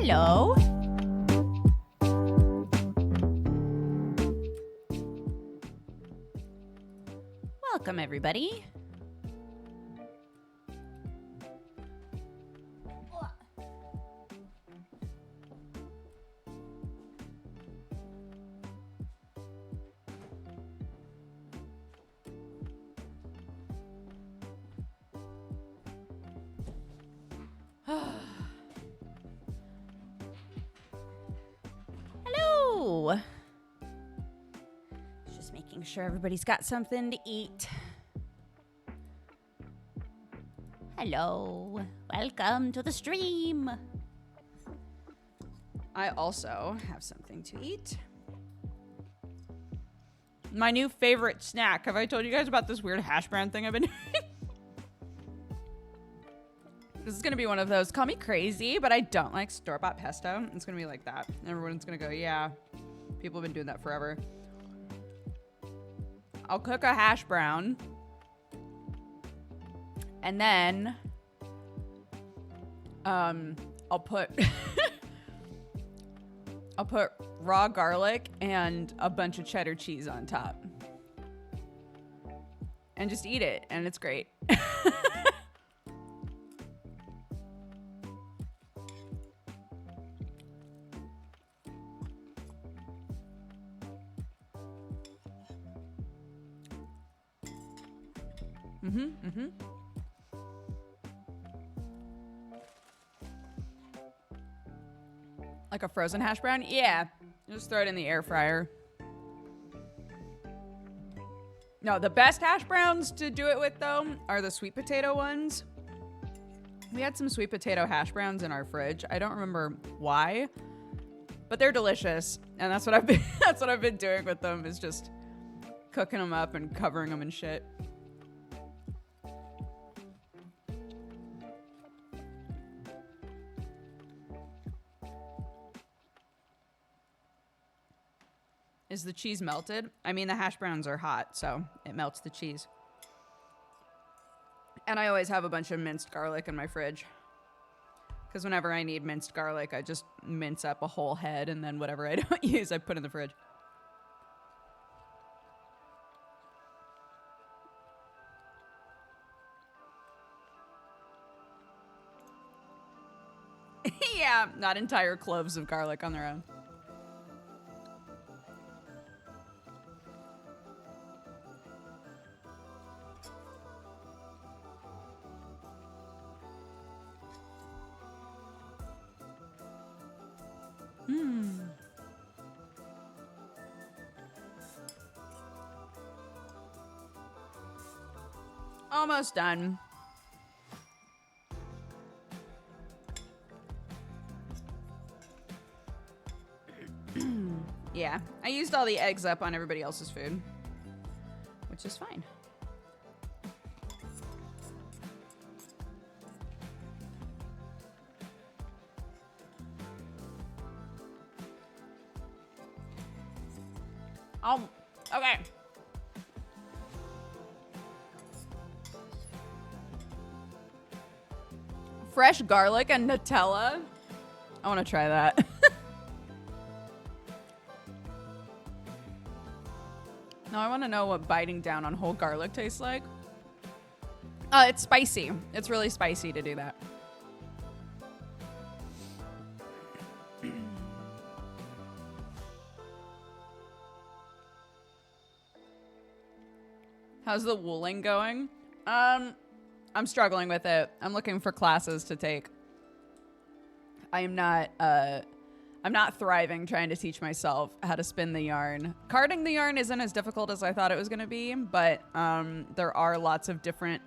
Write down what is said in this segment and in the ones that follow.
Hello. Welcome, everybody. Hello. Just making sure everybody's got something to eat. Hello. Welcome to the stream. I also have something to eat. My new favorite snack. Have I told you guys about this weird hash brown thing I've been doing? This is going to be one of those, call me crazy, but I don't like store-bought pesto. It's going to be like that. Everyone's going to go, yeah, people have been doing that forever. I'll cook a hash brown. And then I'll put I'll put raw garlic and a bunch of cheddar cheese on top. and just eat it, and it's great. Like a frozen hash brown? Yeah. Just throw it in the air fryer. No, the best hash browns to do it with, though, are the sweet potato ones. We had some sweet potato hash browns in our fridge. I don't remember why, but they're delicious. And that's what I've been that's what I've been doing with them, is just cooking them up and covering them in shit. Is the cheese melted? I mean, the hash browns are hot, so it melts the cheese. And I always have a bunch of minced garlic in my fridge. Because whenever I need minced garlic, I just mince up a whole head, and then whatever I don't use, I put in the fridge. Yeah, not entire cloves of garlic on their own. Almost done. Yeah, I used all the eggs up on everybody else's food, which is fine. Okay. Fresh garlic and Nutella. I want to try that. Now I want to know what biting down on whole garlic tastes like. It's spicy. It's really spicy to do that. How's the wooling going? I'm struggling with it. I'm looking for classes to take. I'm not thriving trying to teach myself how to spin the yarn. Carding the yarn isn't as difficult as I thought it was going to be, but there are lots of different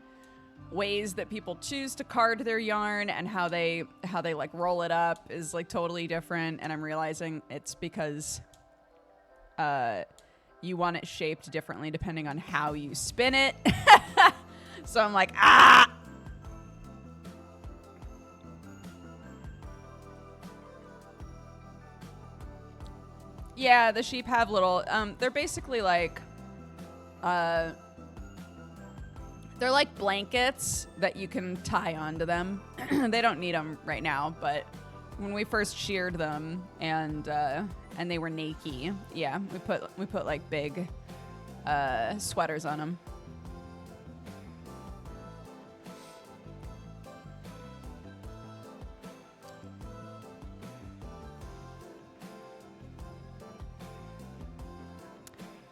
ways that people choose to card their yarn, and how they like roll it up is like totally different. And I'm realizing it's because you want it shaped differently depending on how you spin it. So I'm like, ah! Yeah, the sheep have little, they're basically like, they're like blankets that you can tie onto them. They don't need them right now, but when we first sheared them and they were naked, yeah, we put like big sweaters on them.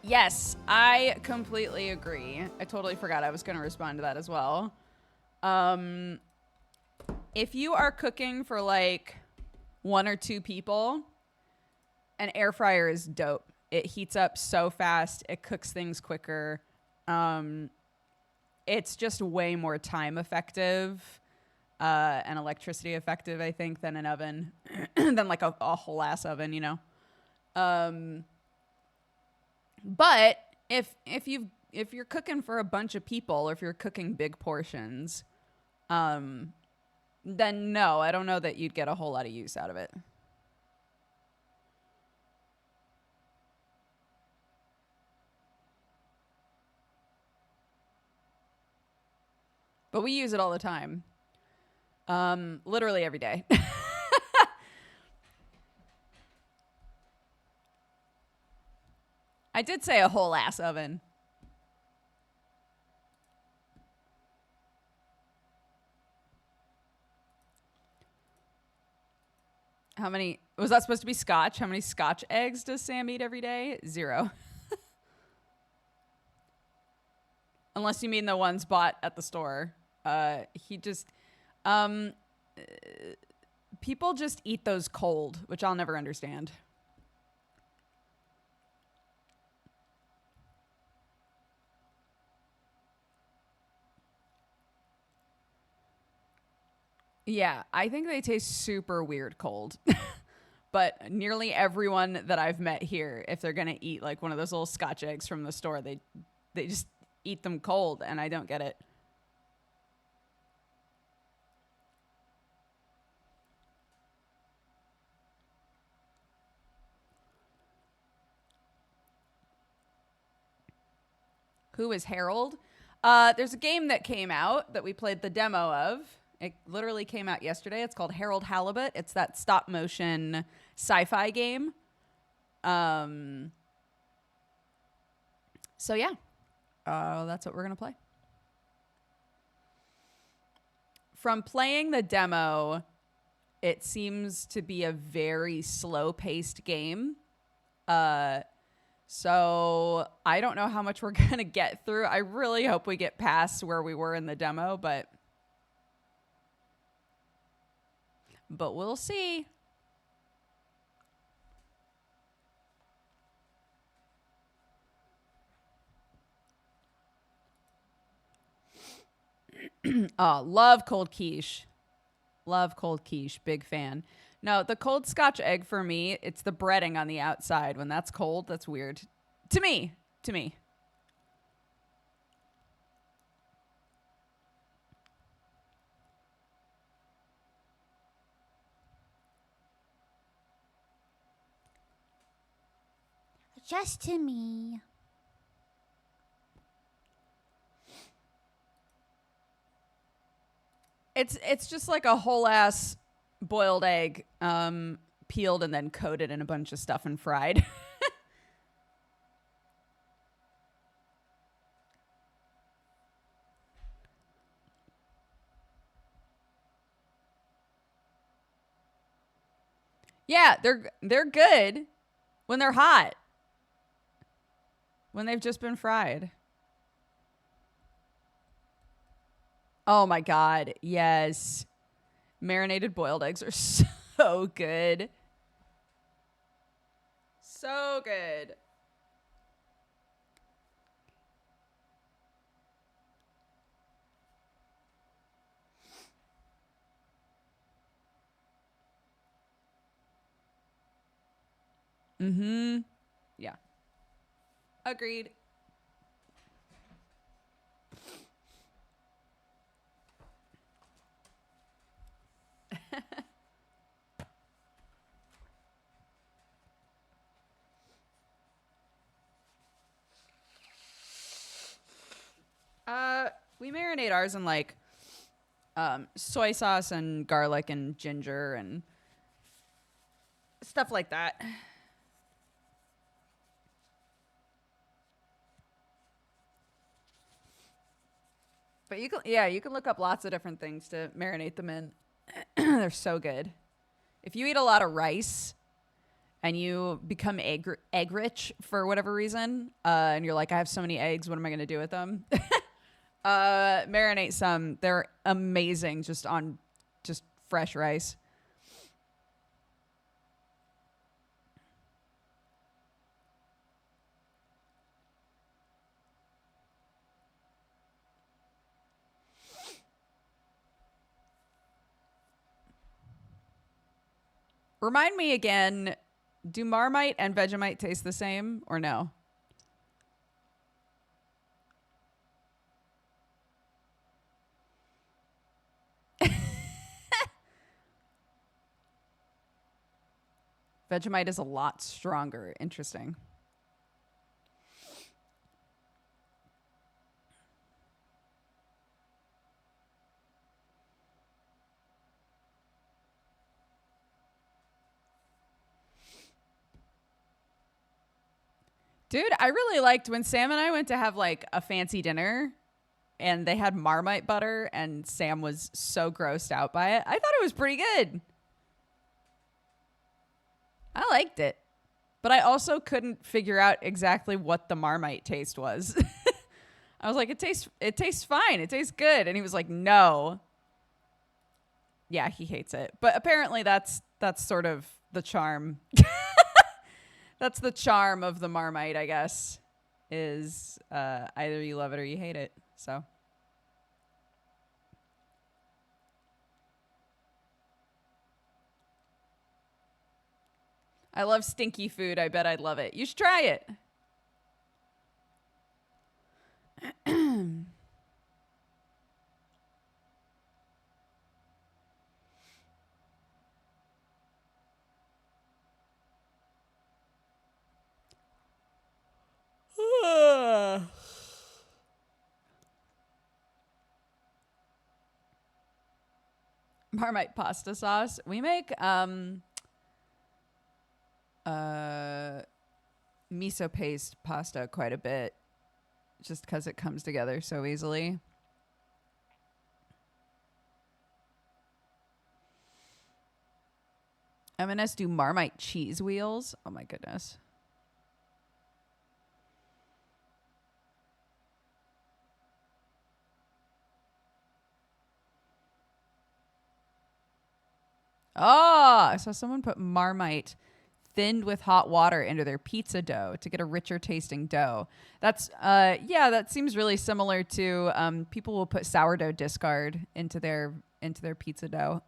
Yes, I completely agree. I totally forgot I was going to respond to that as well. If you are cooking for like 1 or 2 people, an air fryer is dope. It heats up so fast. It cooks things quicker. It's just way more time effective and electricity effective, I think, than an oven, than like a whole ass oven, you know? But if you're cooking for a bunch of people, or if you're cooking big portions, then no, I don't know that you'd get a whole lot of use out of it. But we use it all the time. Literally every day. I did say a whole ass oven. How many, was that supposed to be Scotch? How many Scotch eggs does Sam eat every day? 0. Unless you mean the ones bought at the store. He just, people just eat those cold, which I'll never understand. Yeah, I think they taste super weird cold. But nearly everyone that I've met here, if they're going to eat like one of those little Scotch eggs from the store, they just eat them cold, and I don't get it. Who is Harold? There's a game that came out that we played the demo of. It literally came out yesterday. It's called Harold Halibut. It's that stop motion sci-fi game. So yeah, that's what we're going to play. From playing the demo, it seems to be a very slow-paced game. So I don't know how much we're going to get through. I really hope we get past where we were in the demo, but we'll see. Oh, love cold quiche. Love cold quiche. Big fan. No, the cold Scotch egg for me, it's the breading on the outside. When that's cold, that's weird. To me. Just to me. It's just like a whole ass boiled egg, peeled and then coated in a bunch of stuff and fried. Yeah, they're good when they're hot. When they've just been fried. Oh my God. Yes. Marinated boiled eggs are so good. So good. Mm-hmm. Yeah. Agreed. We marinate ours in like soy sauce and garlic and ginger and stuff like that. But you can look up lots of different things to marinate them in. They're so good. If you eat a lot of rice and you become egg rich for whatever reason, and you're like, I have so many eggs, what am I going to do with them? Marinate some. They're amazing just on just fresh rice. Remind me again, do Marmite and Vegemite taste the same or no? Vegemite is a lot stronger. Interesting. Dude, I really liked when Sam and I went to have like a fancy dinner and they had Marmite butter and Sam was so grossed out by it. I thought it was pretty good. I liked it. But I also couldn't figure out exactly what the Marmite taste was. I was like, it tastes fine. It tastes good. And he was like, no. Yeah, he hates it. But apparently that's sort of the charm. That's the charm of the Marmite, I guess, is either you love it or you hate it. So I love stinky food. I bet I'd love it. You should try it. Marmite pasta sauce. We make miso paste pasta quite a bit just because it comes together so easily. M&S do Marmite cheese wheels. Oh my goodness. Oh, I saw someone put Marmite thinned with hot water into their pizza dough to get a richer tasting dough. That's yeah, that seems really similar to people will put sourdough discard into their pizza dough.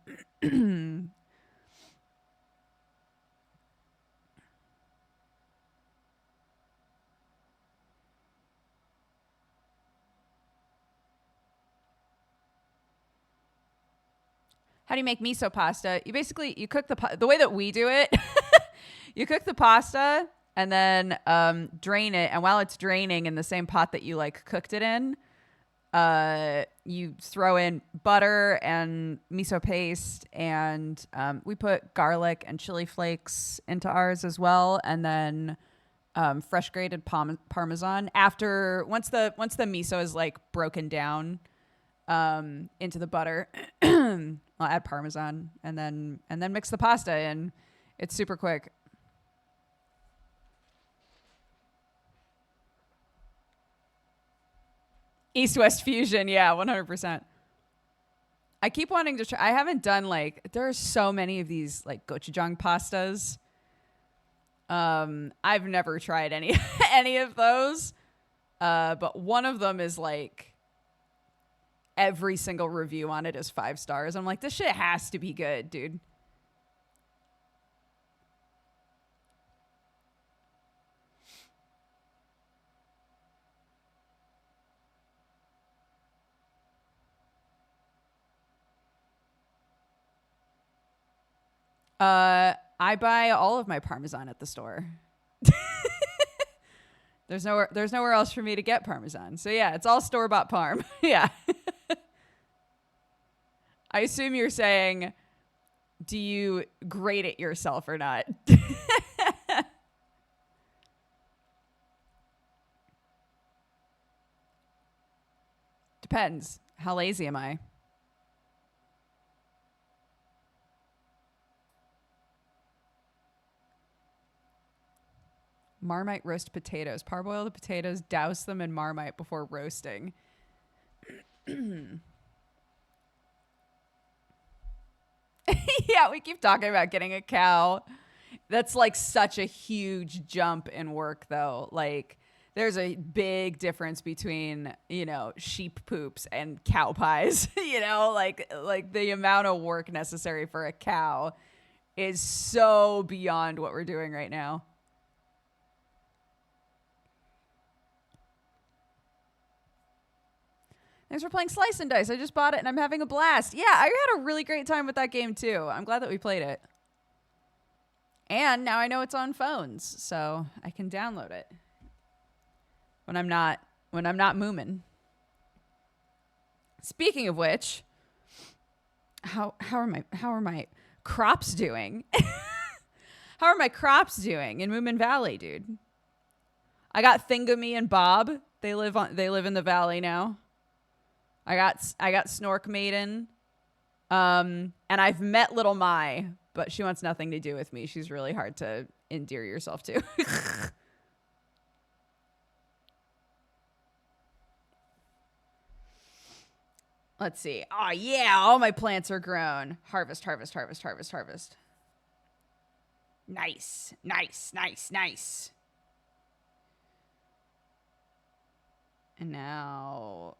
How do you make miso pasta? You basically you cook the way that we do it. You cook the pasta and then drain it, and while it's draining in the same pot that you like cooked it in, you throw in butter and miso paste, and we put garlic and chili flakes into ours as well, and then fresh grated parmesan. Once the miso is like broken down into the butter, I'll add parmesan and then mix the pasta in. It's super quick. East-West fusion, yeah, 100%. I keep wanting to try. I haven't done there are so many of these like gochujang pastas. I've never tried any any of those. But one of them is like every single review on it is 5 stars. I'm like, this shit has to be good, dude. I buy all of my Parmesan at the store. There's nowhere else for me to get Parmesan. So yeah, it's all store-bought Parm. Yeah. I assume you're saying, do you grate it yourself or not? Depends. How lazy am I? Marmite roast potatoes. Parboil the potatoes, douse them in Marmite before roasting. Yeah, we keep talking about getting a cow. That's like such a huge jump in work, though. Like, there's a big difference between, sheep poops and cow pies. Like the amount of work necessary for a cow is so beyond what we're doing right now. Thanks for playing Slice and Dice. I just bought it and I'm having a blast. Yeah, I had a really great time with that game too. I'm glad that we played it. And now I know it's on phones, so I can download it when I'm not moomin'. Speaking of which, how are my crops doing? How are my crops doing in Moomin Valley, dude? I got Thingamy and Bob. They live in the valley now. I got Snork Maiden. And I've met Little Mai, but she wants nothing to do with me. She's really hard to endear yourself to. Let's see. Oh, yeah. All my plants are grown. Harvest, harvest, harvest, harvest, harvest. Nice, nice, nice, nice. And now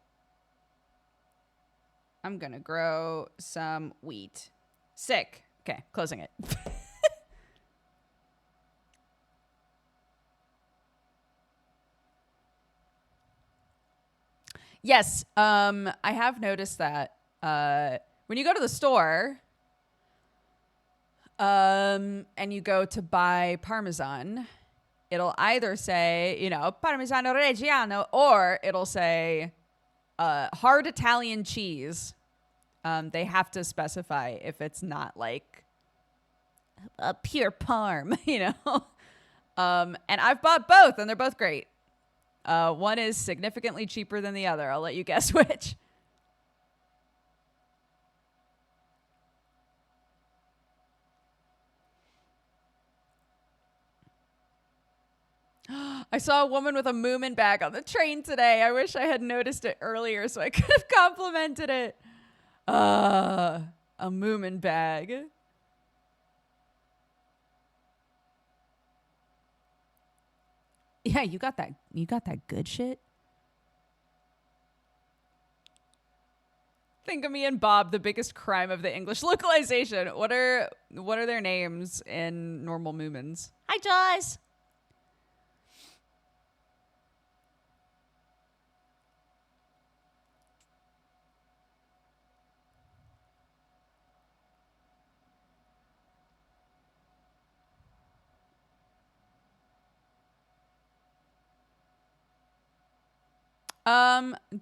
I'm going to grow some wheat. Sick. Okay, closing it. Yes, I have noticed that when you go to the store and you go to buy Parmesan, it'll either say, you know, Parmigiano Reggiano, or it'll say hard Italian cheese. They have to specify if it's not like a pure Parm, you know. And I've bought both, and they're both great. One is significantly cheaper than the other. I'll let you guess which. I saw a woman with a Moomin bag on the train today. I wish I had noticed it earlier so I could have complimented it. A Moomin bag. Yeah, you got that. You got that good shit. Think of me and Bob, the biggest crime of the English localization. What are their names in normal Moomins? Hi, Jaws.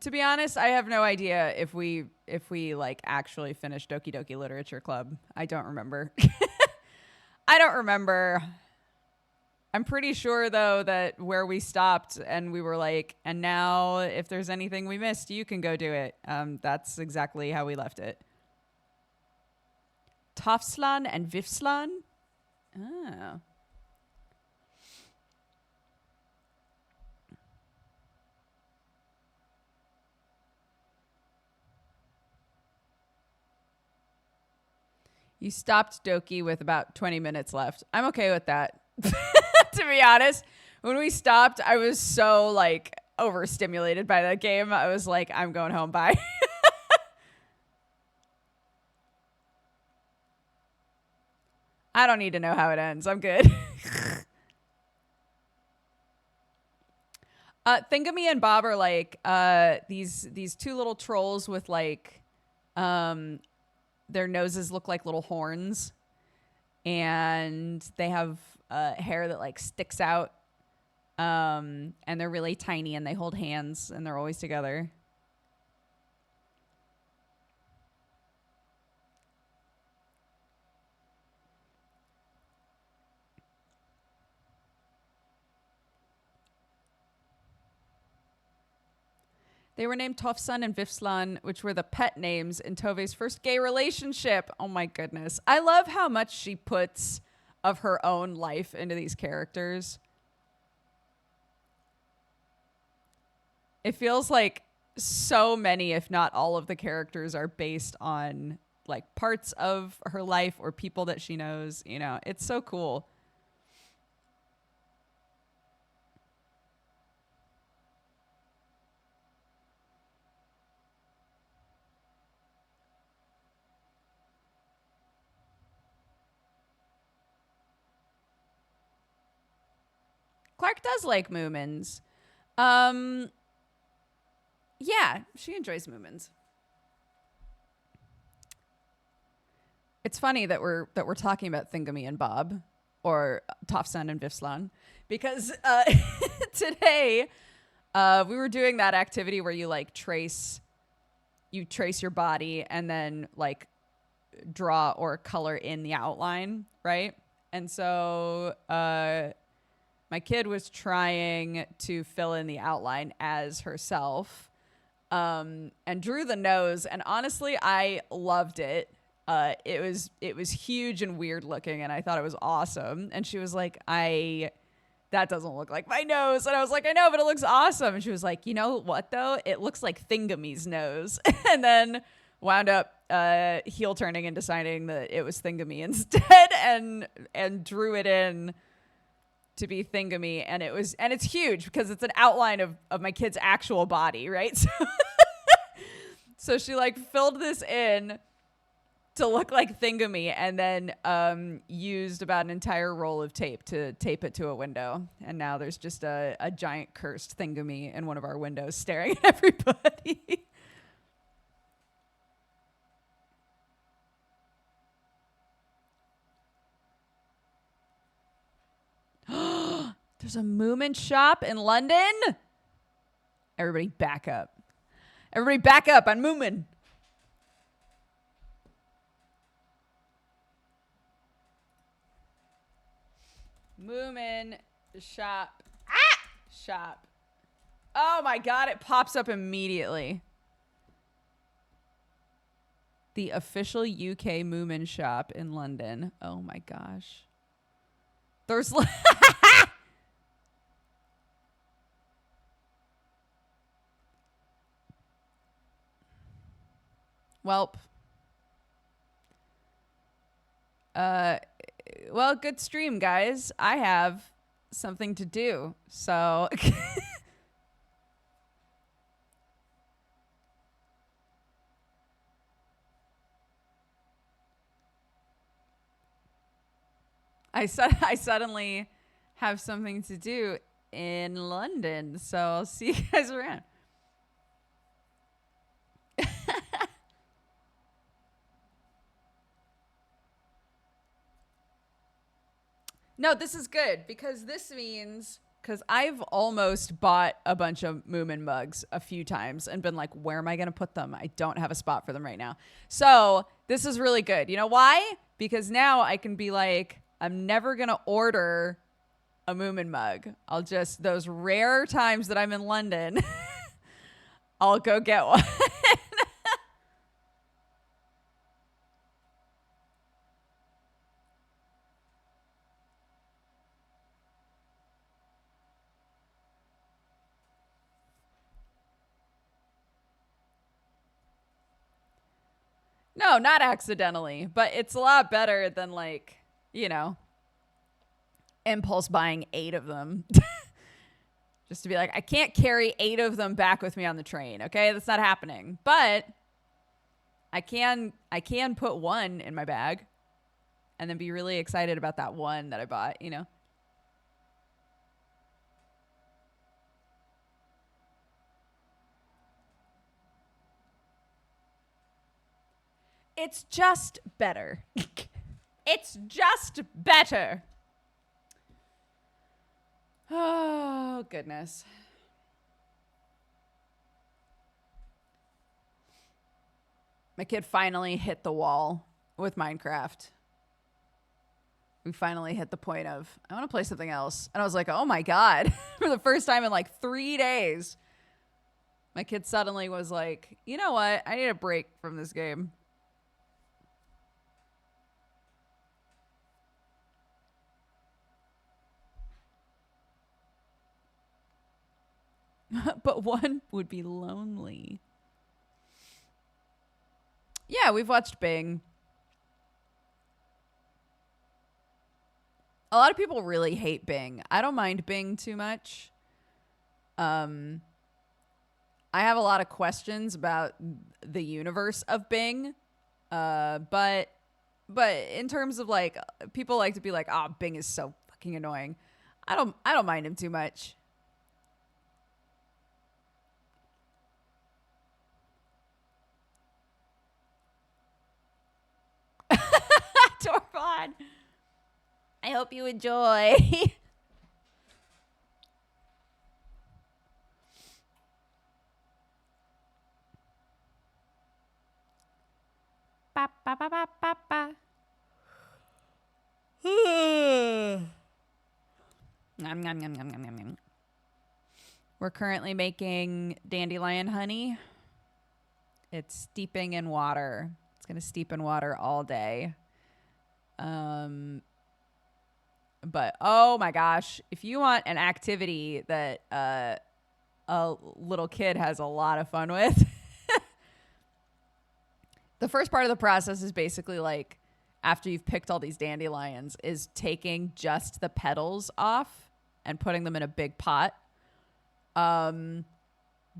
To be honest, I have no idea if we like actually finished Doki Doki Literature Club. I don't remember. I don't remember. I'm pretty sure though that where we stopped and we were like, and now if there's anything we missed, you can go do it. That's exactly how we left it. Tofslan and Vifslan? Oh. You stopped Doki with about 20 minutes left. I'm okay with that. To be honest, when we stopped, I was so like overstimulated by that game. I was like, I'm going home. Bye. I don't need to know how it ends. I'm good. Thingamy and Bob are like these two little trolls with like their noses look like little horns, and they have hair that like sticks out, and they're really tiny, and they hold hands, and they're always together. They were named Tofsan and Vifslan, which were the pet names in Tove's first gay relationship. Oh my goodness. I love how much she puts of her own life into these characters. It feels like so many, if not all of the characters are based on like parts of her life or people that she knows. You know, it's so cool. Clark does like Moomins. Yeah, she enjoys Moomins. It's funny that we're talking about Thingamy and Bob, or Tofsan and Vifslan, because today we were doing that activity where you like trace your body and then like draw or color in the outline, right? And so my kid was trying to fill in the outline as herself, and drew the nose. And honestly, I loved it. it was huge and weird looking, and I thought it was awesome. And she was like, that doesn't look like my nose. And I was like, I know, but it looks awesome. And she was like, you know what though? It looks like Thingamy's nose. And then wound up heel turning and deciding that it was Thingamy instead, and drew it in to be Thingamy. And it's huge because it's an outline of my kid's actual body, right? So she like filled this in to look like Thingamy, and then used about an entire roll of tape to tape it to a window. And now there's just a giant cursed Thingamy in one of our windows staring at everybody. There's a Moomin shop in London. Everybody back up. Everybody back up on Moomin. Moomin shop. Shop. Oh my God, it pops up immediately. The official UK Moomin shop in London. Oh my gosh. There's Welp. Well, good stream, guys. I have something to do, so I suddenly have something to do in London, so I'll see you guys around. No, this is good because this means, because I've almost bought a bunch of Moomin mugs a few times and been like, where am I going to put them? I don't have a spot for them right now. So this is really good. You know why? Because now I can be like, I'm never going to order a Moomin mug. I'll just, those rare times that I'm in London, I'll go get one. No, not accidentally, but it's a lot better than like, you know, impulse buying 8 of them. Just to be like, I can't carry 8 of them back with me on the train. Okay, that's not happening. But I can put one in my bag and then be really excited about that one that I bought, you know. It's just better. It's just better. Oh, goodness. My kid finally hit the wall with Minecraft. We finally hit the point of, I want to play something else. And I was like, oh my God. For the first time in like 3 days, my kid suddenly was like, you know what? I need a break from this game. But one would be lonely. Yeah, we've watched Bing. A lot of people really hate Bing. I don't mind Bing too much. I have a lot of questions about the universe of Bing. But in terms of like, people like to be like, oh, Bing is so fucking annoying. I don't mind him too much. Torvon, I hope you enjoy. Ba, ba, ba, ba, ba, ba. Nom, nom, nom, nom, nom, nom, nom. We're currently making dandelion honey. It's steeping in water. It's gonna steep in water all day. But oh my gosh, if you want an activity that a little kid has a lot of fun with, the first part of the process is basically like, after you've picked all these dandelions, is taking just the petals off and putting them in a big pot.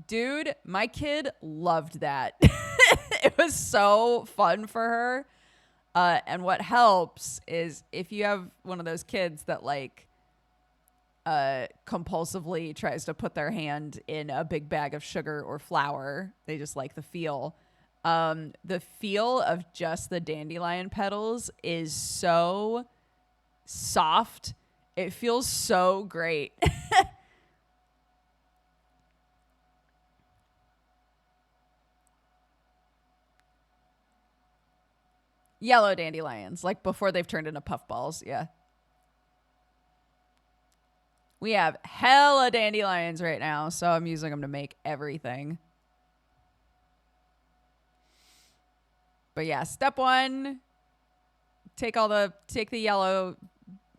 Dude, my kid loved that. It was so fun for her. And what helps is if you have one of those kids that like compulsively tries to put their hand in a big bag of sugar or flour, they just like the feel. The feel of just the dandelion petals is so soft. It feels so great. Yellow dandelions, like before they've turned into puffballs. Yeah. We have hella dandelions right now, so I'm using them to make everything. But yeah, step one, take the yellow,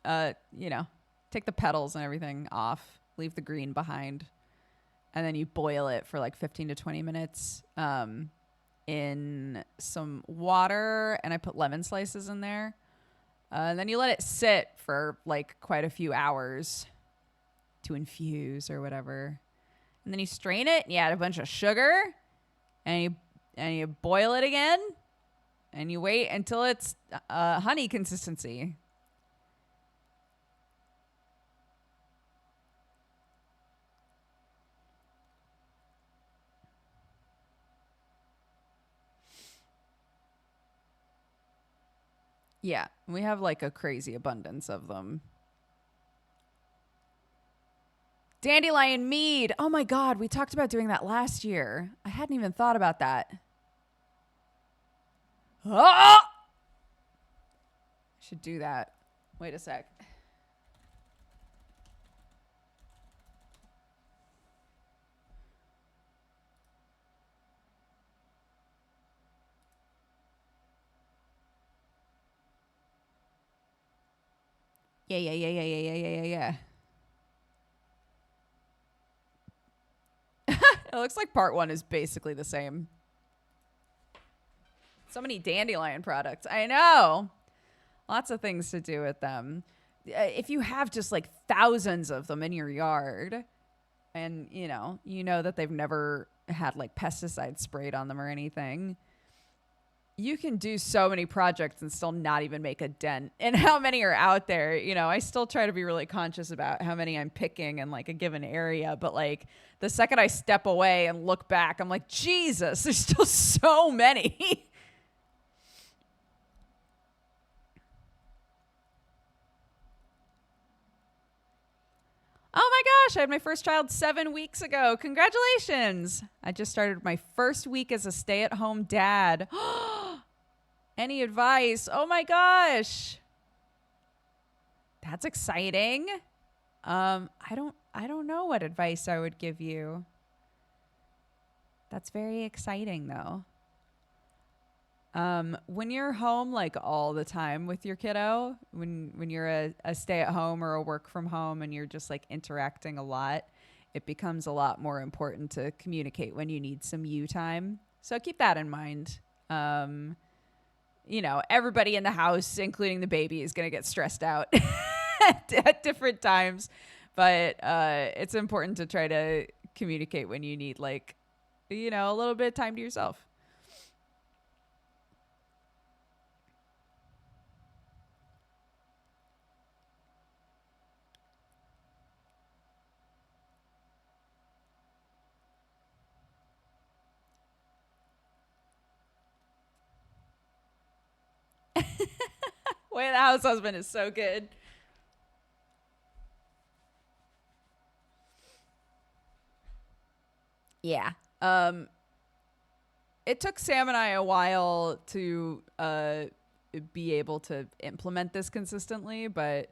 take the petals and everything off, leave the green behind, and then you boil it for like 15 to 20 minutes in some water, and I put lemon slices in there. And then you let it sit for like quite a few hours to infuse or whatever. And then you strain it, and you add a bunch of sugar, and you boil it again. And you wait until it's honey consistency. Yeah, we have like a crazy abundance of them. Dandelion mead. Oh my God, we talked about doing that last year. I hadn't even thought about that. Oh! Should do that. Wait a sec. Yeah. It looks like part one is basically the same. So many dandelion products. I know. Lots of things to do with them. If you have just like thousands of them in your yard, and you know that they've never had like pesticides sprayed on them or anything, you can do so many projects and still not even make a dent in how many are out there. I still try to be really conscious about how many I'm picking in like a given area, but like the second I step away and look back, I'm like, Jesus, there's still so many. Oh my gosh, I had my first child 7 weeks ago. Congratulations. I just started my first week as a stay-at-home dad. Any advice? Oh my gosh. That's exciting. I don't know what advice I would give you. That's very exciting though. When you're home like all the time with your kiddo, when you're a stay-at-home or a work from home and you're just like interacting a lot, it becomes a lot more important to communicate when you need some you time. So keep that in mind. Everybody in the house, including the baby, is going to get stressed out at different times, but it's important to try to communicate when you need like, a little bit of time to yourself. Way of the House Husband is so good. Yeah. It took Sam and I a while to be able to implement this consistently, but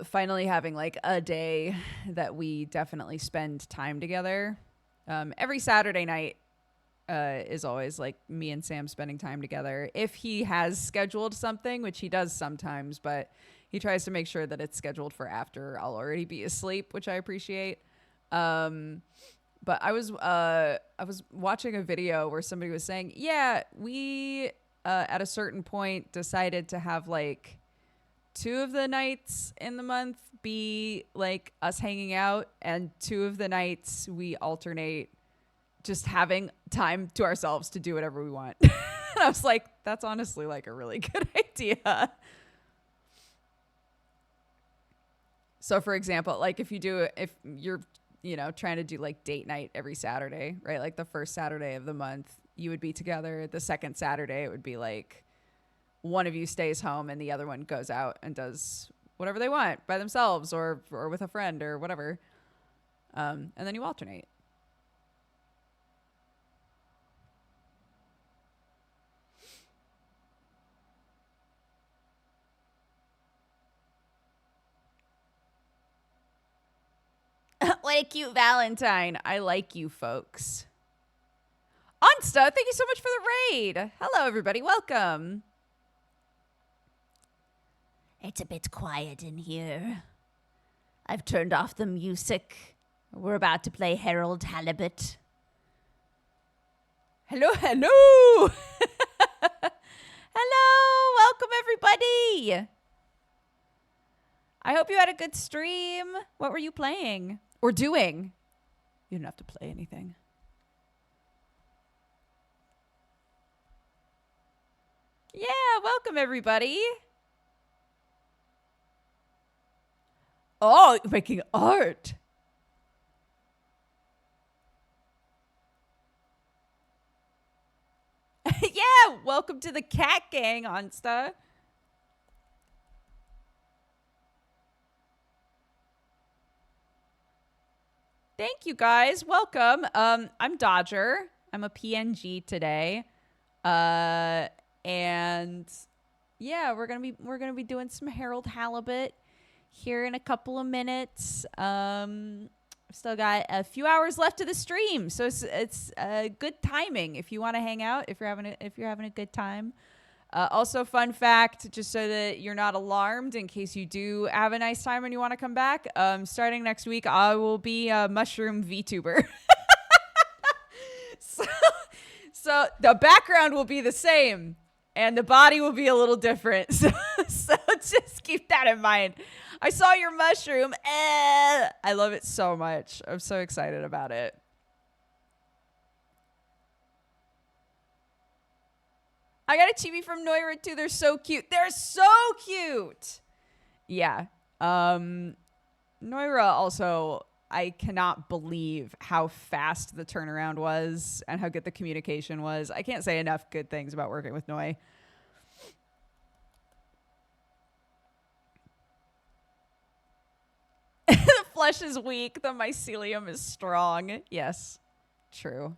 finally having like a day that we definitely spend time together. Every Saturday night, is always like me and Sam spending time together. If he has scheduled something, which he does sometimes, but he tries to make sure that it's scheduled for after I'll already be asleep, which I appreciate. But I was watching a video where somebody was saying, yeah, we at a certain point decided to have like 2 of the nights in the month be like us hanging out, and 2 of the nights we alternate just having time to ourselves to do whatever we want. And I was like, that's honestly like a really good idea. So for example, like if you're, you know, trying to do like date night every Saturday, right? Like the first Saturday of the month, you would be together. The second Saturday, it would be like one of you stays home and the other one goes out and does whatever they want by themselves or with a friend or whatever. And then you alternate. What a cute Valentine. I like you folks. Onsta, thank you so much for the raid. Hello, everybody. Welcome. It's a bit quiet in here. I've turned off the music. We're about to play Harold Halibut. Hello, hello. Hello. Welcome, everybody. I hope you had a good stream. What were you playing or doing? You didn't have to play anything. Yeah, welcome, everybody. Oh, you're making art. Yeah, welcome to the cat gang, Onsta. Thank you, guys. Welcome. I'm Dodger. I'm a PNG today. And yeah, we're gonna be doing some Harold Halibut here in a couple of minutes. Still got a few hours left of the stream, so it's good timing if you want to hang out, if you're having a good time. Also, fun fact, just so that you're not alarmed in case you do have a nice time and you want to come back, starting next week, I will be a mushroom VTuber. So the background will be the same and the body will be a little different. So just keep that in mind. I saw your mushroom. I love it so much. I'm so excited about it. I got a chibi from Noira too. They're so cute. They're so cute. Yeah. Noira also, I cannot believe how fast the turnaround was and how good the communication was. I can't say enough good things about working with Noi. The flesh is weak. The mycelium is strong. Yes. True.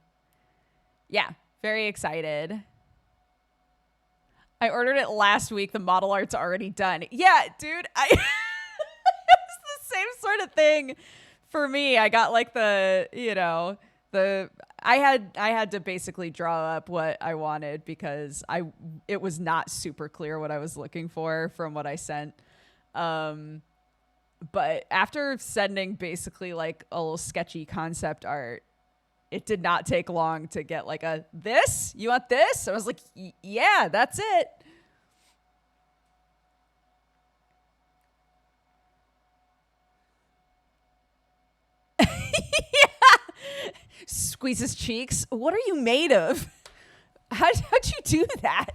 Yeah. Very excited. I ordered it last week. The model art's already done. Yeah, dude. It's the same sort of thing for me. I got like I had to basically draw up what I wanted because it was not super clear what I was looking for from what I sent. But after sending basically like a little sketchy concept art, it did not take long to get like this? You want this? I was like, yeah, that's it. Yeah. Squeeze his cheeks. What are you made of? How'd you do that?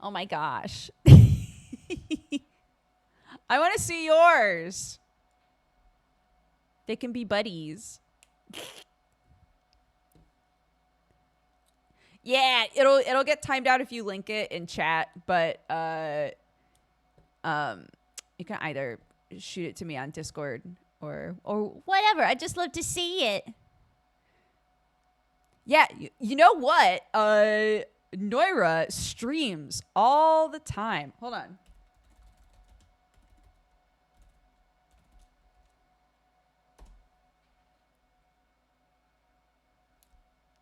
Oh my gosh. I want to see yours. They can be buddies. Yeah, it'll get timed out if you link it in chat, but you can either shoot it to me on Discord or whatever. I'd just love to see it. Yeah, you know what? Noira streams all the time. Hold on.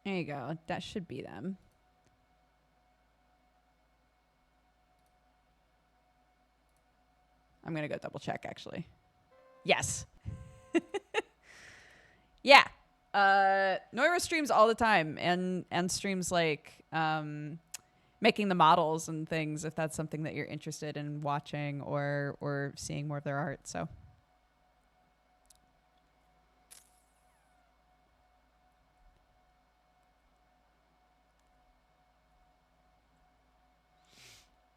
There you go. That should be them. I'm going to go double check, actually. Yes. Yeah. Noira streams all the time and streams like making the models and things if that's something that you're interested in watching or seeing more of their art. So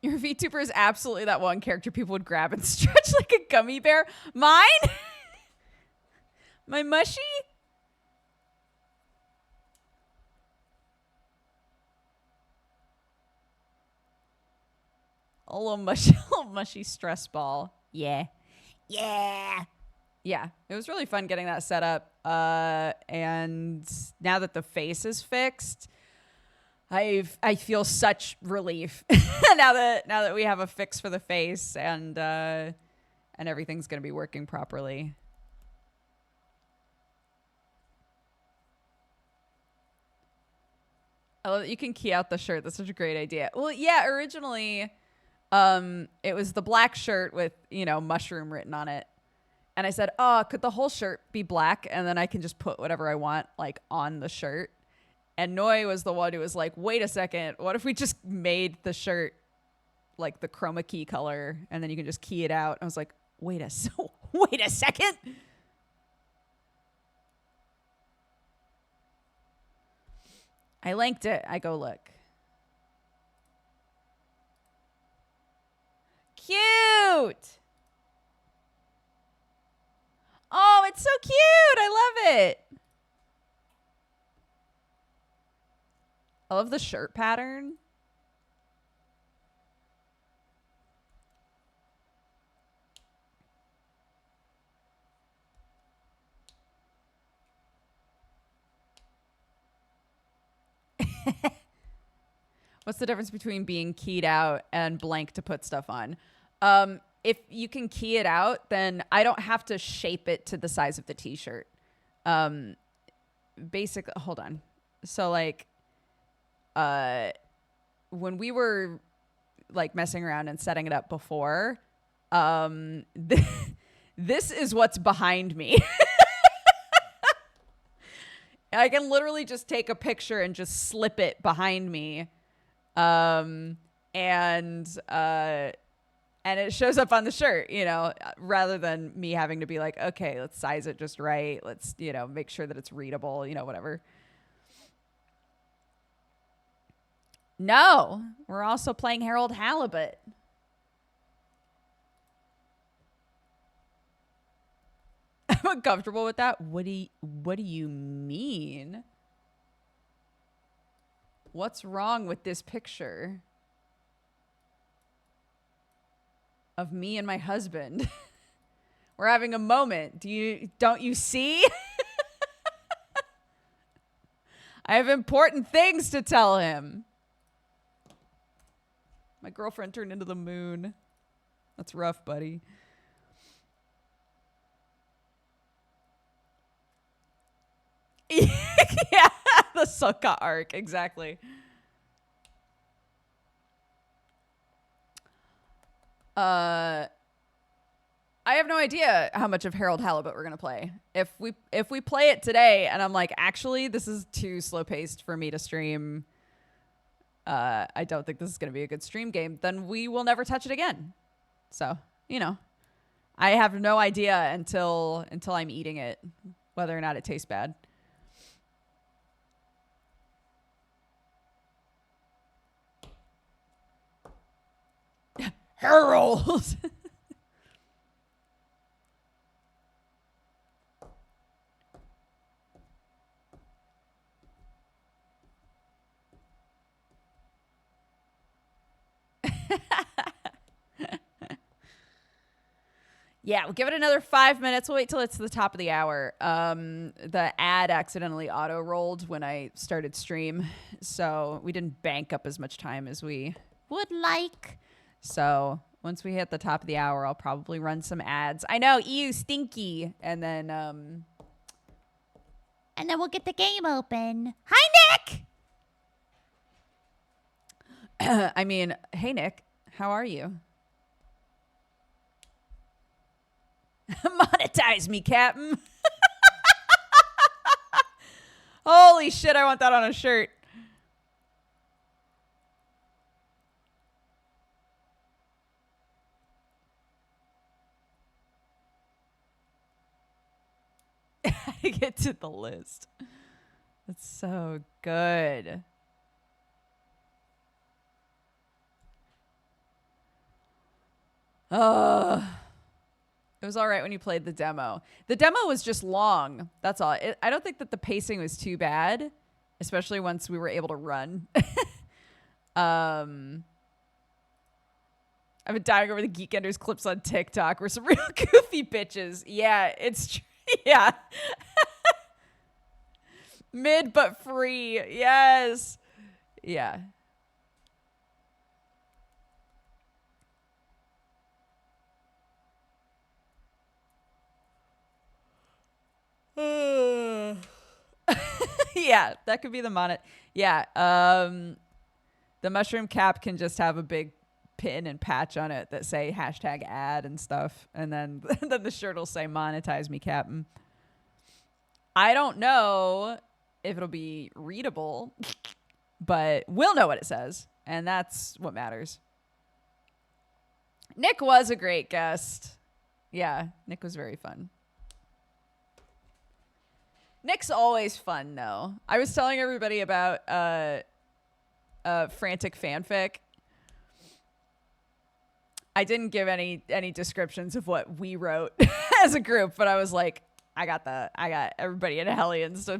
your VTuber is absolutely that one character people would grab and stretch like a gummy bear. Mine? My mushy? A little mushy stress ball. Yeah. Yeah. Yeah, it was really fun getting that set up. And now that the face is fixed, I feel such relief now that we have a fix for the face and everything's gonna be working properly. I love that you can key out the shirt. That's such a great idea. Well, yeah, originally, it was the black shirt with, mushroom written on it. And I said, oh, could the whole shirt be black? And then I can just put whatever I want, like, on the shirt. And Noi was the one who was like, wait a second. What if we just made the shirt, like, the chroma key color? And then you can just key it out. I was like, wait a second. I linked it. I go look. Cute. Oh, it's so cute. I love it. I love the shirt pattern. What's the difference between being keyed out and blank to put stuff on? If you can key it out, then I don't have to shape it to the size of the t-shirt. Basically, hold on. So like, when we were like messing around and setting it up before, this is what's behind me. I can literally just take a picture and just slip it behind me. And it shows up on the shirt, rather than me having to be like, okay, let's size it just right. Let's, make sure that it's readable, whatever. No, we're also playing Harold Halibut. I'm uncomfortable with that. What do you mean? What's wrong with this picture of me and my husband? We're having a moment. Don't you see? I have important things to tell him. My girlfriend turned into the moon. That's rough, buddy. Yeah, the Sokka arc, exactly. I have no idea how much of Harold Halibut we're gonna play. If we play it today and I'm like, actually, this is too slow paced for me to stream. I don't think this is gonna be a good stream game. Then we will never touch it again. So I have no idea until I'm eating it whether or not it tastes bad. Harold. Yeah, we'll give it another 5 minutes. We'll wait till it's the top of the hour. The ad accidentally auto rolled when I started stream, so we didn't bank up as much time as we would like. So once we hit the top of the hour, I'll probably run some ads. I know, ew, stinky. And then And then we'll get the game open. Hi, Nick! I mean, hey, Nick, how are you? Monetize me, Captain. Holy shit, I want that on a shirt. I get to the list. That's so good. It was all right when you played the demo. The demo was just long. That's all. I don't think that the pacing was too bad, especially once we were able to run. I've been dying over the Geekenders clips on TikTok. We're some real goofy bitches. Yeah, it's true. Yeah. Mid but free. Yes. Yeah. Yeah, that could be the monet. Yeah. The mushroom cap can just have a big pin and patch on it that say hashtag ad and stuff. And then, then the shirt will say monetize me, Captain. I don't know if it'll be readable, but we'll know what it says. And that's what matters. Nick was a great guest. Yeah, Nick was very fun. Nick's always fun, though. I was telling everybody about Frantic Fanfic. I didn't give any descriptions of what we wrote as a group, but I was like, I got everybody in Hellions to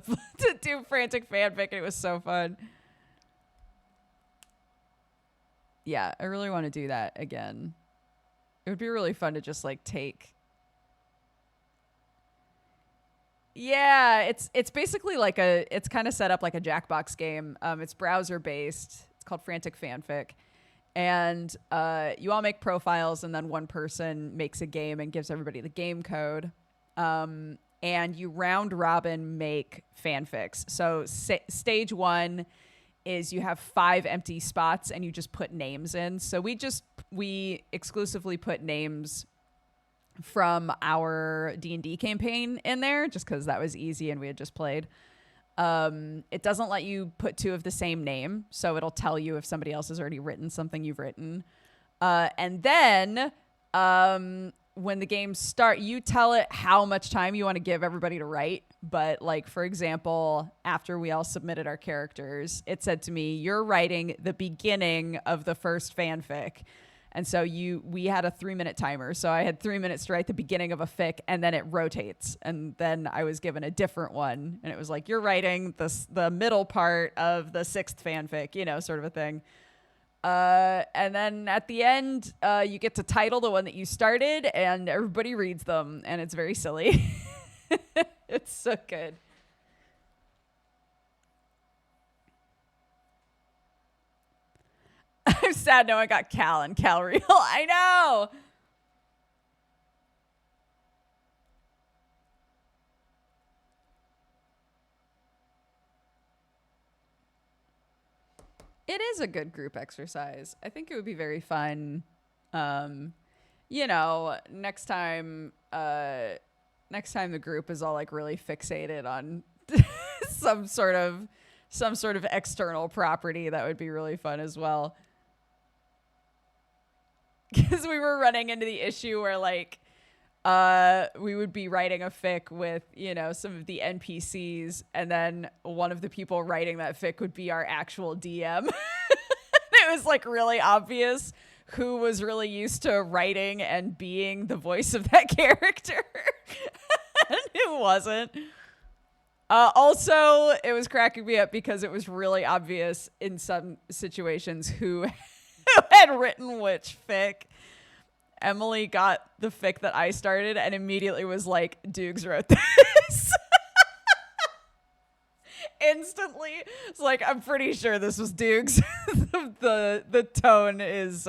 do Frantic Fanfic, and it was so fun. Yeah, I really want to do that again. It would be really fun to just like take. Yeah, it's basically like it's kind of set up like a Jackbox game. It's browser based. It's called Frantic Fanfic. And you all make profiles, and then one person makes a game and gives everybody the game code. And you round robin make fanfics. So stage 1 is you have 5 empty spots, and you just put names in. So we exclusively put names from our D&D campaign in there, just because that was easy and we had just played. It doesn't let you put 2 of the same name, so it'll tell you if somebody else has already written something you've written. And then when the games start, you tell it how much time you want to give everybody to write. But like, for example, after we all submitted our characters, it said to me, you're writing the beginning of the first fanfic. And so we had a 3-minute timer. So I had 3 minutes to write the beginning of a fic, and then it rotates. And then I was given a different one. And it was like, you're writing the middle part of the 6th fanfic, sort of a thing. And then at the end, you get to title the one that you started, and everybody reads them. And it's very silly. It's so good. I'm sad no one got Cal and Cal Real. I know. It is a good group exercise. I think it would be very fun. Next time the group is all like really fixated on some sort of external property, that would be really fun as well. Because we were running into the issue where like we would be writing a fic with some of the NPCs, and then one of the people writing that fic would be our actual DM. It was like really obvious who was really used to writing and being the voice of that character and who wasn't. Also, it was cracking me up because it was really obvious in some situations who had written which fic. Emily got the fic that I started and immediately was like, Dukes wrote this. Instantly. It's like, I'm pretty sure this was Dukes. The tone is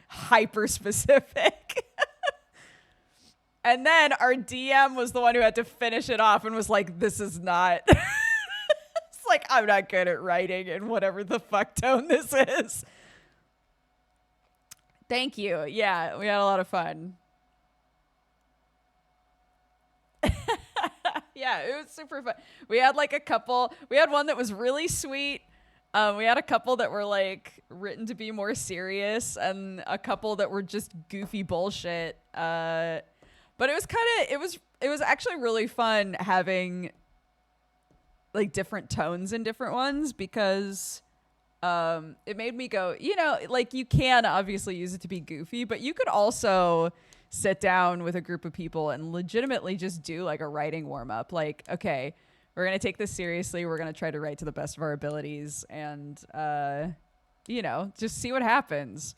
hyper specific. And then our DM was the one who had to finish it off and was like, this is not. It's like, I'm not good at writing in whatever the fuck tone this is. Thank you. Yeah, we had a lot of fun. Yeah, it was super fun. We had like a couple. We had one that was really sweet. We had a couple that were like written to be more serious, and a couple that were just goofy bullshit. But it was it was actually really fun having like different tones in different ones, because it made me go, you know, like you can obviously use it to be goofy, but you could also sit down with a group of people and legitimately just do like a writing warm up. Like, okay, we're going to take this seriously. We're going to try to write to the best of our abilities and, you know, just see what happens.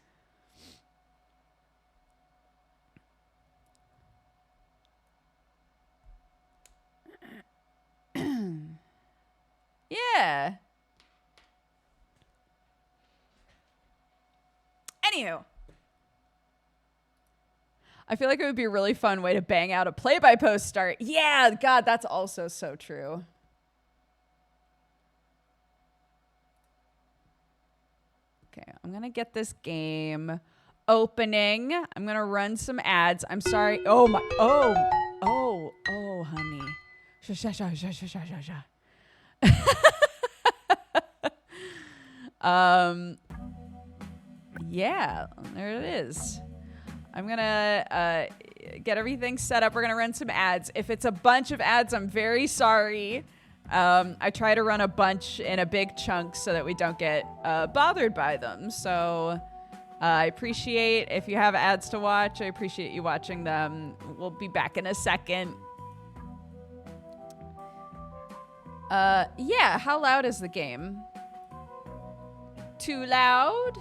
Yeah. Anywho. I feel like it would be a really fun way to bang out a play-by-post start. Yeah, God, that's also so true. Okay, I'm going to get this game opening. I'm going to run some ads. I'm sorry. Oh, my. Oh, honey. Yeah, there it is. I'm gonna get everything set up. We're gonna run some ads. If it's a bunch of ads, I'm very sorry. I try to run a bunch in a big chunk so that we don't get bothered by them. So I appreciate if you have ads to watch. I appreciate you watching them. We'll be back in a second. Yeah, how loud is the game? Too loud?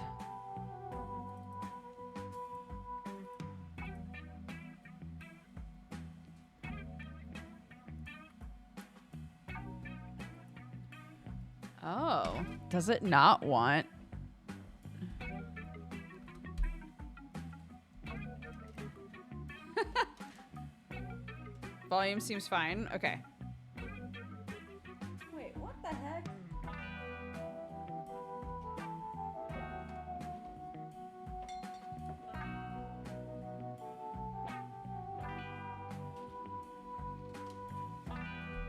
Oh, does it not want? Volume seems fine. Okay. Wait, what the heck?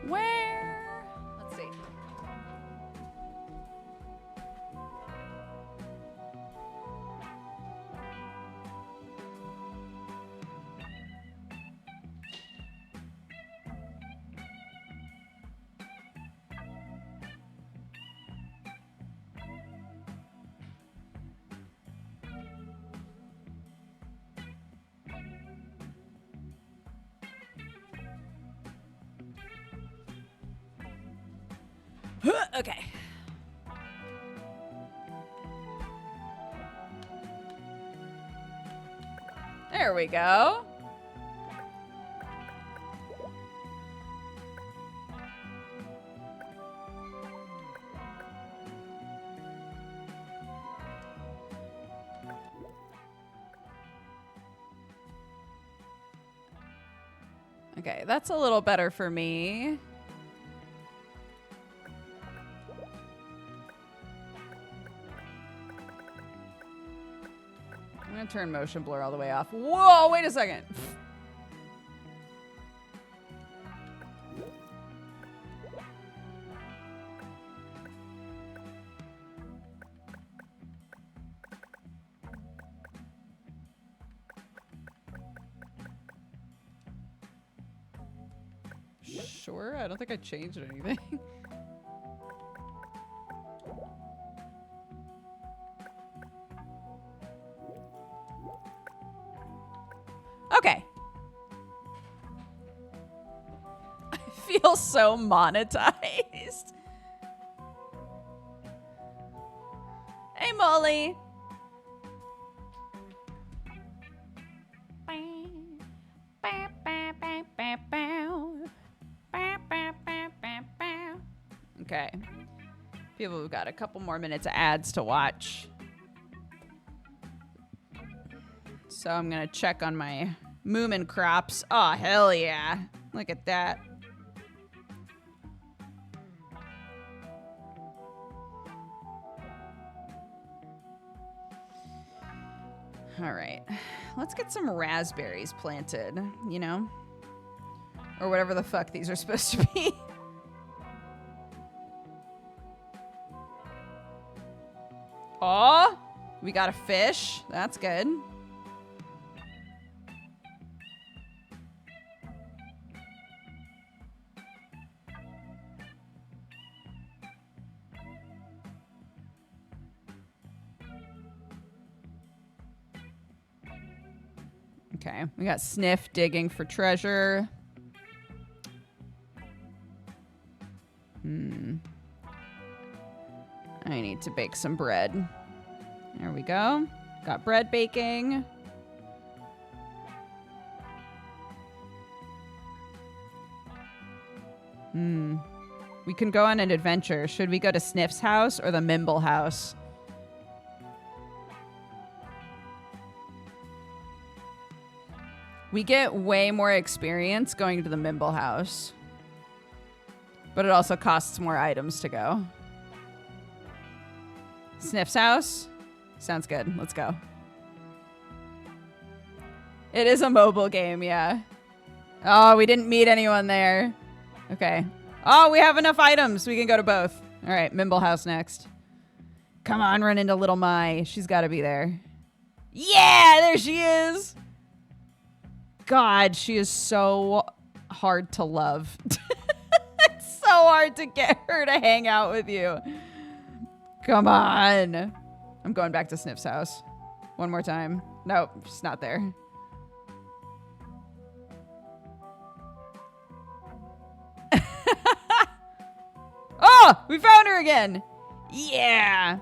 Where? Let's see. Okay. There we go. Okay, that's a little better for me. I'm gonna turn motion blur all the way off. Whoa, wait a second. Sure, I don't think I changed anything. Okay. I feel so monetized. Hey, Molly. Okay. People have got a couple more minutes of ads to watch. So I'm going to check on my Moomin crops. Oh, hell yeah. Look at that. All right. Let's get some raspberries planted, you know? Or whatever the fuck these are supposed to be. Oh, we got a fish. That's good. Okay, we got Sniff digging for treasure. I need to bake some bread. There we go. Got bread baking. We can go on an adventure. Should we go to Sniff's house or the Mimble house? We get way more experience going to the Mimble house. But it also costs more items to go. Sniff's house? Sounds good. Let's go. It is a mobile game, yeah. Oh, we didn't meet anyone there. Okay. Oh, we have enough items. We can go to both. All right, Mimble house next. Come on, run into Little Mai. She's got to be there. Yeah, there she is. God, she is so hard to love. It's so hard to get her to hang out with you. Come on. I'm going back to Sniff's house. One more time. Nope, she's not there. Oh, we found her again. Yeah.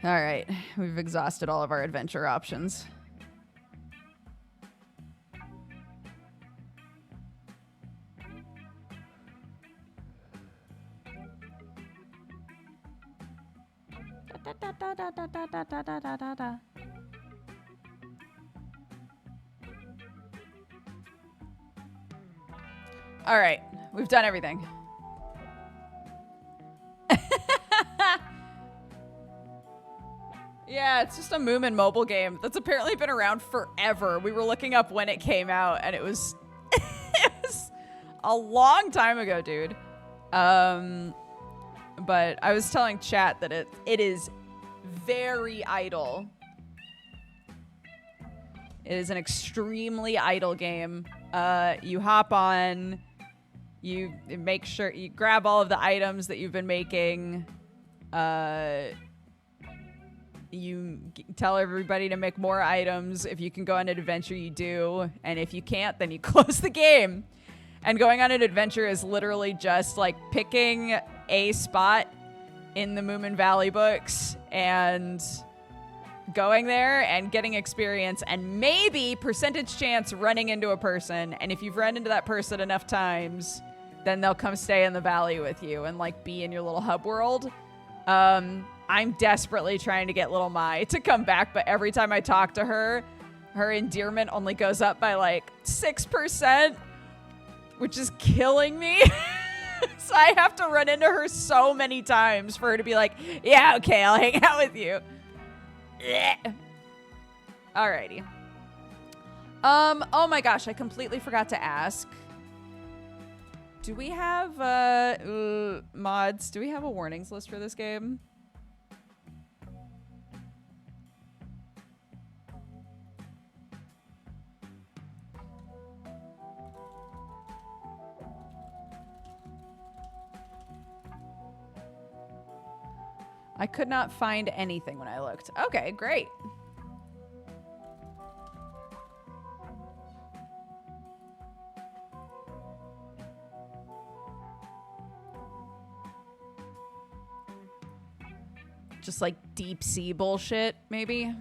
All right, we've exhausted all of our adventure options. All right, we've done everything. Yeah, it's just a Moomin mobile game that's apparently been around forever. We were looking up when it came out, and it was, it was a long time ago, dude. But I was telling chat that it is very idle. It is an extremely idle game. You hop on, you make sure you grab all of the items that you've been making. You tell everybody to make more items. If you can go on an adventure, you do. And if you can't, then you close the game. And going on an adventure is literally just like picking a spot in the Moomin Valley books and going there and getting experience and maybe percentage chance running into a person. And if you've run into that person enough times, then they'll come stay in the valley with you and like be in your little hub world. I'm desperately trying to get Little Mai to come back, but every time I talk to her, her endearment only goes up by like 6%, which is killing me. So I have to run into her so many times for her to be like, yeah, okay, I'll hang out with you. Alrighty. Oh my gosh, I completely forgot to ask. Do we have, mods, do we have a warnings list for this game? I could not find anything when I looked. Okay, great. Just like deep sea bullshit, maybe?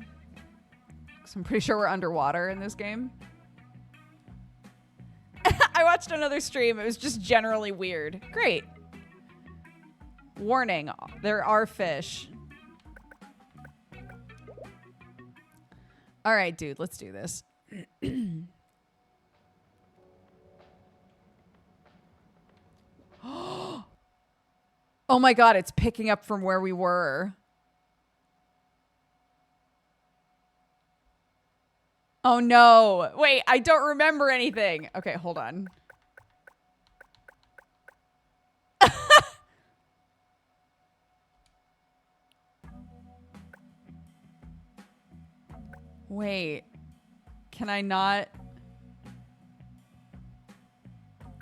'Cause I'm pretty sure we're underwater in this game. I watched another stream. It was just generally weird. Great. Warning, there are fish. All right, dude, let's do this. Oh my god, it's picking up from where we were. Oh no. Wait, I don't remember anything. Okay, hold on. Wait. Can I not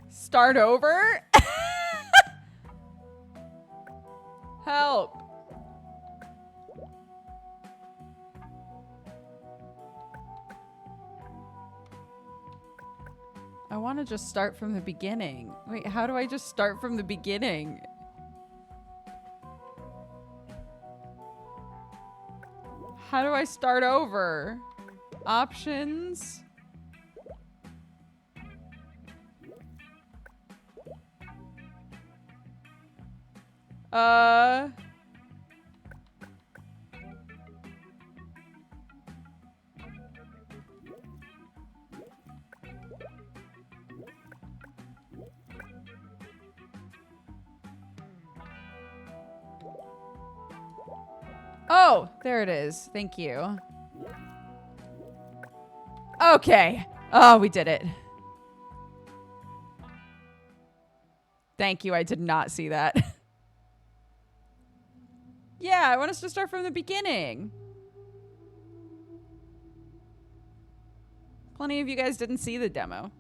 start over? Help. I want to just start from the beginning. Wait, how do I just start from the beginning? How do I start over? Options. Oh, there it is. Thank you. Okay. Oh, we did it. Thank you. I did not see that. Yeah, I want us to start from the beginning. Plenty of you guys didn't see the demo.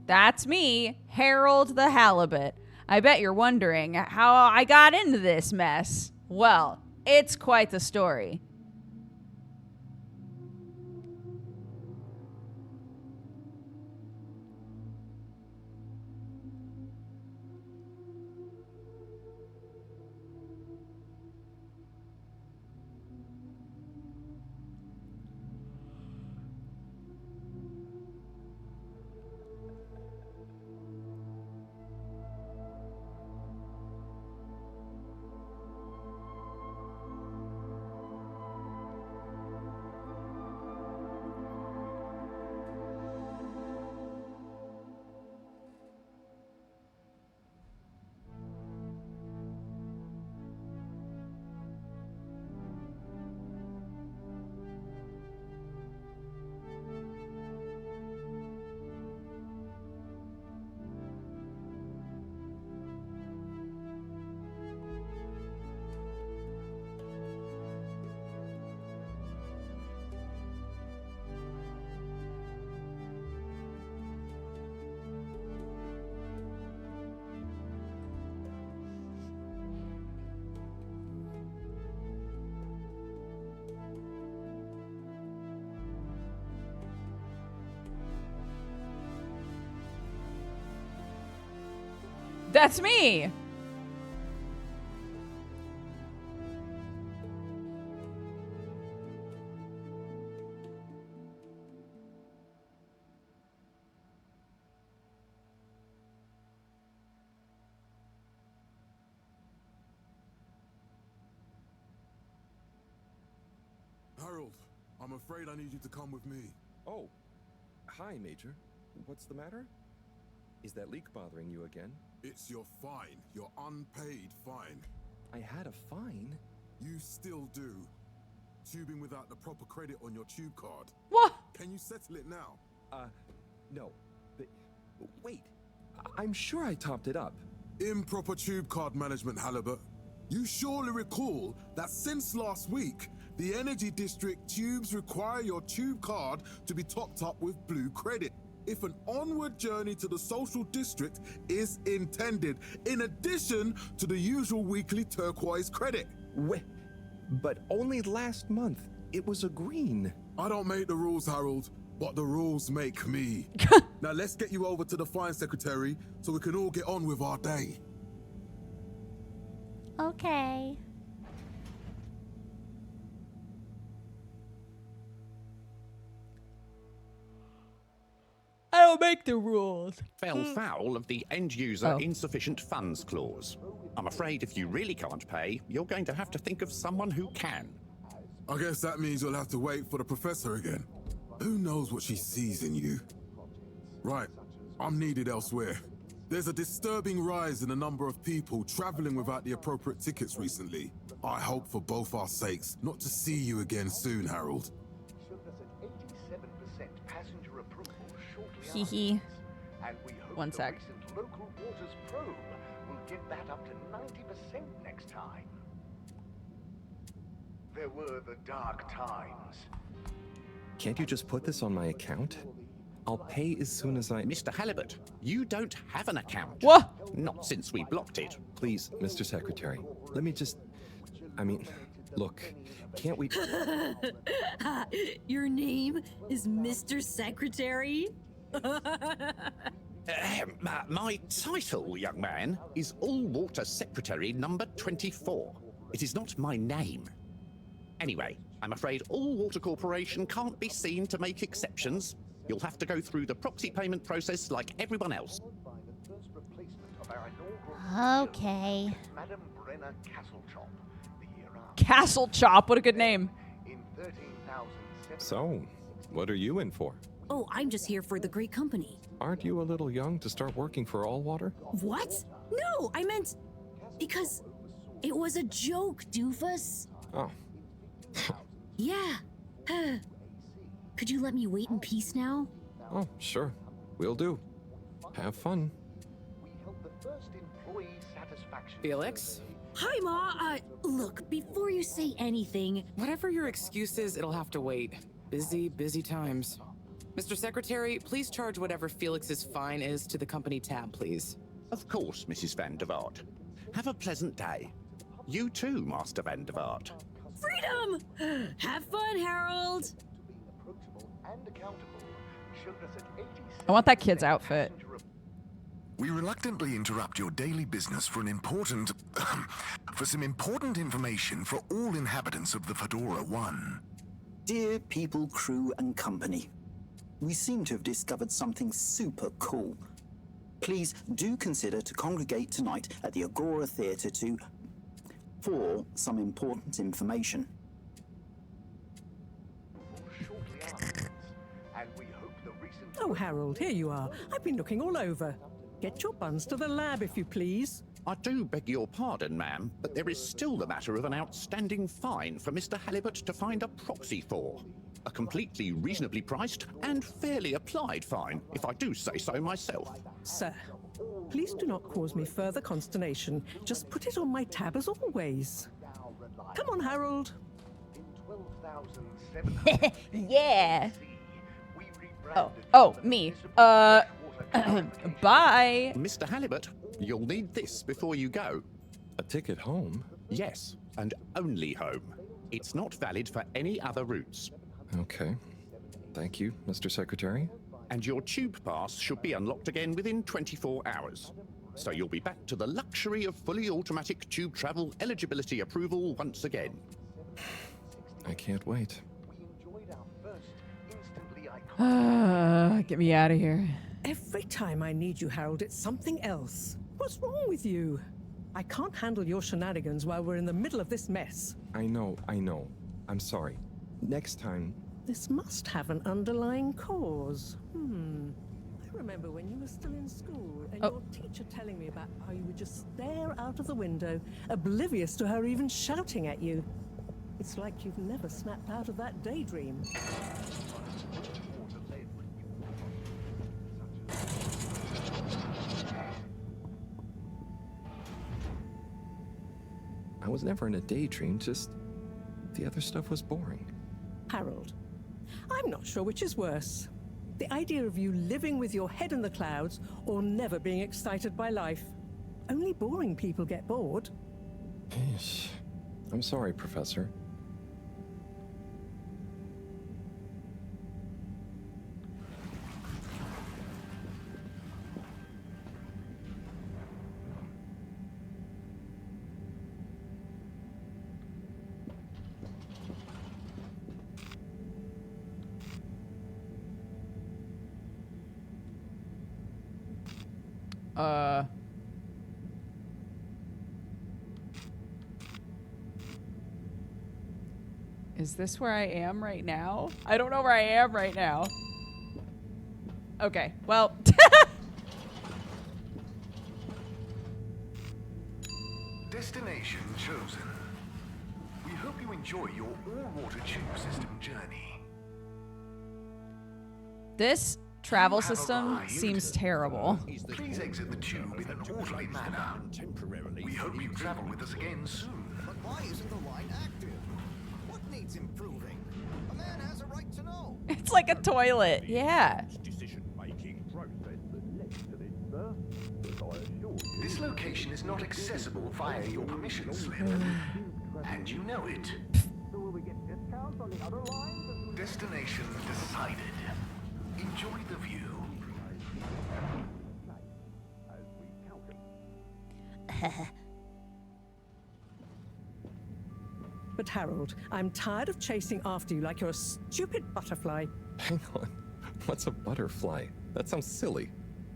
That's me, Harold the Halibut. I bet you're wondering how I got into this mess. Well, it's quite the story. That's me. Harold, I'm afraid I need you to come with me. Oh, hi, Major. What's the matter? Is that leak bothering you again? It's your fine, your unpaid fine. I had a fine? You still do. Tubing without the proper credit on your tube card. What? Can you settle it now? No. But, wait, I'm sure I topped it up. Improper tube card management, Halibut. You surely recall that since last week, the Energy District tubes require your tube card to be topped up with blue credit if an onward journey to the social district is intended, in addition to the usual weekly turquoise credit. But only last month, it was a green. I don't make the rules, Harold, but the rules make me. Now let's get you over to the fine secretary so we can all get on with our day. Okay. I don't make the rules. Fell foul of the end-user insufficient funds clause. I'm afraid if you really can't pay, you're going to have to think of someone who can. I guess that means you'll have to wait for the professor again. Who knows what she sees in you? Right, I'm needed elsewhere. There's a disturbing rise in the number of people traveling without the appropriate tickets recently. I hope for both our sakes not to see you again soon, Harold. Hee hee. One sec. Local waters probe will get that up to 90% next time. There were the dark times. Can't you just put this on my account? I'll pay as soon as I... Mr. Halibut, you don't have an account. What? Not since we blocked it. Please, Mr. Secretary, let me just... I mean, look, can't we... Your name is Mr. Secretary? My title, young man, is All-Water Secretary number 24. It is not my name. Anyway, I'm afraid All-Water Corporation can't be seen to make exceptions. You'll have to go through the proxy payment process like everyone else. Okay. Madam Brenner Castle Chop. Castle Chop, what a good name. So, what are you in for? Oh, I'm just here for the great company. Aren't you a little young to start working for All Water? What? No, I meant... because it was a joke, doofus. Oh. Yeah. Could you let me wait in peace now? Oh, sure. Will do. Have fun. Felix? Hi, Ma. Look, before you say anything... Whatever your excuse is, it'll have to wait. Busy times. Mr. Secretary, please charge whatever Felix's fine is to the company tab, please. Of course, Mrs. Van der Vaart. Have a pleasant day. You too, Master Van der Vaart. Freedom! Have fun, Harold! I want that kid's outfit. We reluctantly interrupt your daily business for some important information for all inhabitants of the Fedora 1. Dear people, crew, and company, we seem to have discovered something super cool. Please do consider to congregate tonight at the Agora Theatre for some important information. Oh, Harold, here you are. I've been looking all over. Get your buns to the lab, if you please. I do beg your pardon, ma'am, but there is still the matter of an outstanding fine for Mr. Halibut to find a proxy for. A completely reasonably priced and fairly applied fine, if I do say so myself. Sir, please do not cause me further consternation. Just put it on my tab as always. Come on, Harold. Yeah. Oh, me. Bye. Mr. Halibut, you'll need this before you go. A ticket home? Yes, and only home. It's not valid for any other routes. Okay. Thank you, Mr. Secretary. And your tube pass should be unlocked again within 24 hours. So you'll be back to the luxury of fully automatic tube travel eligibility approval once again. I can't wait. Get me out of here. Every time I need you, Harold, it's something else. What's wrong with you? I can't handle your shenanigans while we're in the middle of this mess. I know. I'm sorry. Next time... This must have an underlying cause. I remember when you were still in school and your teacher telling me about how you would just stare out of the window, oblivious to her even shouting at you. It's like you've never snapped out of that daydream. I was never in a daydream, just the other stuff was boring. Harold, I'm not sure which is worse. The idea of you living with your head in the clouds or never being excited by life. Only boring people get bored. I'm sorry, Professor. Is this where I am right now? I don't know where I am right now. Okay, well. Destination chosen. We hope you enjoy your all-water tube system journey. This travel system seems terrible. Please exit the tube in an orderly manner. We hope you travel with us again soon. But why isn't the line active? What needs improving? A man has a right to know. It's like a toilet. Yeah. This location is not accessible via your permission slip. And you know it. Destination decided. Enjoy the view. But Harold, I'm tired of chasing after you like you're a stupid butterfly. Hang on. What's a butterfly? That sounds silly.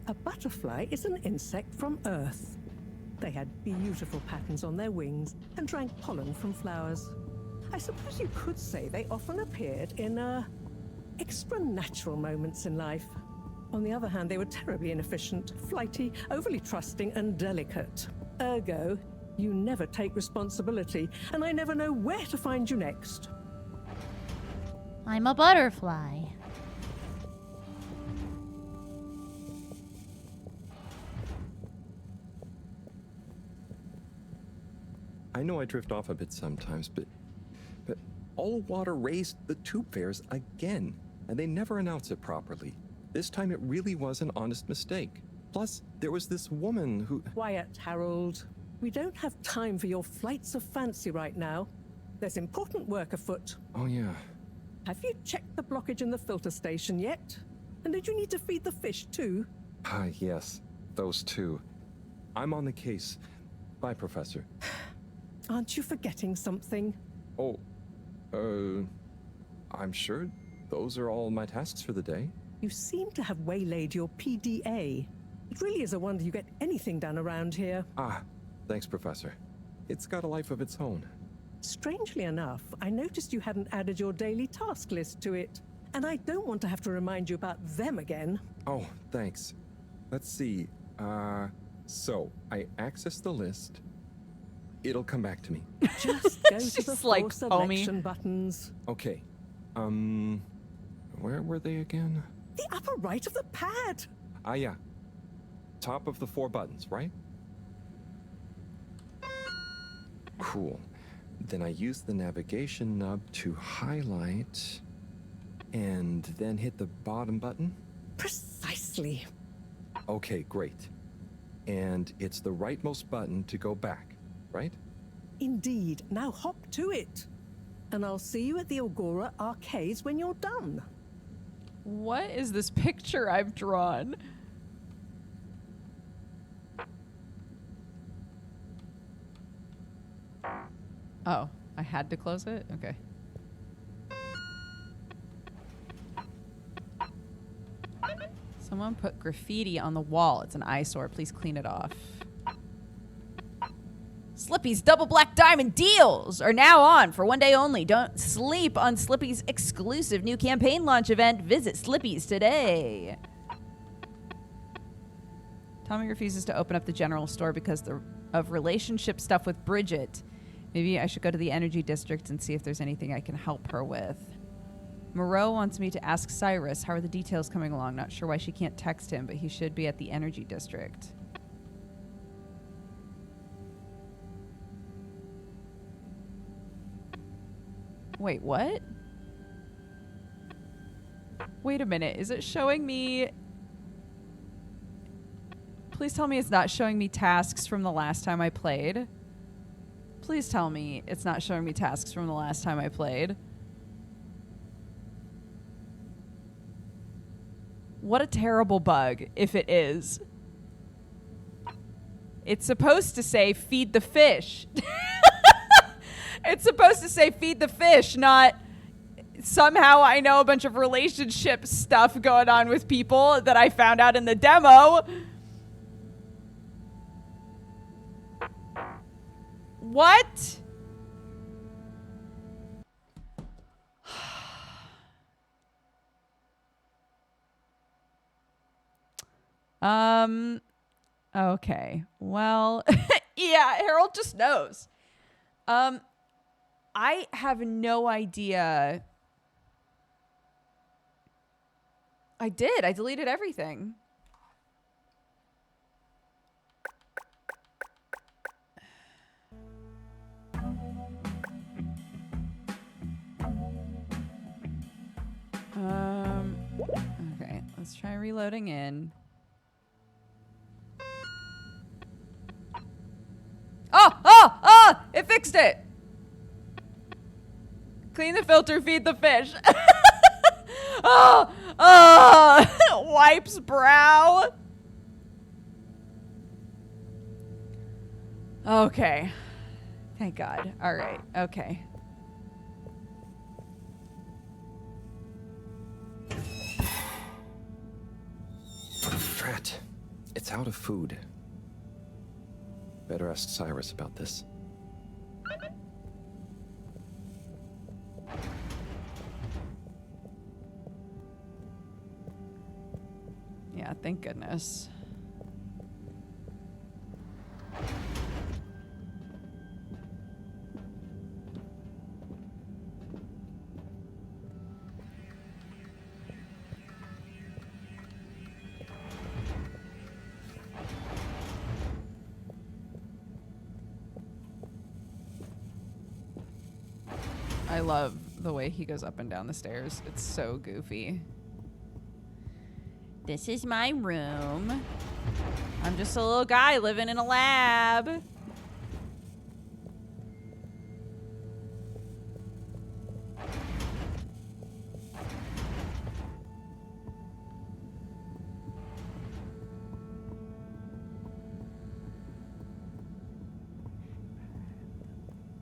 A butterfly is an insect from Earth. They had beautiful patterns on their wings and drank pollen from flowers. I suppose you could say they often appeared in, extra natural moments in life. On the other hand, they were terribly inefficient, flighty, overly trusting, and delicate. Ergo, you never take responsibility, and I never know where to find you next. I'm a butterfly. I know I drift off a bit sometimes, but all water raised the tube fares again, and they never announce it properly. This time it really was an honest mistake. Plus, there was this woman who... Quiet, Harold. We don't have time for your flights of fancy right now. There's important work afoot. Oh, yeah. Have you checked the blockage in the filter station yet? And did you need to feed the fish too? Ah, yes. Those two. I'm on the case. Bye, Professor. Aren't you forgetting something? Oh, I'm sure those are all my tasks for the day. You seem to have waylaid your PDA. It really is a wonder you get anything done around here. Ah, thanks, Professor. It's got a life of its own. Strangely enough, I noticed you hadn't added your daily task list to it. And I don't want to have to remind you about them again. Oh, thanks. Let's see. So I access the list. It'll come back to me. Just go to the like, four selection buttons. Okay. Where were they again? The upper right of the pad. Ah, yeah. Top of the 4 buttons, right? Cool. Then I use the navigation nub to highlight and then hit the bottom button. Precisely. Okay, great. And it's the rightmost button to go back, right? Indeed. Now hop to it. And I'll see you at the Agora Arcades when you're done. What is this picture I've drawn? Oh, I had to close it? Okay. Someone put graffiti on the wall. It's an eyesore. Please clean it off. Slippy's double black diamond deals are now on for one day only. Don't sleep on Slippy's exclusive new campaign launch event. Visit Slippy's today. Tommy refuses to open up the general store because of relationship stuff with Bridget. Maybe I should go to the energy district and see if there's anything I can help her with. Moreau wants me to ask Cyrus, how are the details coming along? Not sure why she can't text him, but he should be at the energy district. Wait, what? Wait a minute. Is it showing me... Please tell me it's not showing me tasks from the last time I played. Please tell me it's not showing me tasks from the last time I played. What a terrible bug, if it is. It's supposed to say, feed the fish. It's supposed to say, feed the fish, not somehow I know a bunch of relationship stuff going on with people that I found out in the demo. What? Okay. Well, yeah, Harold just knows. I have no idea. I did. I deleted everything. Okay, let's try reloading in. Oh, it fixed it. Clean the filter, feed the fish. Wipes brow. Okay. Thank God. All right. Okay. Drat. It's out of food. Better ask Cyrus about this. Yeah, thank goodness. I love the way he goes up and down the stairs. It's so goofy. This is my room. I'm just a little guy living in a lab.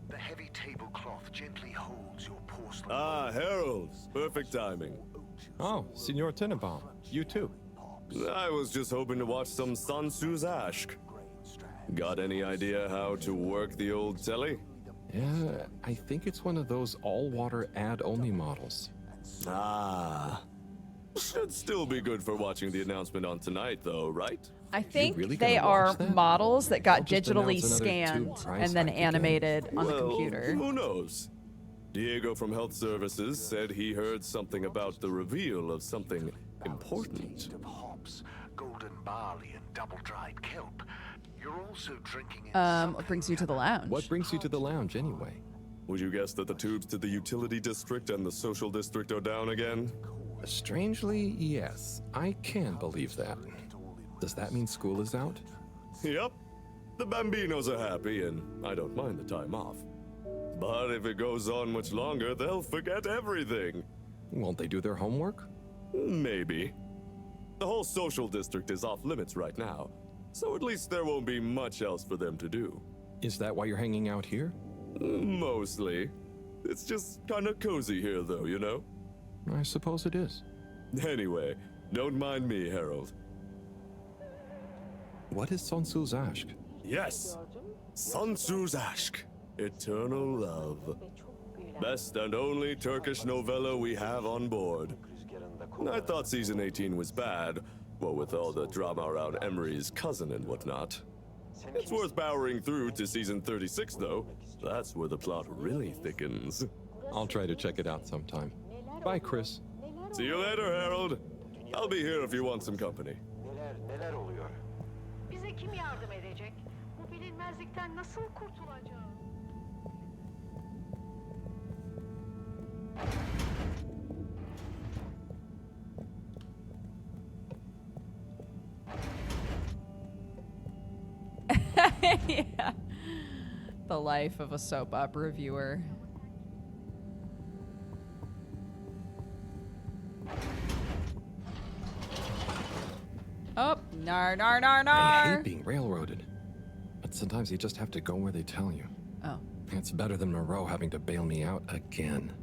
The heavy tablecloth gently holds your porcelain. Ah, Harold. Perfect timing. Oh, Signor Tenenbaum. You too. I was just hoping to watch some Sansu's Ashk. Got any idea how to work the old telly? Yeah, I think it's one of those all-water ad-only models. Ah. Should still be good for watching the announcement on tonight, though, right? I think really they gonna are watch that? models that got I'll just digitally announce another scanned tube price and then hike again. animated on the Well, computer. Who knows? Diego from Health Services said he heard something about the reveal of something important. Of hops, golden barley, and double-dried kelp. You're also drinking in What brings you to the lounge? What brings you to the lounge, anyway? Would you guess that the tubes to the utility district and the social district are down again? Strangely, yes. I can believe that. Does that mean school is out? Yep. The Bambinos are happy, and I don't mind the time off. But if it goes on much longer, they'll forget everything. Won't they do their homework? Maybe. The whole social district is off limits right now, so at least there won't be much else for them to do. Is that why you're hanging out here? Mostly. It's just kind of cozy here, though, you know? I suppose it is. Anyway, don't mind me, Harold. What is Sansu's Ashk? Yes, Sansu's Ashk, Eternal Love. Best and only Turkish novella we have on board. I thought season 18 was bad, well, with all the drama around Emery's cousin and whatnot. It's worth powering through to season 36, though. That's where the plot really thickens. I'll try to check it out sometime. Bye, Chris. See you later, Harold. I'll be here if you want some company. Neler oluyor? Bize kim yardım edecek? Bu bilinmezlikten nasıl kurtulacağız? Yeah. The life of a soap opera viewer. Oh, nar, nar, nar, I nar. hate being railroaded. But sometimes you just have to go where they tell you. Oh. It's better than Moreau having to bail me out again.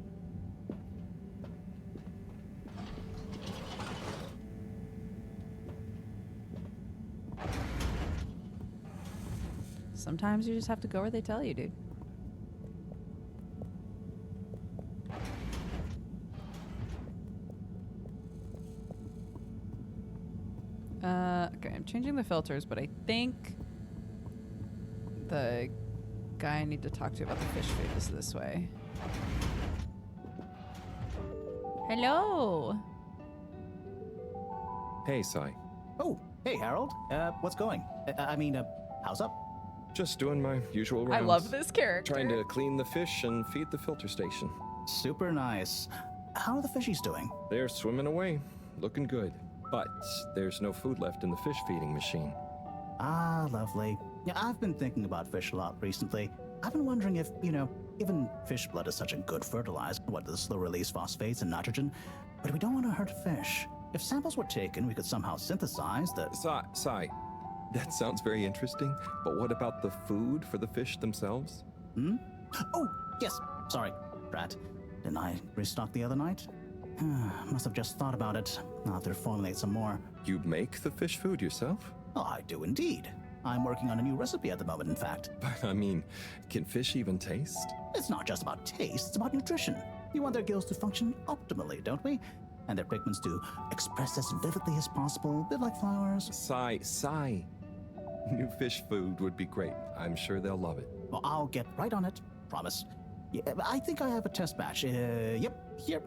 Sometimes you just have to go where they tell you, dude. Okay, I'm changing the filters, but I think the guy I need to talk to about the fish food is this way. Hello. Hey, Sai. Oh, hey, Harold. What's going? How's up? Just doing my usual rounds. I love this character. Trying to clean the fish and feed the filter station. Super nice. How are the fishies doing? They're swimming away, looking good. But there's no food left in the fish feeding machine. Ah, lovely. Yeah, I've been thinking about fish a lot recently. I've been wondering if, given fish blood is such a good fertilizer, what the slow release phosphates and nitrogen, but we don't want to hurt fish. If samples were taken, we could somehow synthesize the... Sai, that sounds very interesting, but what about the food for the fish themselves? Oh, yes, sorry, Brat. Didn't I restock the other night? Must have just thought about it. I'll have to formulate some more. You make the fish food yourself? Oh, I do indeed. I'm working on a new recipe at the moment, in fact. But can fish even taste? It's not just about taste, it's about nutrition. We want their gills to function optimally, don't we? And their pigments to express as vividly as possible, a bit like flowers. Sai. New fish food would be great. I'm sure they'll love it. Well, I'll get right on it. Promise. Yeah, I think I have a test batch. Yep, here.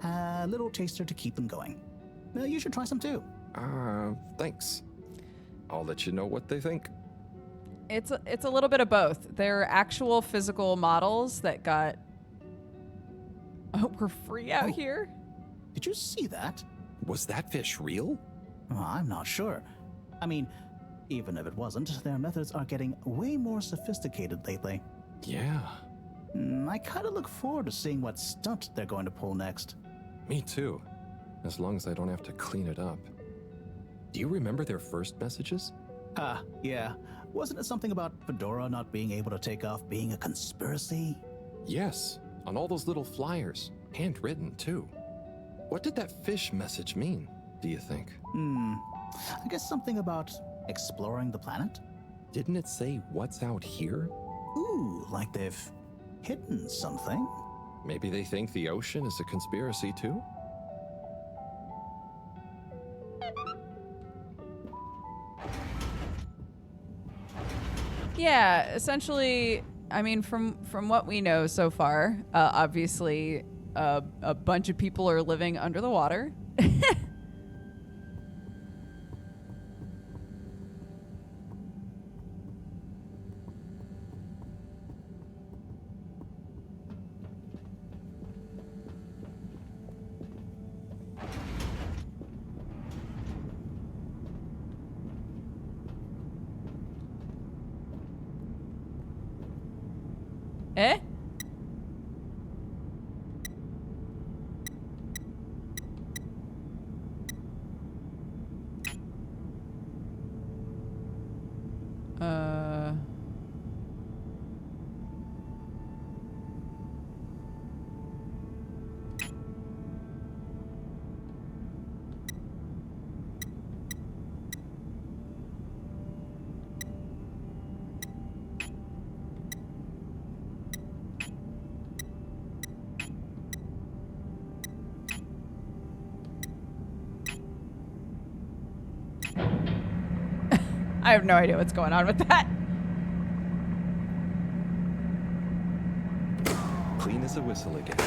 A little taster to keep them going. You should try some too. Thanks. I'll let you know what they think. It's a little bit of both. They're actual physical models that were free out here. Did you see that? Was that fish real? I'm not sure. Even if it wasn't, their methods are getting way more sophisticated lately. Yeah. I kind of look forward to seeing what stunt they're going to pull next. Me too. As long as I don't have to clean it up. Do you remember their first messages? Yeah. Wasn't it something about Fedora not being able to take off being a conspiracy? Yes, on all those little flyers. Handwritten, too. What did that fish message mean, do you think? I guess something about exploring the planet? Didn't it say what's out here? Ooh, like they've hidden something. Maybe they think the ocean is a conspiracy, too? Yeah, essentially, from what we know so far, obviously, a bunch of people are living under the water. Eh? I have no idea what's going on with that. Clean as a whistle again.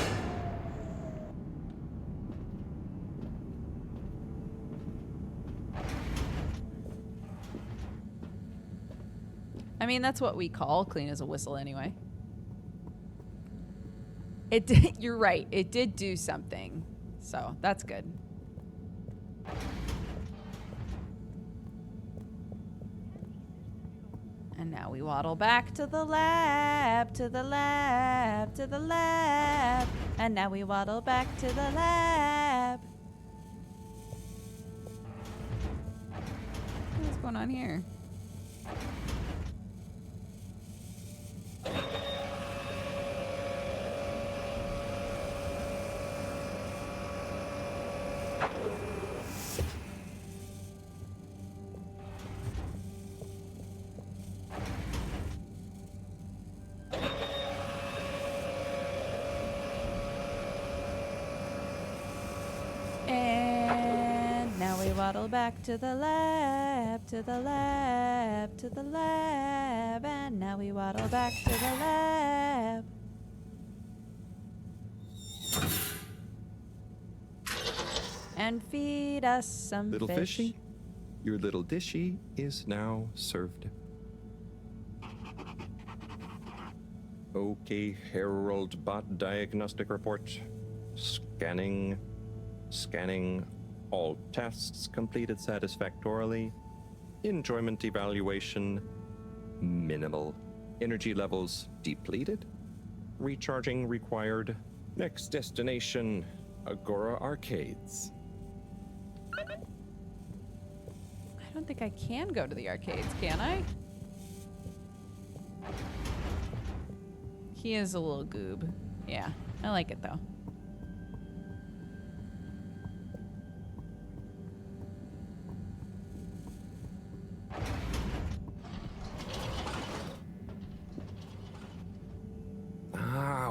That's what we call clean as a whistle anyway. You're right. It did do something. So that's good. And now we waddle back to the lab, to the lab, to the lab. And now we waddle back to the lab. What's going on here? waddle back to the lab, to the lab, to the lab, and now we waddle back to the lab. And feed us some Little fish. fishy, your little dishy is now served. Okay, Herald Bot Diagnostic Report. Scanning. All tests completed satisfactorily. Enjoyment evaluation minimal. Energy levels depleted. Recharging required. Next destination, Agora Arcades. I don't think I can go to the arcades, can I? He is a little goob. Yeah, I like it though.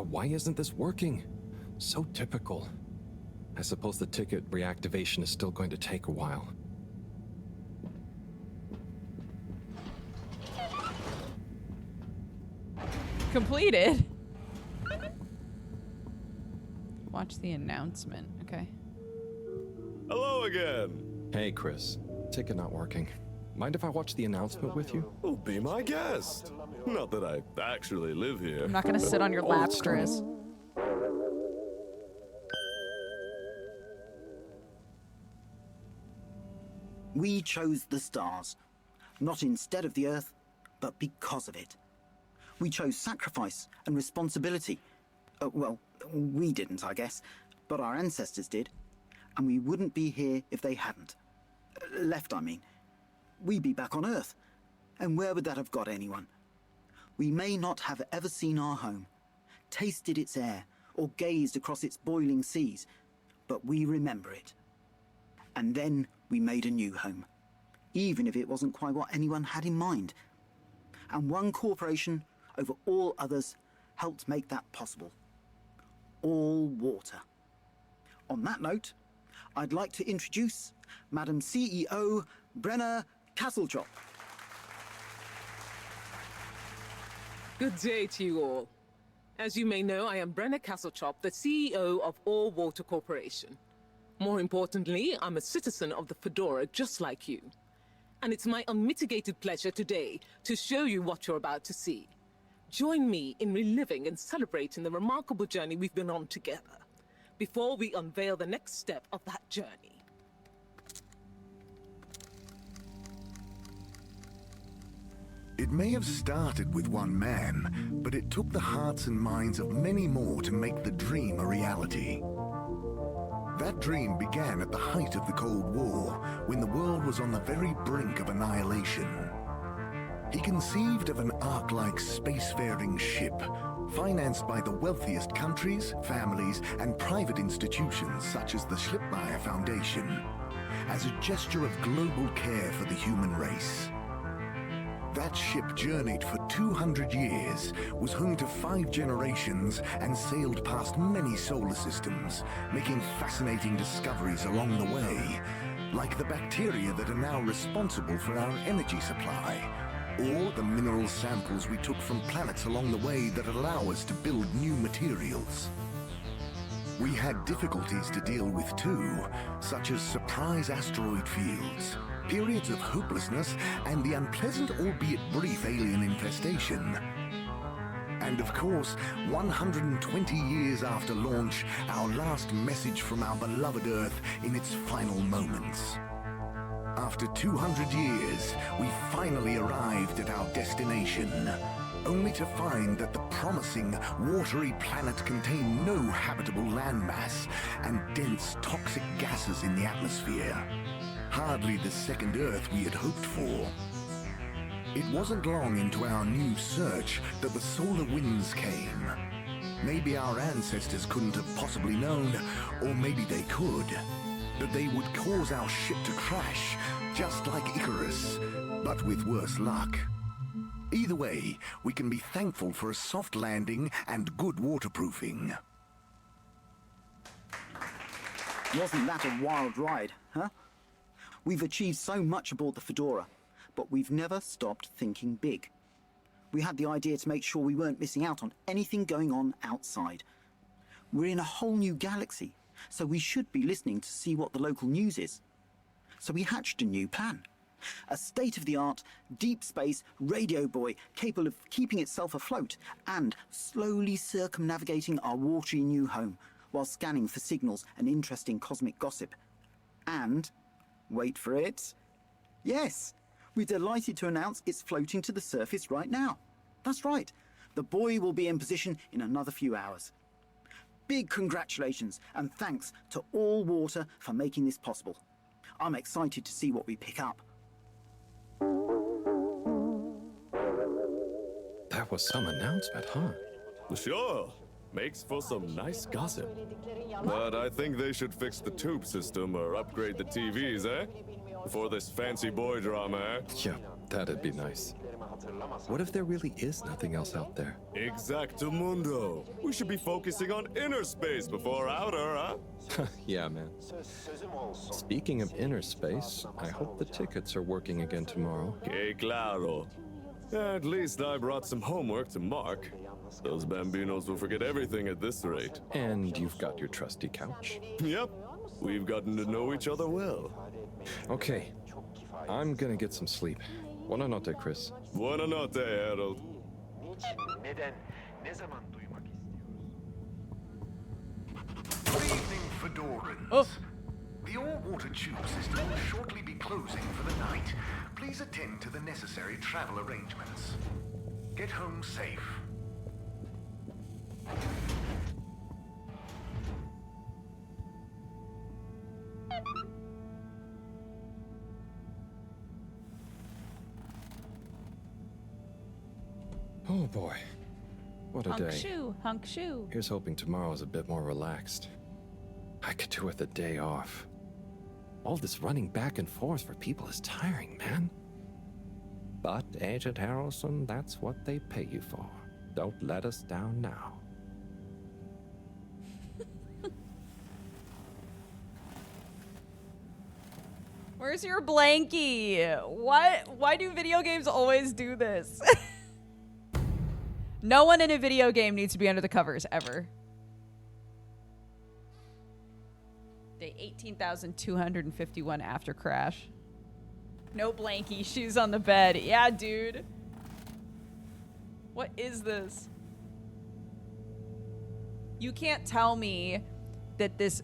Why isn't this working? So typical. I suppose the ticket reactivation is still going to take a while. Completed. Watch the announcement. Okay. Hello again. Hey, Chris. Ticket not working. Mind if I watch the announcement with you? Oh, be my guest. Not that I actually live here. I'm not gonna sit on your lap, Chris. We chose the stars, not instead of the Earth, but because of it. We chose sacrifice and responsibility. Well, we didn't, I guess, but our ancestors did, and we wouldn't be here if they hadn't. Left, I mean. We'd be back on Earth, and where would that have got anyone? We may not have ever seen our home, tasted its air, or gazed across its boiling seas, but we remember it. And then we made a new home, even if it wasn't quite what anyone had in mind. And one corporation over all others helped make that possible. All water. On that note, I'd like to introduce Madam CEO Brenna Castletrop. Good day to you all. As you may know, I am Brenna Castletrop, the CEO of All Water Corporation. More importantly, I'm a citizen of the Fedora just like you. And it's my unmitigated pleasure today to show you what you're about to see. Join me in reliving and celebrating the remarkable journey we've been on together, before we unveil the next step of that journey. It may have started with one man, but it took the hearts and minds of many more to make the dream a reality. That dream began at the height of the Cold War, when the world was on the very brink of annihilation. He conceived of an Ark-like spacefaring ship, financed by the wealthiest countries, families, and private institutions such as the Slippy Foundation, as a gesture of global care for the human race. That ship journeyed for 200 years, was home to 5 generations, and sailed past many solar systems, making fascinating discoveries along the way, like the bacteria that are now responsible for our energy supply, or the mineral samples we took from planets along the way that allow us to build new materials. We had difficulties to deal with too, such as surprise asteroid fields, periods of hopelessness, and the unpleasant albeit brief alien infestation. And of course, 120 years after launch, our last message from our beloved Earth in its final moments. After 200 years, we finally arrived at our destination, only to find that the promising, watery planet contained no habitable landmass and dense, toxic gases in the atmosphere. Hardly the second Earth we had hoped for. It wasn't long into our new search that the solar winds came. Maybe our ancestors couldn't have possibly known, or maybe they could, that they would cause our ship to crash, just like Icarus, but with worse luck. Either way, we can be thankful for a soft landing and good waterproofing. Wasn't that a wild ride, huh? We've achieved so much aboard the Fedora, but we've never stopped thinking big. We had the idea to make sure we weren't missing out on anything going on outside. We're in a whole new galaxy, so we should be listening to see what the local news is. So we hatched a new plan. A state-of-the-art, deep space radio buoy capable of keeping itself afloat and slowly circumnavigating our watery new home while scanning for signals and interesting cosmic gossip. And, wait for it, yes, we're delighted to announce it's floating to the surface right now. That's right, the buoy will be in position in another few hours. Big congratulations and thanks to All Water for making this possible. I'm excited to see what we pick up. That was some announcement, huh? Sure. Makes for some nice gossip. But I think they should fix the tube system or upgrade the TVs, eh? For this fancy boy drama, eh? Yeah, that'd be nice. What if there really is nothing else out there? Exactamundo. We should be focusing on inner space before outer, huh? Yeah, man. Speaking of inner space, I hope the tickets are working again tomorrow. Que claro. At least I brought some homework to mark. Those bambinos will forget everything at this rate. And you've got your trusty couch. Yep. We've gotten to know each other well. Okay. I'm gonna get some sleep. Buona notte, Chris. Buona notte, Harold. Neden, ne zaman duymak istiyoruz? Good evening, Fedorans. Oh. The all-water tube system will shortly be closing for the night. Please attend to the necessary travel arrangements. Get home safe. Oh boy. What a Hunk day. shoe, hunk shoe. Here's hoping tomorrow's a bit more relaxed. I could do with a day off. All this running back and forth for people is tiring, man. But, Agent Harrelson, that's what they pay you for. Don't let us down now. Where's your blankie? What? Why do video games always do this? No one in a video game needs to be under the covers, ever. Day 18,251 after crash. No blankie, shoes on the bed. Yeah, dude. What is this? You can't tell me that this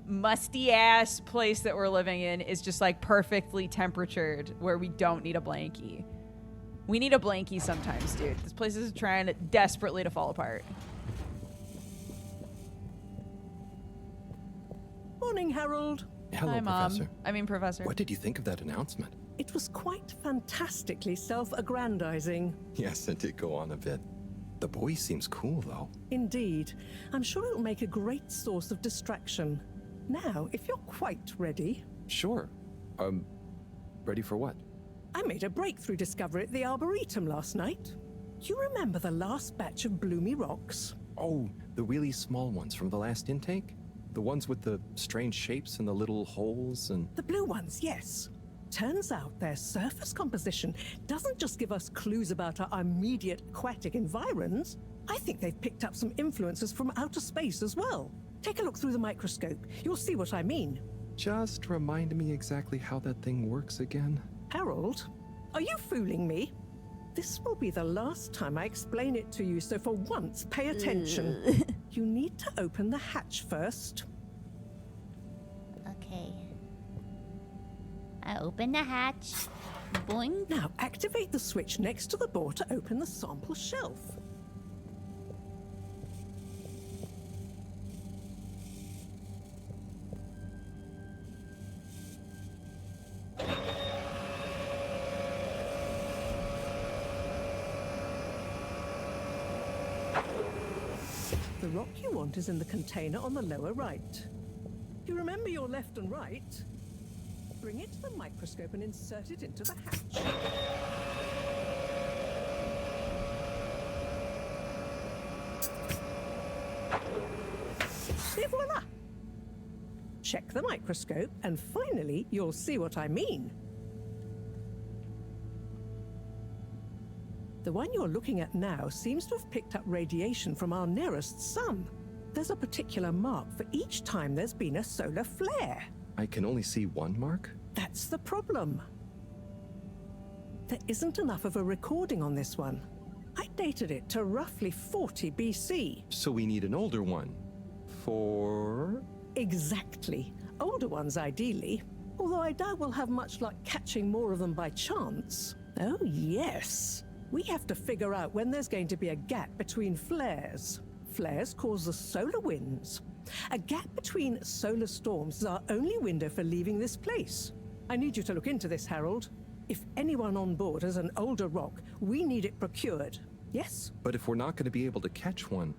musty ass place that we're living in is just like perfectly temperatured where we don't need a blankie. We need a blankie sometimes, dude. This place is trying desperately to fall apart. Morning, Harold. Hello, Hi, Mom. Professor. I mean, Professor. What did you think of that announcement? It was quite fantastically self-aggrandizing. Yes, it did go on a bit. The boy seems cool, though. Indeed. I'm sure it'll make a great source of distraction. Now, if you're quite ready... Sure. Ready for what? I made a breakthrough discovery at the Arboretum last night. You remember the last batch of bloomy rocks? Oh, the really small ones from the last intake? The ones with the strange shapes and the little holes and... The blue ones, yes. Turns out their surface composition doesn't just give us clues about our immediate aquatic environs. I think they've picked up some influences from outer space as well. Take a look through the microscope. You'll see what I mean. Just remind me exactly how that thing works again. Harold, are you fooling me? This will be the last time I explain it to you, so for once, pay attention. You need to open the hatch first. Okay. I open the hatch. Boing. Now activate the switch next to the door to open the sample shelf. The rock you want is in the container on the lower right. You remember your left and right? Bring it to the microscope and insert it into the hatch. Et voila! check the microscope, and finally you'll see what I mean. The one you're looking at now seems to have picked up radiation from our nearest sun. There's a particular mark for each time there's been a solar flare. I can only see one mark? That's the problem. There isn't enough of a recording on this one. I dated it to roughly 40 BC. So we need an older one. For? Exactly. Older ones, ideally. Although I doubt we'll have much luck catching more of them by chance. Oh, yes. We have to figure out when there's going to be a gap between flares. Flares cause the solar winds. A gap between solar storms is our only window for leaving this place. I need you to look into this, Harold. If anyone on board has an older rock, we need it procured. Yes? But if we're not going to be able to catch one,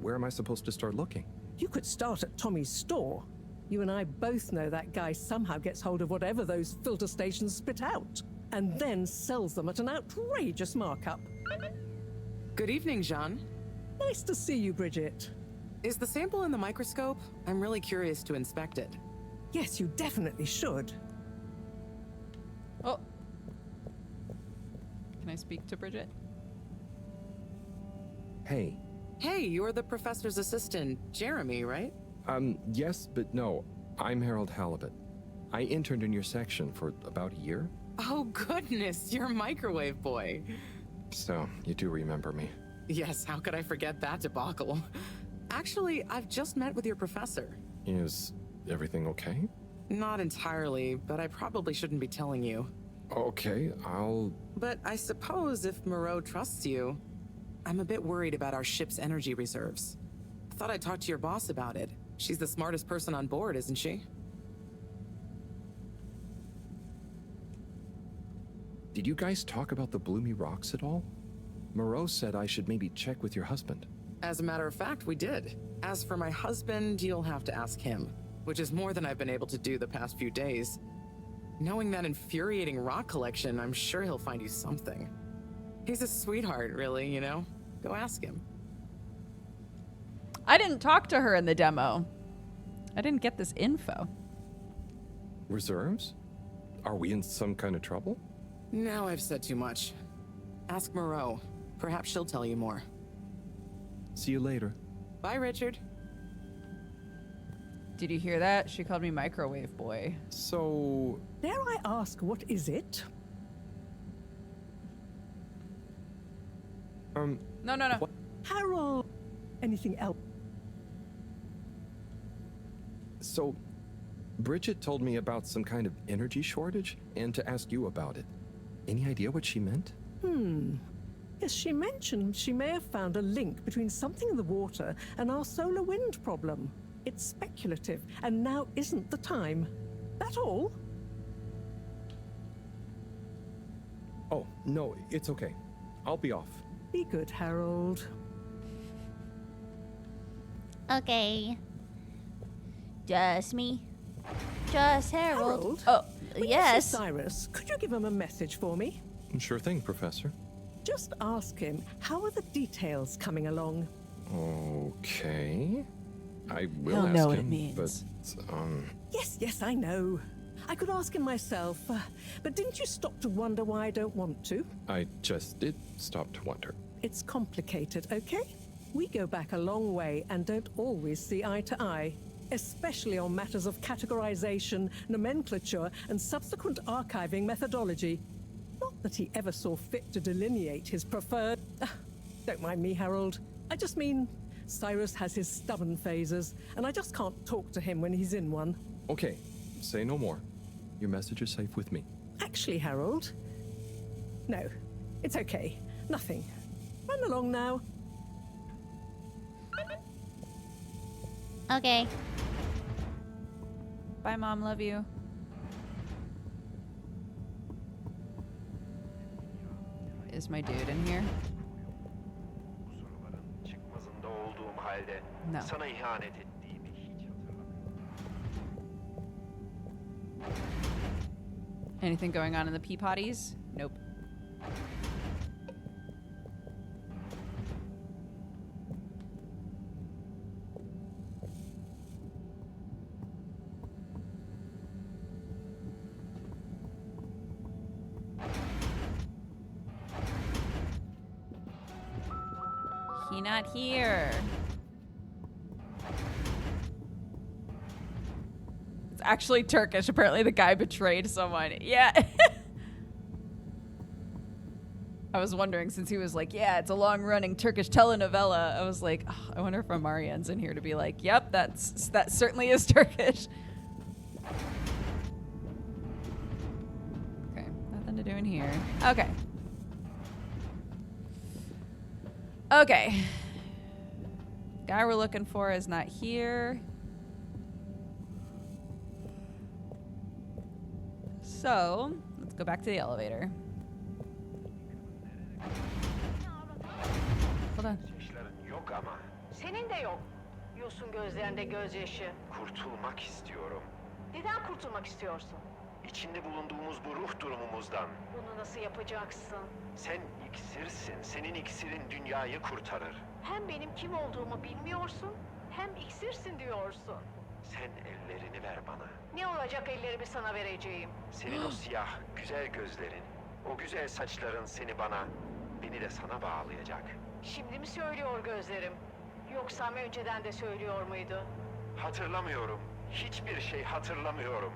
where am I supposed to start looking? You could start at Tommy's store. You and I both know that guy somehow gets hold of whatever those filter stations spit out, and then sells them at an outrageous markup. Good evening, Jean. Nice to see you, Bridget. Is the sample in the microscope? I'm really curious to inspect it. Yes, you definitely should. Oh. Can I speak to Bridget? Hey. Hey, you're the professor's assistant, Jeremy, right? Yes, but no. I'm Harold Halibut. I interned in your section for about a year. Oh, goodness, you're Microwave Boy. So, you do remember me. Yes, how could I forget that debacle? Actually, I've just met with your professor. Is everything okay? Not entirely, but I probably shouldn't be telling you. Okay, I'll... But I suppose if Moreau trusts you, I'm a bit worried about our ship's energy reserves. I thought I'd talk to your boss about it. She's the smartest person on board, isn't she? Did you guys talk about the Bloomy Rocks at all? Moreau said I should maybe check with your husband. As a matter of fact, we did. As for my husband, you'll have to ask him, which is more than I've been able to do the past few days. Knowing that infuriating rock collection, I'm sure he'll find you something. He's a sweetheart, really, you know? Go ask him. I didn't talk to her in the demo. I didn't get this info. Reserves? Are we in some kind of trouble? Now I've said too much. Ask Moreau. Perhaps she'll tell you more. See you later. Bye, Richard. Did you hear that? She called me Microwave Boy. So... Dare I ask, what is it? No. What? Harold! Anything else? So, Bridget told me about some kind of energy shortage and to ask you about it. Any idea what she meant? Yes, she mentioned she may have found a link between something in the water and our solar wind problem. It's speculative, and now isn't the time. That all? Oh, no, it's okay. I'll be off. Be good, Harold. Okay. Just me. Just Harold. Harold? Oh, When you yes. see Cyrus, could you give him a message for me? Sure thing, Professor. Just ask him, how are the details coming along? Okay. I will He'll ask know what him, it means. Yes, I know. I could ask him myself, but didn't you stop to wonder why I don't want to? I just did stop to wonder. It's complicated, okay? We go back a long way and don't always see eye to eye, especially on matters of categorization, nomenclature, and subsequent archiving methodology. Not that he ever saw fit to delineate his preferred... Don't mind me, Harold. I just mean, Cyrus has his stubborn phases, and I just can't talk to him when he's in one. Okay, say no more. Your message is safe with me. Actually, Harold... No, it's okay. Nothing. Run along now. Okay. Bye, Mom. Love you. Is my dude in here? Çıkmazında olduğum halde No. sana ihanet ettiğimi hiç Anything going on in the pea potties? Nope. not here. It's actually Turkish. Apparently the guy betrayed someone. Yeah. I was wondering, since he was like, yeah, it's a long-running Turkish telenovela. I was like, oh, I wonder if Amarian's in here to be like, yep, that certainly is Turkish. Okay, nothing to do in here. Okay. Okay. Guy we're looking for is not here. So, let's go back to the elevator. Hold on. Yok ama. Senin de yok. Yosun gözlerinde gözyaşı. Kurtulmak istiyorum. Neden kurtulmak istiyorsun? İçinde bulunduğumuz bu ruh durumumuzdan. Bunu nasıl yapacaksın? Sen iksirsin. Senin iksirin dünyayı kurtarır. Hem benim kim olduğumu bilmiyorsun, hem iksirsin diyorsun. Sen ellerini ver bana. Ne olacak ellerimi sana vereceğim? Senin o siyah, güzel gözlerin, o güzel saçların seni bana, beni de sana bağlayacak. Şimdi mi söylüyor gözlerim? Yoksa önceden de söylüyor muydu? Hatırlamıyorum. Hiçbir şey hatırlamıyorum.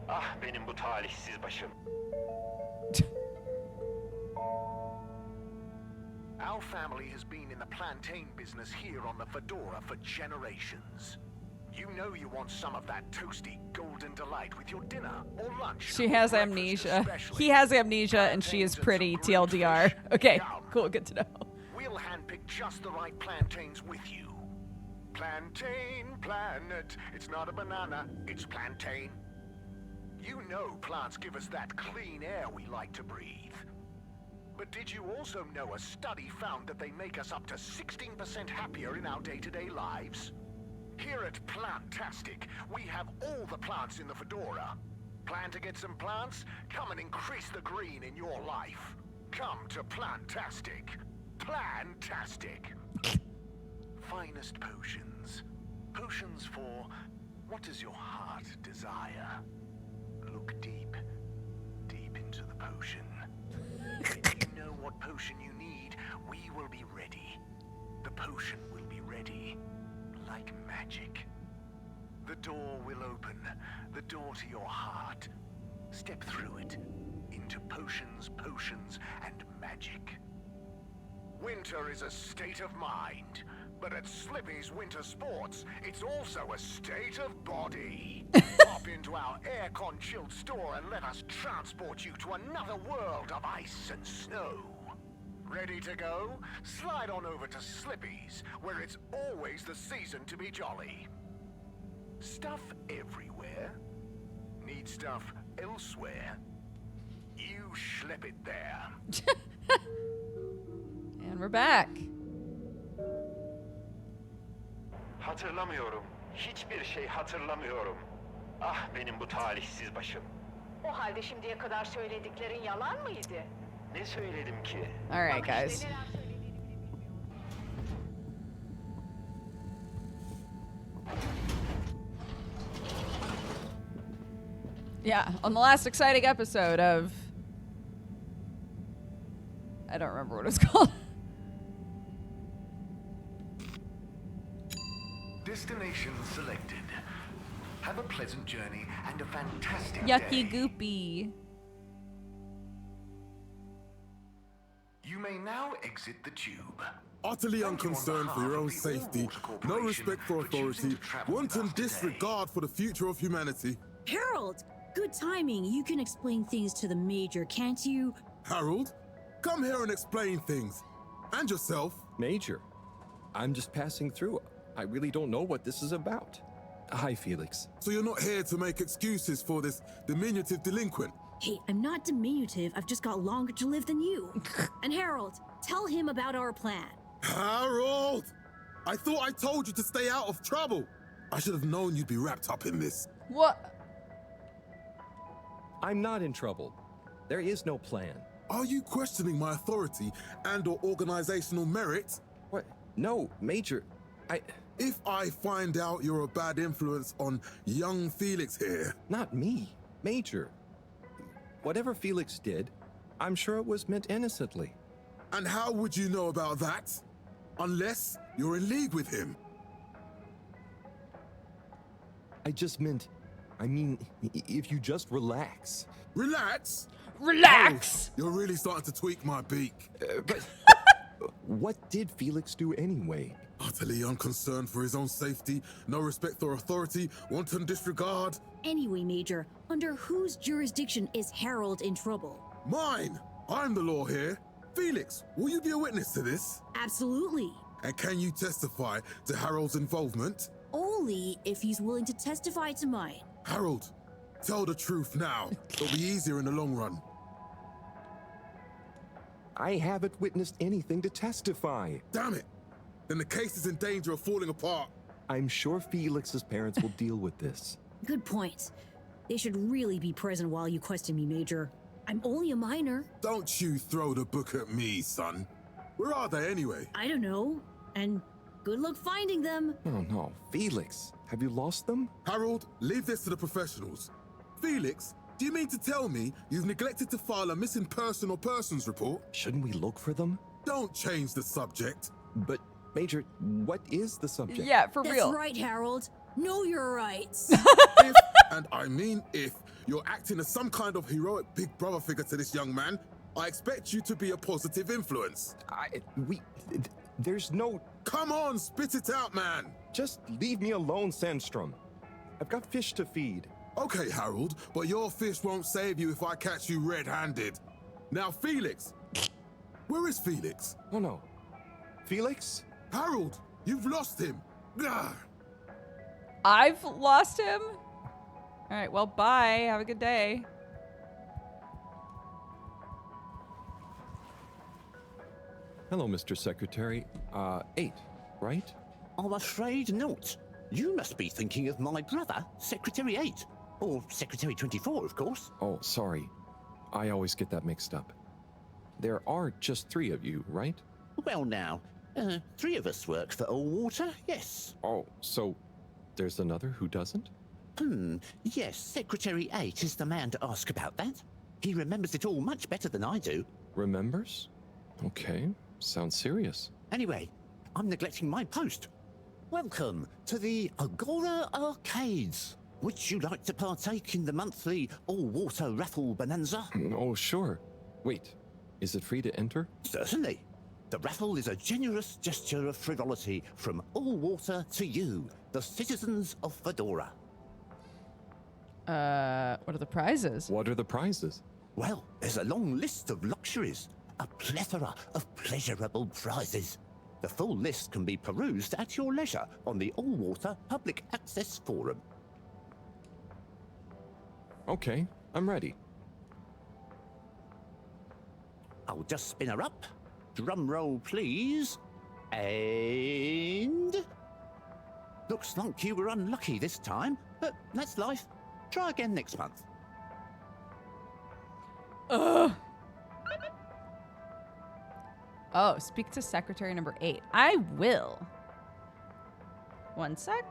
Ah benim bu talihsiz başım. Our family has been in the plantain business here on the Fedora for generations. You know you want some of that toasty golden delight with your dinner or lunch. She has amnesia. He has amnesia and she is pretty, TLDR. Okay, cool, good to know. We'll handpick just the right plantains with you. Plantain planet. It's not a banana, it's plantain. You know plants give us that clean air we like to breathe. But did you also know a study found that they make us up to 16% happier in our day-to-day lives? Here at Plantastic, we have all the plants in the Fedora. Plan to get some plants? Come and increase the green in your life. Come to Plantastic. Plantastic. Finest potions. Potions for what does your heart desire? Look deep, deep into the potion. If you know what potion you need, we will be ready. The potion will be ready. Like magic. The door will open. The door to your heart. Step through it. Into potions, potions, and magic. Winter is a state of mind. But at Slippy's Winter Sports, it's also a state of body. Pop into our aircon chilled store and let us transport you to another world of ice and snow. Ready to go? Slide on over to Slippy's, where it's always the season to be jolly. Stuff everywhere. Need stuff elsewhere. You slip it there. And we're back. Hatırlamıyorum. Hiçbir şey hatırlamıyorum. Ah benim bu talihsiz başım. O halde şimdiye kadar söylediklerin yalan mıydı? Ne söyledim ki? All right, guys. Yeah, on the last exciting episode of... I don't remember what it's called. Destination selected. Have a pleasant journey and a fantastic Yucky day. goopy. You may now exit the tube. Utterly unconcerned for your own safety, no respect for authority, wanton disregard for the future of humanity. Harold! Good timing. You can explain things to the Major, can't you? Harold, come here and explain things. And yourself. Major, I'm just passing through. I really don't know what this is about. Hi, Felix. So you're not here to make excuses for this diminutive delinquent? Hey, I'm not diminutive. I've just got longer to live than you. And Harold, tell him about our plan. Harold! I thought I told you to stay out of trouble. I should have known you'd be wrapped up in this. What? I'm not in trouble. There is no plan. Are you questioning my authority and/or organizational merit? What? No, Major. If I find out you're a bad influence on young Felix here... Not me. Major. Whatever Felix did, I'm sure it was meant innocently. And how would you know about that? Unless you're in league with him. I just meant, if you just relax. Relax? Relax! Oh, you're really starting to tweak my beak. But what did Felix do anyway? Utterly unconcerned for his own safety, no respect or authority, wanton disregard. Anyway, Major, under whose jurisdiction is Harold in trouble? Mine! I'm the law here. Felix, will you be a witness to this? Absolutely. And can you testify to Harold's involvement? Only if he's willing to testify to mine. Harold, tell the truth now. It'll be easier in the long run. I haven't witnessed anything to testify. Damn it! Then the case is in danger of falling apart. I'm sure Felix's parents will deal with this. Good point. They should really be present while you question me, Major. I'm only a minor. Don't you throw the book at me, son. Where are they anyway? I don't know. And good luck finding them. Oh no, Felix, have you lost them? Harold, leave this to the professionals. Felix, do you mean to tell me you've neglected to file a missing person or persons report? Shouldn't we look for them? Don't change the subject. But, Major, what is the subject? Yeah, for real. That's right, Harold. Know your rights. If, and I mean if, you're acting as some kind of heroic big brother figure to this young man, I expect you to be a positive influence. There's no... Come on, spit it out, man. Just leave me alone, Sandstrom. I've got fish to feed. Okay, Harold, but your fish won't save you if I catch you red-handed. Now, Felix. Where is Felix? Oh, no. Felix? Harold, you've lost him. Gah. I've lost him? All right, well, bye. Have a good day. Hello, Mr. Secretary. 8, right? I'm afraid not. You must be thinking of my brother, Secretary 8. Or Secretary 24, of course. Oh, sorry. I always get that mixed up. There are just 3 of you, right? Well now, 3 of us work for Allwater, yes. Oh, so there's another who doesn't? Yes, Secretary 8 is the man to ask about that. He remembers it all much better than I do. Remembers? Okay, sounds serious. Anyway, I'm neglecting my post. Welcome to the Agora Arcades. Would you like to partake in the monthly all-water raffle bonanza? Oh, sure. Wait, is it free to enter? Certainly. The raffle is a generous gesture of frivolity from Allwater to you, the citizens of Fedora. What are the prizes? What are the prizes? Well, there's a long list of luxuries, a plethora of pleasurable prizes. The full list can be perused at your leisure on the Allwater Public Access Forum. Okay, I'm ready. I'll just spin her up. Drum roll, please. And... Looks like you were unlucky this time, but that's life. Try again next month. Oh, speak to secretary number 8. I will. One sec.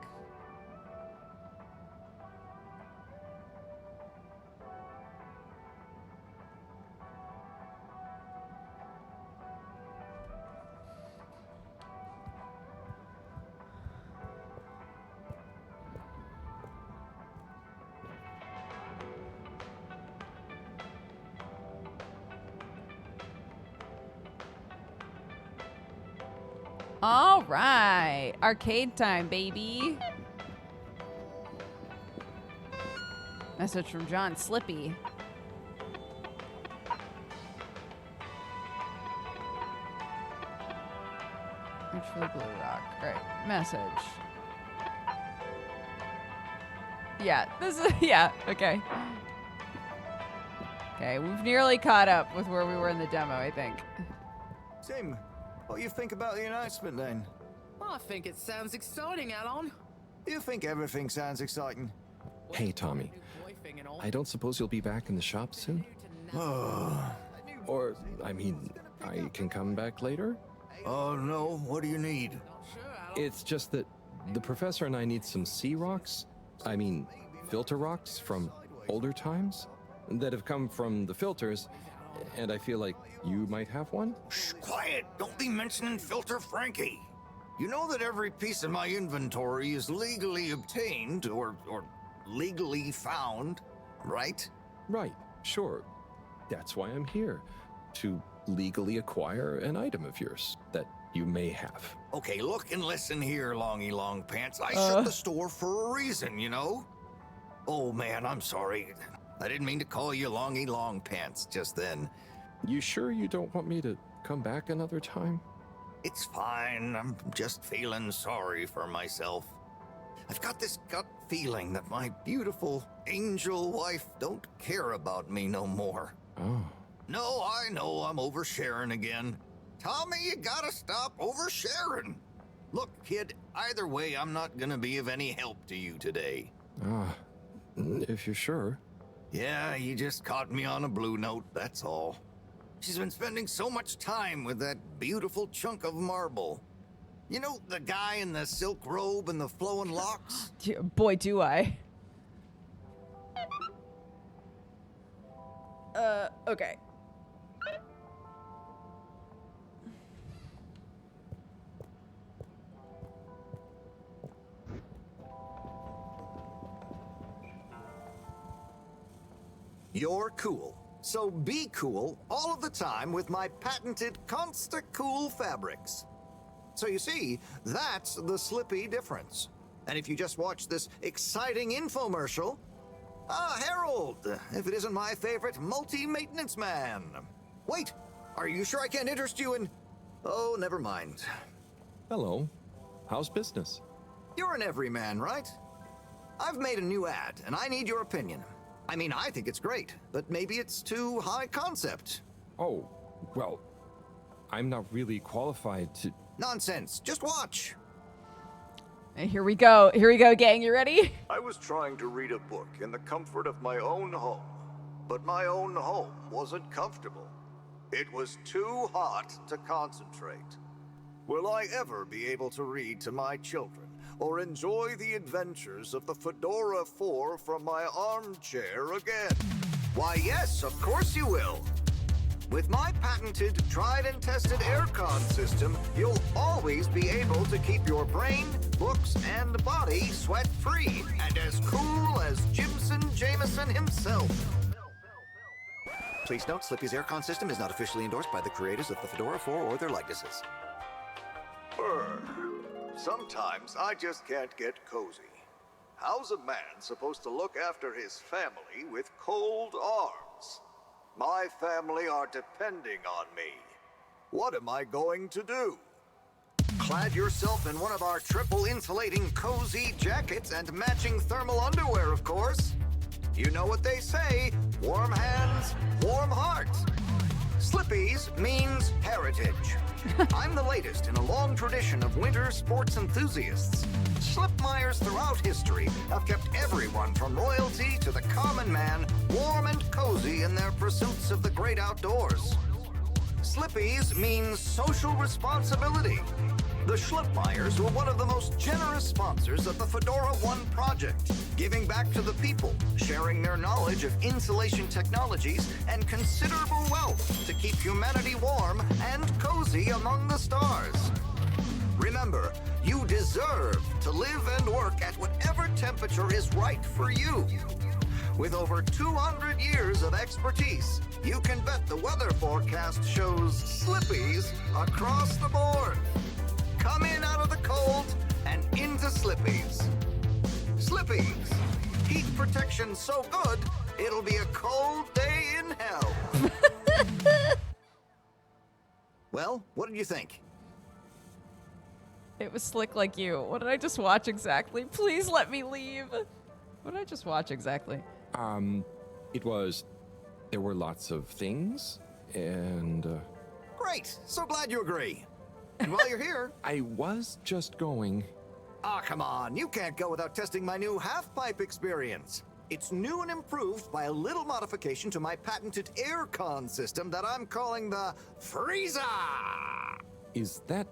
All right, arcade time, baby. Message from John Slippy. Reach for the blue rock. All right, message. Yeah, this is, yeah, okay. Okay, we've nearly caught up with where we were in the demo, I think. Tim, what do you think about the announcement then? I think it sounds exciting, Alon. Do you think everything sounds exciting? Hey, Tommy. I don't suppose you'll be back in the shop soon? Or, I mean, I can come back later? Oh no, what do you need? It's just that the professor and I need some sea rocks. I mean, filter rocks from older times that have come from the filters and I feel like you might have one? Shh, quiet. Don't be mentioning Filter Frankie. You know that every piece of my inventory is legally obtained or legally found, right? Right, sure. That's why I'm here. To legally acquire an item of yours that you may have. Okay, look and listen here, Longy Long Pants. I shut the store for a reason, you know? Oh man, I'm sorry. I didn't mean to call you Longy Long Pants just then. You sure you don't want me to come back another time? It's fine. I'm just feeling sorry for myself. I've got this gut feeling that my beautiful angel wife don't care about me no more. Oh. No, I know I'm oversharing again. Tommy, you gotta stop oversharing. Look, kid, either way, I'm not gonna be of any help to you today. Ah, if you're sure. Yeah, you just caught me on a blue note, that's all. She's been spending so much time with that beautiful chunk of marble. You know, the guy in the silk robe and the flowing locks? Boy, do I. Okay. You're cool. So be cool all of the time with my patented Consta-Cool fabrics. So you see, that's the Slippy difference. And if you just watch this exciting infomercial, Harold, if it isn't my favorite multi-maintenance man. Wait, are you sure I can't interest you in... Oh, never mind. Hello. How's business? You're an everyman, right? I've made a new ad, and I need your opinion. I mean, I think it's great, but maybe it's too high concept. Oh, well, I'm not really qualified to... Nonsense. Just watch. Here we go. Here we go, gang. You ready? I was trying to read a book in the comfort of my own home, but my own home wasn't comfortable. It was too hot to concentrate. Will I ever be able to read to my children or enjoy the adventures of the Fedora 4 from my armchair again? Why, yes, of course you will. With my patented, tried and tested aircon system, you'll always be able to keep your brain, books, and body sweat-free and as cool as Jimson Jameson himself. Please note, Slippy's aircon system is not officially endorsed by the creators of the Fedora 4 or their likenesses. Sometimes I just can't get cozy. How's a man supposed to look after his family with cold arms? My family are depending on me. What am I going to do? Clad yourself in one of our triple insulating cozy jackets and matching thermal underwear, of course. You know what they say, warm hands, warm heart. Slippy's means heritage. I'm the latest in a long tradition of winter sports enthusiasts. Slipmeyers throughout history have kept everyone from royalty to the common man warm and cozy in their pursuits of the great outdoors. Slippy's means social responsibility. The Schlipmeyers were one of the most generous sponsors of the Fedora 1 project, giving back to the people, sharing their knowledge of insulation technologies and considerable wealth to keep humanity warm and cozy among the stars. Remember, you deserve to live and work at whatever temperature is right for you. With over 200 years of expertise, you can bet the weather forecast shows Slippies across the board. Come in out of the cold and into Slippies. Slippies. Heat protection so good, it'll be a cold day in hell. Well, what did you think? It was slick like you. What did I just watch exactly? Please let me leave. What did I just watch exactly? There were lots of things, and... Great, so glad you agree. And while you're here... I was just going... Ah, come on, you can't go without testing my new half-pipe experience. It's new and improved by a little modification to my patented aircon system that I'm calling the Freezer! Is that...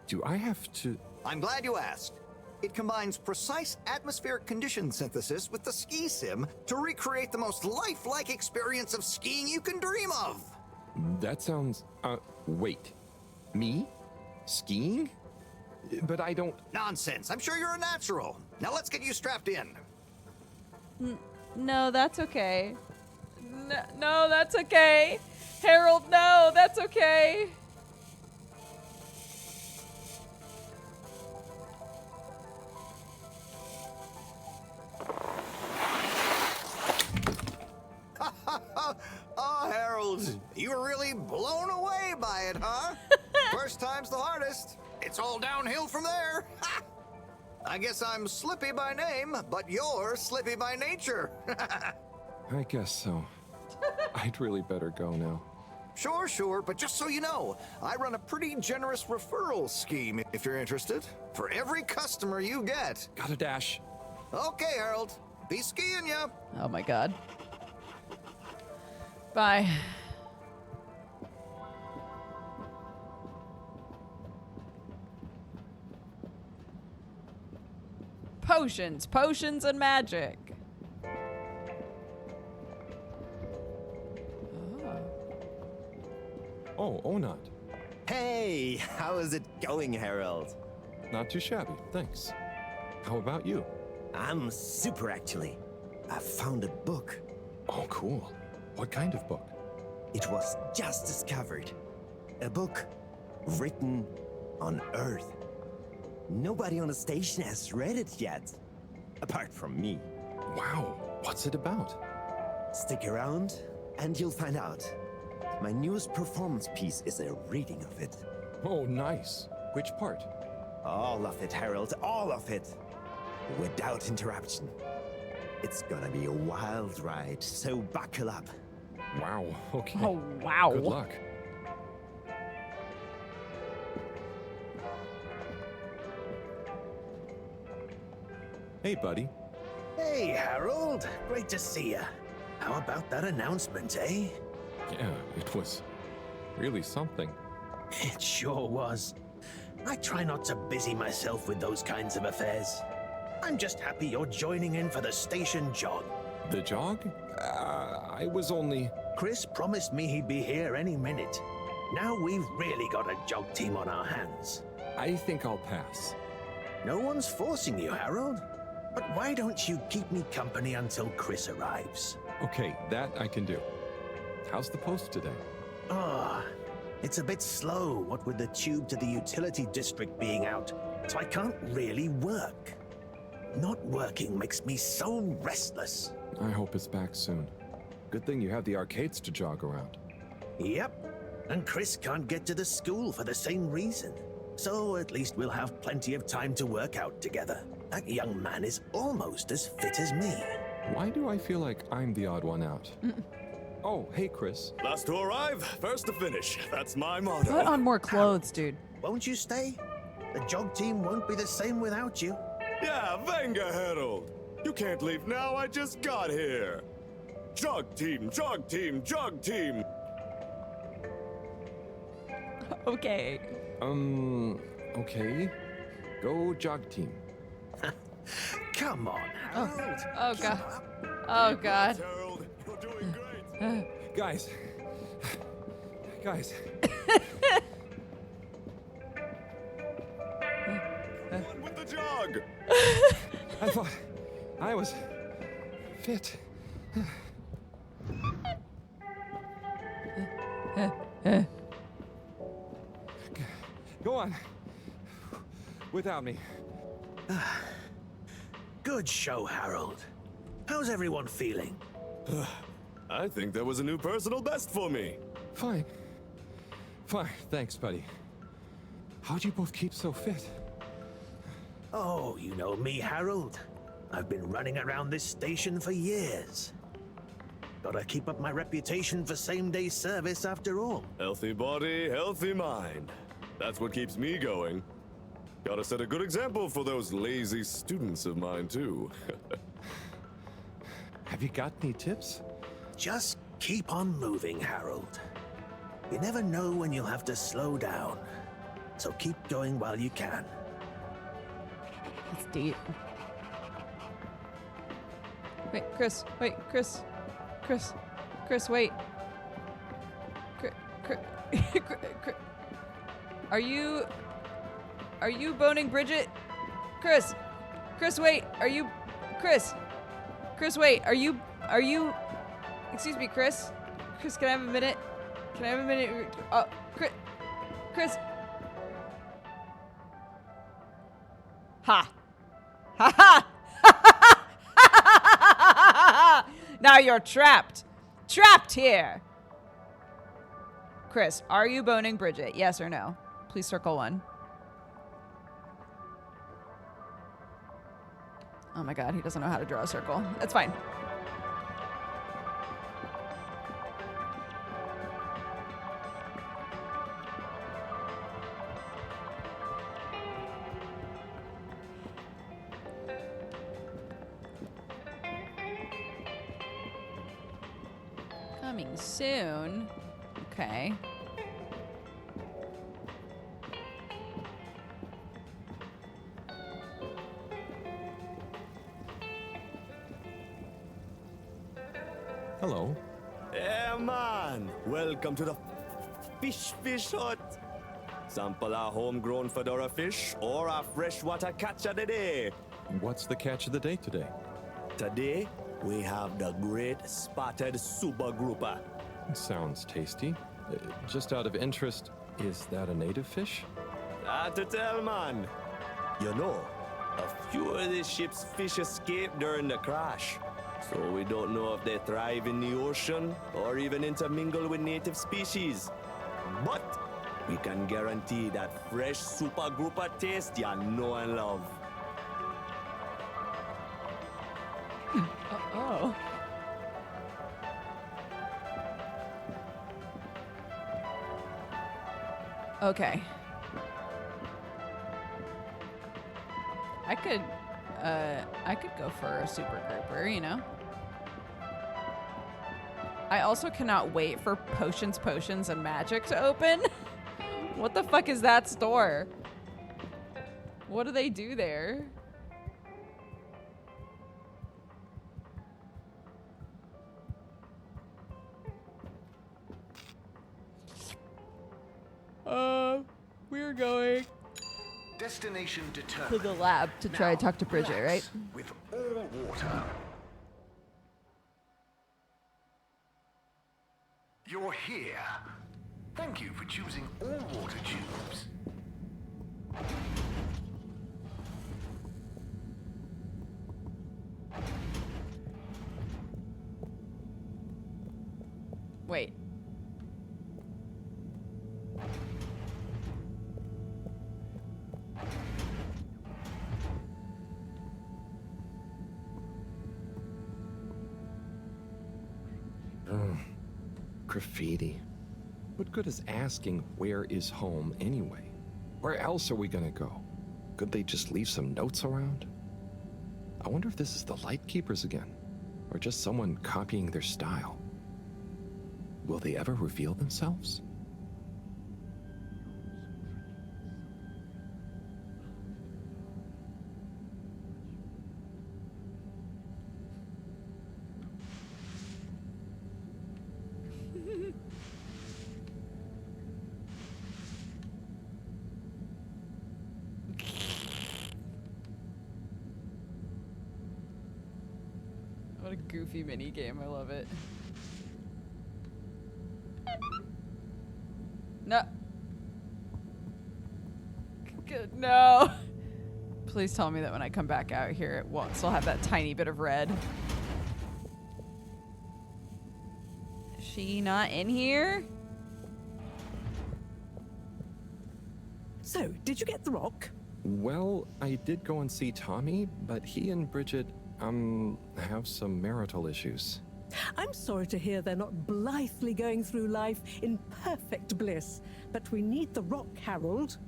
Do I have to... I'm glad you asked. It combines precise atmospheric condition synthesis with the ski sim to recreate the most lifelike experience of skiing you can dream of. That sounds... wait. Me? Skiing? But I don't... Nonsense. I'm sure you're a natural. Now let's get you strapped in. No, that's okay. No, that's okay. Harold, no, that's okay. Oh, Harold, you were really blown away by it, huh? First time's the hardest. It's all downhill from there. Ha! I guess I'm Slippy by name, but you're Slippy by nature. I guess so. I'd really better go now. Sure, but just so you know, I run a pretty generous referral scheme if you're interested. For every customer you get. Gotta dash. Okay, Harold. Be skiing ya. Oh my god. Bye. Potions and magic. Oh, Onat. Hey, how is it going, Harold? Not too shabby, thanks. How about you? I'm super, actually. I found a book. Oh, cool. What kind of book? It was just discovered. A book written on Earth. Nobody on the station has read it yet, apart from me. Wow, what's it about? Stick around and you'll find out. My newest performance piece is a reading of it. Oh, nice. Which part? All of it, Harold, all of it. Without interruption. It's gonna be a wild ride, so buckle up. Wow, okay. Oh, wow. Good luck. Hey, buddy. Hey, Harold. Great to see ya. How about that announcement, eh? Yeah, it was really something. It sure was. I try not to busy myself with those kinds of affairs. I'm just happy you're joining in for the station jog. The jog? I was only... Chris promised me he'd be here any minute. Now we've really got a jog team on our hands. I think I'll pass. No one's forcing you, Harold. But why don't you keep me company until Chris arrives? Okay, that I can do. How's the post today? It's a bit slow, what with the tube to the utility district being out, so I can't really work. Not working makes me so restless. I hope it's back soon. Good thing you have the arcades to jog around. Yep, and Chris can't get to the school for the same reason. So at least we'll have plenty of time to work out together. That young man is almost as fit as me. Why do I feel like I'm the odd one out? Oh, hey, Chris. Last to arrive, first to finish. That's my motto. Put on more clothes, dude. Won't you stay? The jog team won't be the same without you. Yeah, venga, Harold. You can't leave now, I just got here. Jog team, jog team, jog team. Okay. Okay. Go jog team. Come on, Harold. Oh god. Oh god. Harold, you're doing great. Guys. One with the jog. I thought I was fit. Go on. Without me. Good show, Harold. How's everyone feeling? I think there was a new personal best for me. Fine. Thanks, buddy. How'd you both keep so fit? Oh, you know me, Harold. I've been running around this station for years. Gotta keep up my reputation for same-day service after all. Healthy body, healthy mind. That's what keeps me going. Gotta set a good example for those lazy students of mine, too. Have you got any tips? Just keep on moving, Harold. You never know when you'll have to slow down. So keep going while you can. It's deep. Wait, Chris. Wait, Chris. Chris. Chris, wait. Are you boning Bridget? Chris. Chris, wait. Are you Chris? Chris, wait. Are you excuse me, Chris? Chris, can I have a minute? Can I have a minute? Chris. Ha. Ha ha. Now you're trapped. Trapped here. Chris, are you boning Bridget? Yes or no? Please circle 1. Oh my god, he doesn't know how to draw a circle. That's fine. Coming soon. Okay. Hello. Yeah, man. Welcome to the fish hut. Sample a homegrown fedora fish or a freshwater catch of the day. What's the catch of the day today? Today, we have the great spotted super grouper. Sounds tasty. Just out of interest, is that a native fish? Hard to tell, man. You know, a few of the ship's fish escaped during the crash. So we don't know if they thrive in the ocean or even intermingle with native species. But we can guarantee that fresh super grouper taste you know and love. Oh. Okay. I could go for a super grouper, you know? I also cannot wait for potions, and magic to open. What the fuck is that store? What do they do there? We're going Destination to determined. the lab to try to talk to Bridget, right? With all water. You're here. Thank you for choosing all water tubes. Wait. Graffiti. What good is asking where is home anyway? Where else are we gonna go? Could they just leave some notes around? I wonder if this is the Lightkeepers again, or just someone copying their style. Will they ever reveal themselves? What a goofy mini game. I love it. No. Good. No. Please tell me that when I come back out here, it won't still have that tiny bit of red. Is she not in here? So, did you get the rock? Well, I did go and see Tommy, but he and Bridget, have some marital issues. I'm sorry to hear they're not blithely going through life in perfect bliss, but we need the rock, Harold.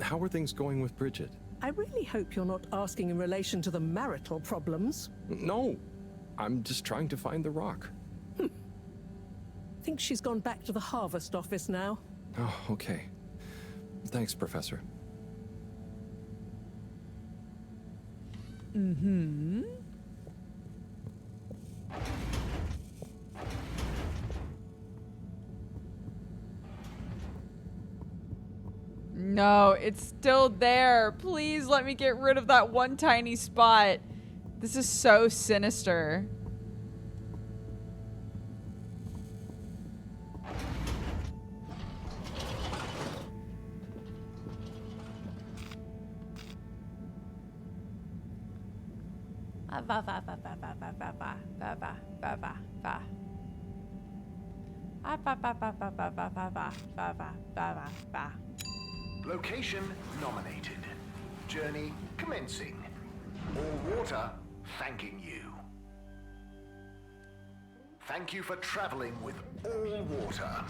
How are things going with Bridget? I really hope you're not asking in relation to the marital problems. No, I'm just trying to find the rock. I think she's gone back to the harvest office now. Oh, okay. Thanks, Professor. Mm-hmm. No, it's still there. Please let me get rid of that one tiny spot. This is so sinister. Location nominated. Journey commencing. All water thanking you. Thank you for traveling with all water.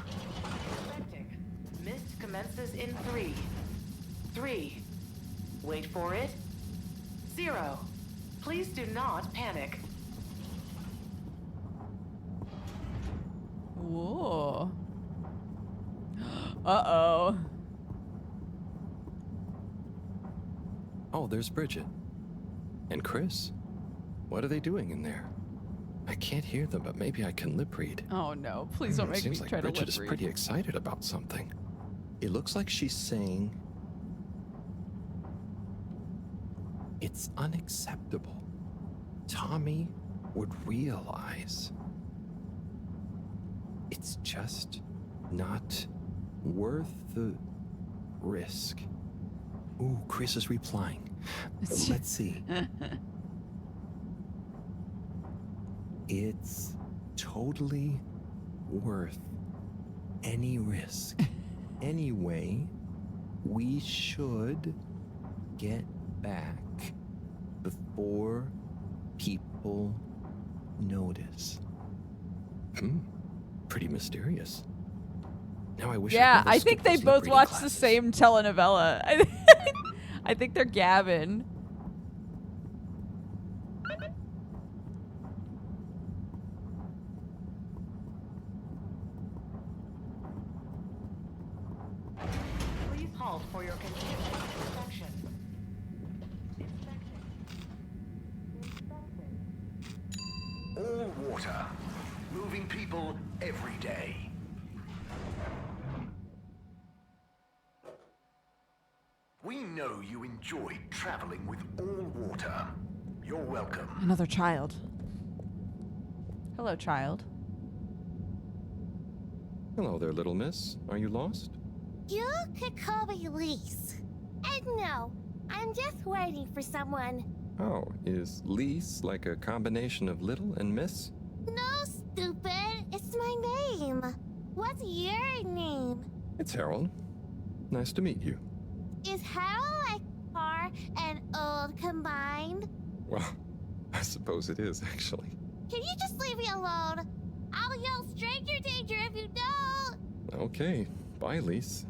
Mist commences in 3. 3. Wait for it. 0. Please do not panic. Whoa. Uh-oh. Oh, there's Bridget. And Chris? What are they doing in there? I can't hear them, but maybe I can lip read. Oh no, please don't make me Seems like try to Bridget lip is read. pretty excited about something. It looks like she's saying, it's unacceptable. Tommy would realize it's just not worth the risk. Ooh, Chris is replying. Let's see. It's totally worth any risk. Anyway, we should get back before people notice. Pretty mysterious. Now I wish Yeah, I I think they both watched the same telenovela. I think they're gabbing. Please halt for your continued inspection. All water. Moving people every day. We know you enjoyed traveling with all water. You're welcome. Another child. Hello, child. Hello there, little miss. Are you lost? You could call me Lise. And no, I'm just waiting for someone. Oh, is Lise like a combination of little and miss? No, stupid. It's my name. What's your name? It's Harold. Nice to meet you. Is Harold like far and old combined? Well, I suppose it is, actually. Can you just leave me alone? I'll yell stranger danger if you don't. Okay. Bye, Lise.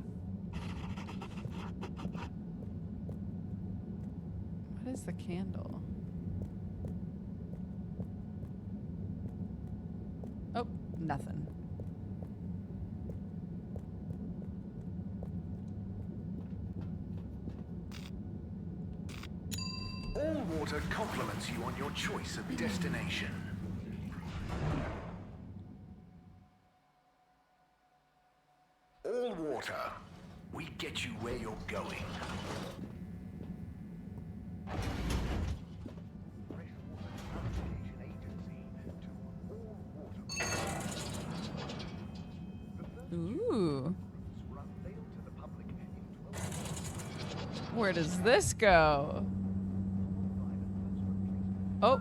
What is the candle? Oh, nothing. All water compliments you on your choice of destination. All water. We get you where you're going. Ooh. Where does this go? Oh.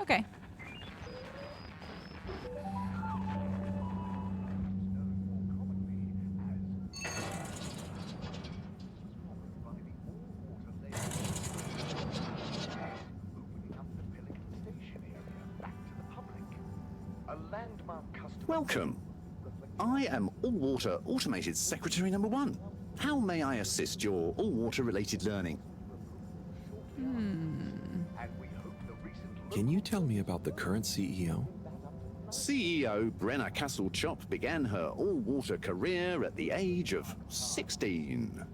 Okay. Welcome. I am All Water Automated Secretary number 1. How may I assist your all water related learning? Can you tell me about the current CEO? CEO Brenna Castle-Chop began her all-water career at the age of 16.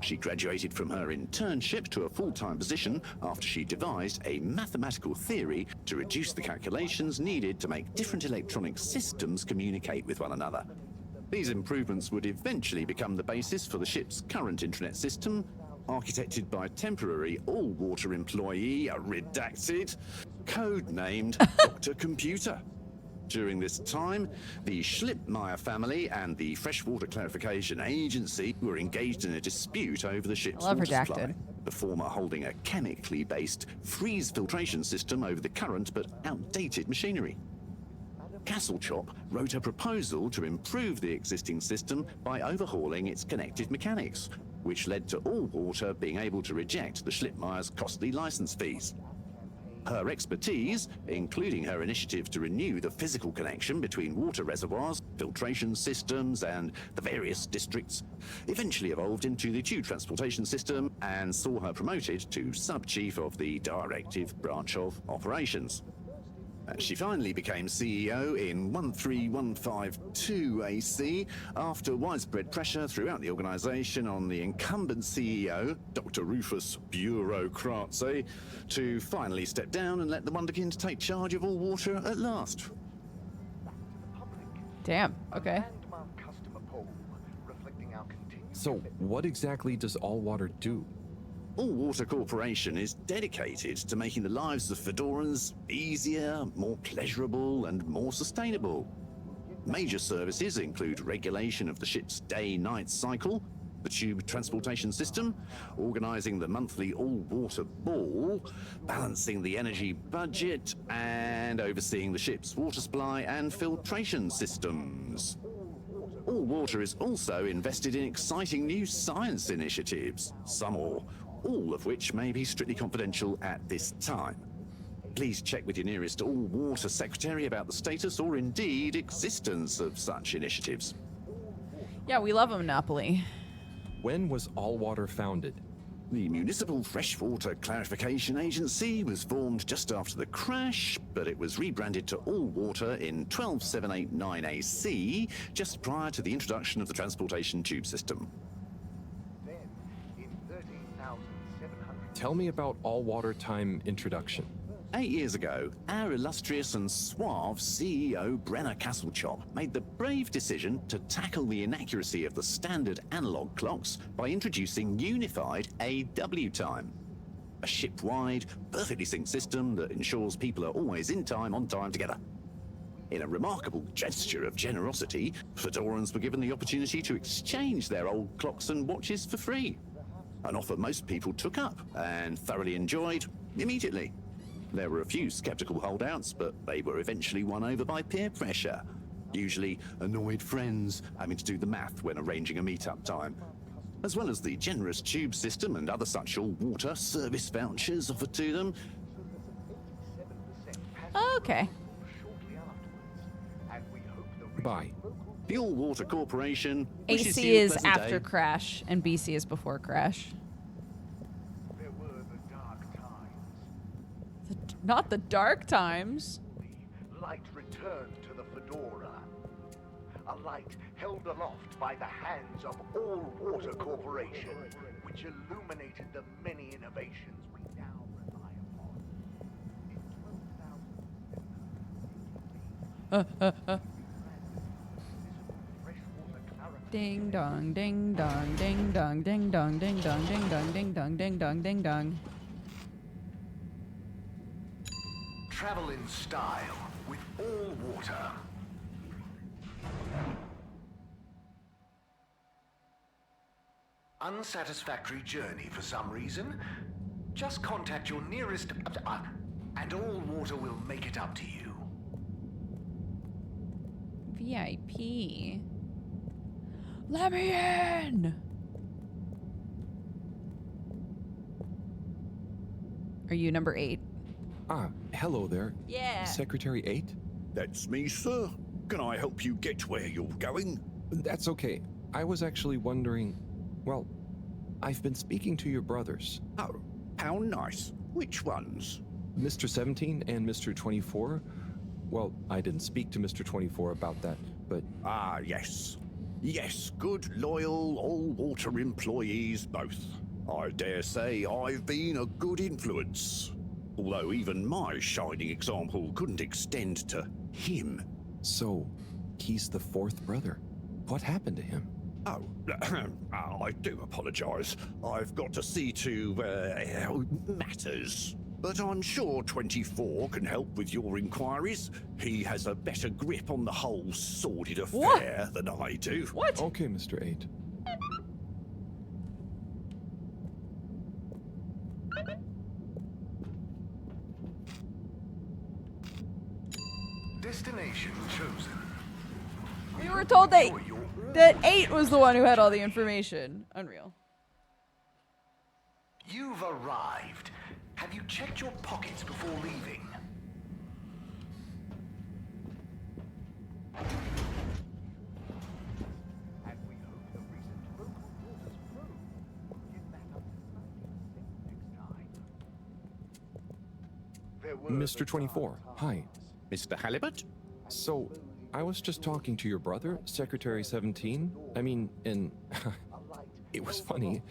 She graduated from her internship to a full-time position after she devised a mathematical theory to reduce the calculations needed to make different electronic systems communicate with one another. These improvements would eventually become the basis for the ship's current intranet system, architected by temporary all-water employee, redacted, codenamed Dr. Computer. During this time, the Schlippmeyer family and the Freshwater Clarification Agency were engaged in a dispute over the ship's water supply, the former holding a chemically based freeze filtration system over the current but outdated machinery. Castle-Chop wrote a proposal to improve the existing system by overhauling its connected mechanics, which led to All Water being able to reject the Schlippmeyer's costly license fees. Her expertise, including her initiative to renew the physical connection between water reservoirs, filtration systems, and the various districts, eventually evolved into the tube transportation system and saw her promoted to sub-chief of the directive branch of operations. She finally became CEO in 13152 AC after widespread pressure throughout the organization on the incumbent CEO, Dr. Rufus Bureaucratze, to finally step down and let the Wonderkind take charge of All Water at last. Damn, okay. So, what exactly does All Water do? All Water Corporation is dedicated to making the lives of Fedorans easier, more pleasurable, and more sustainable. Major services include regulation of the ship's day-night cycle, the tube transportation system, organizing the monthly all-water ball, balancing the energy budget, and overseeing the ship's water supply and filtration systems. All Water is also invested in exciting new science initiatives, some or all of which may be strictly confidential at this time. Please check with your nearest All Water Secretary about the status or indeed existence of such initiatives. Yeah, we love a monopoly. When was All Water founded? The Municipal Freshwater Clarification Agency was formed just after the crash, but it was rebranded to All Water in 12789 AC, just prior to the introduction of the transportation tube system. Tell me about All Water Time introduction. 8 years ago, our illustrious and suave CEO Brenna Castle-Chop made the brave decision to tackle the inaccuracy of the standard analog clocks by introducing unified AW time, a ship-wide, perfectly synced system that ensures people are always in time, on time together. In a remarkable gesture of generosity, Fedorans were given the opportunity to exchange their old clocks and watches for free, an offer most people took up and thoroughly enjoyed immediately. There were a few skeptical holdouts, but they were eventually won over by peer pressure, usually annoyed friends having to do the math when arranging a meet-up time, as well as the generous tube system and other such all-water service vouchers offered to them. Okay. Bye. The All Water Corporation wishes AC you a is pleasant after day. crash, and BC is before crash. Not the dark times. Light returned to the Fedora. A light held aloft by the hands of All Water Corporation, which illuminated the many innovations we now rely upon. Ding dong, ding dong, ding dong, ding dong, ding dong, ding dong, ding dong, ding dong, ding dong. Travel in style with All Water. Unsatisfactory journey for some reason? Just contact your nearest and All Water will make it up to you. VIP. Let me in! Are you number 8? Ah, hello there. Yeah. Secretary 8? That's me, sir. Can I help you get where you're going? That's okay. I was actually wondering... Well, I've been speaking to your brothers. Oh, how nice. Which ones? Mr. 17 and Mr. 24. Well, I didn't speak to Mr. 24 about that, but... Ah, yes. Yes, good, loyal, all-water employees both. I dare say I've been a good influence. Although even my shining example couldn't extend to him. So, he's the fourth brother. What happened to him? Oh, I do apologize. I've got to see to matters. But I'm sure 24 can help with your inquiries. He has a better grip on the whole sordid affair than I do. What? Okay, Mr. 8. Destination chosen. We were told that 8 was the one who had all the information. Unreal. You've arrived. Have you checked your pockets before leaving? Mr. 24, hi. Mr. Halibut? So, I was just talking to your brother, Secretary 17. I mean, and it was funny.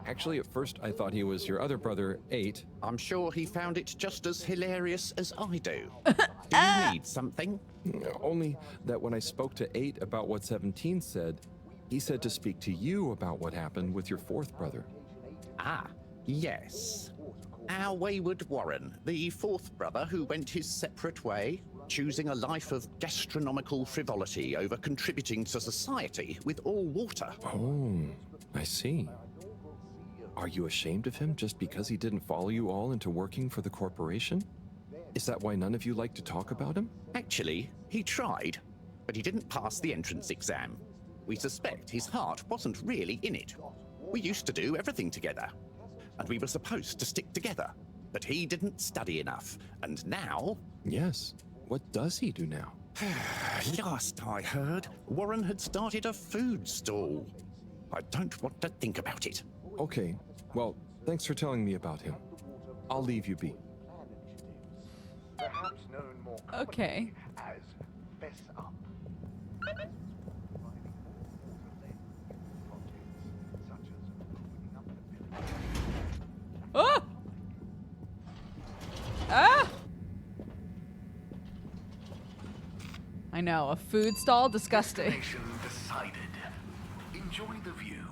Actually, at first I thought he was your other brother, 8. I'm sure he found it just as hilarious as I do. Do you need something? Only that when I spoke to 8 about what 17 said, he said to speak to you about what happened with your fourth brother. Ah, yes. Our wayward Warren, the fourth brother who went his separate way, choosing a life of gastronomical frivolity over contributing to society with all water. Oh, I see. Are you ashamed of him just because he didn't follow you all into working for the corporation? Is that why none of you like to talk about him? Actually, he tried, but he didn't pass the entrance exam. We suspect his heart wasn't really in it. We used to do everything together, and we were supposed to stick together, but he didn't study enough, and now... Yes. What does he do now? Last I heard, Warren had started a food stall. I don't want to think about it. Okay, well, thanks for telling me about him. I'll leave you be. Perhaps known more Okay. as Fess Up. Oh! Ah! I know, a food stall? Disgusting. Destination decided. Enjoy the view.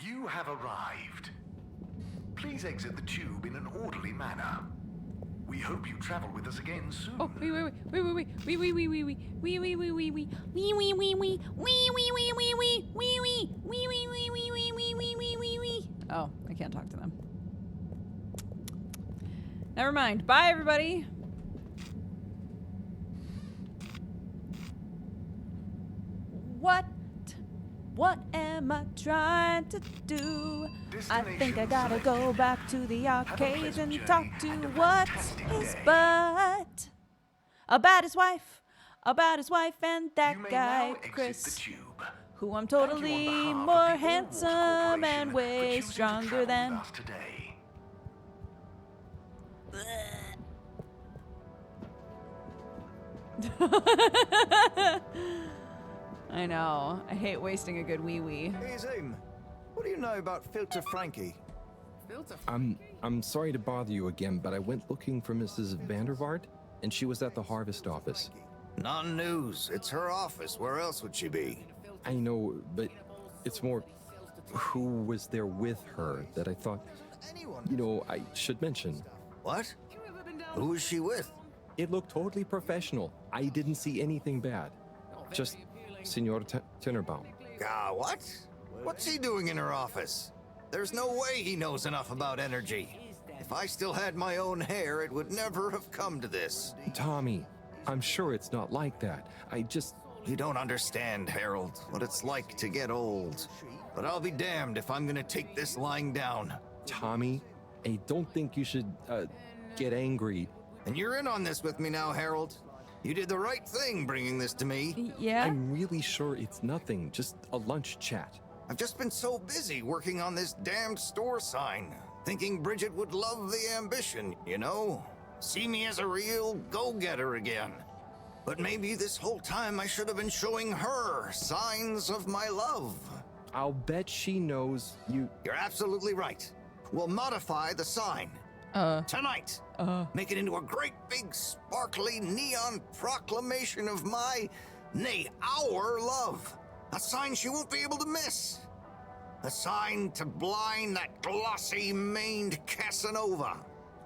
You have arrived. Please exit the tube in an orderly manner. We hope you travel with us again soon. Oh, wait. Oh, I can't talk to them. Never mind. Bye, everybody. What am I trying to do? I think I gotta go back to the arcade and talk to what's his butt about his wife and that guy Chris, who I'm totally more handsome and way stronger than. I know. I hate wasting a good wee-wee. Hey, Zoom. What do you know about Filter Frankie? I'm sorry to bother you again, but I went looking for Mrs. Vandervaart, and she was at the harvest office. Non-news. It's her office. Where else would she be? I know, but it's more who was there with her that I thought, I should mention. What? Who was she with? It looked totally professional. I didn't see anything bad. Just Senor Tinnerbaum. What? What's he doing in her office? There's no way he knows enough about energy. If I still had my own hair, it would never have come to this. Tommy, I'm sure it's not like that. You don't understand, Harold, what it's like to get old. But I'll be damned if I'm gonna take this lying down. Tommy, I don't think you should, get angry. And you're in on this with me now, Harold. You did the right thing bringing this to me. Yeah? I'm really sure it's nothing, just a lunch chat. I've just been so busy working on this damned store sign, thinking Bridget would love the ambition, you know? See me as a real go-getter again. But maybe this whole time I should have been showing her signs of my love. I'll bet she knows you... You're absolutely right. We'll modify the sign. Tonight. Make it into a great big sparkly neon proclamation of my, nay, our love. A sign she won't be able to miss. A sign to blind that glossy-maned Casanova.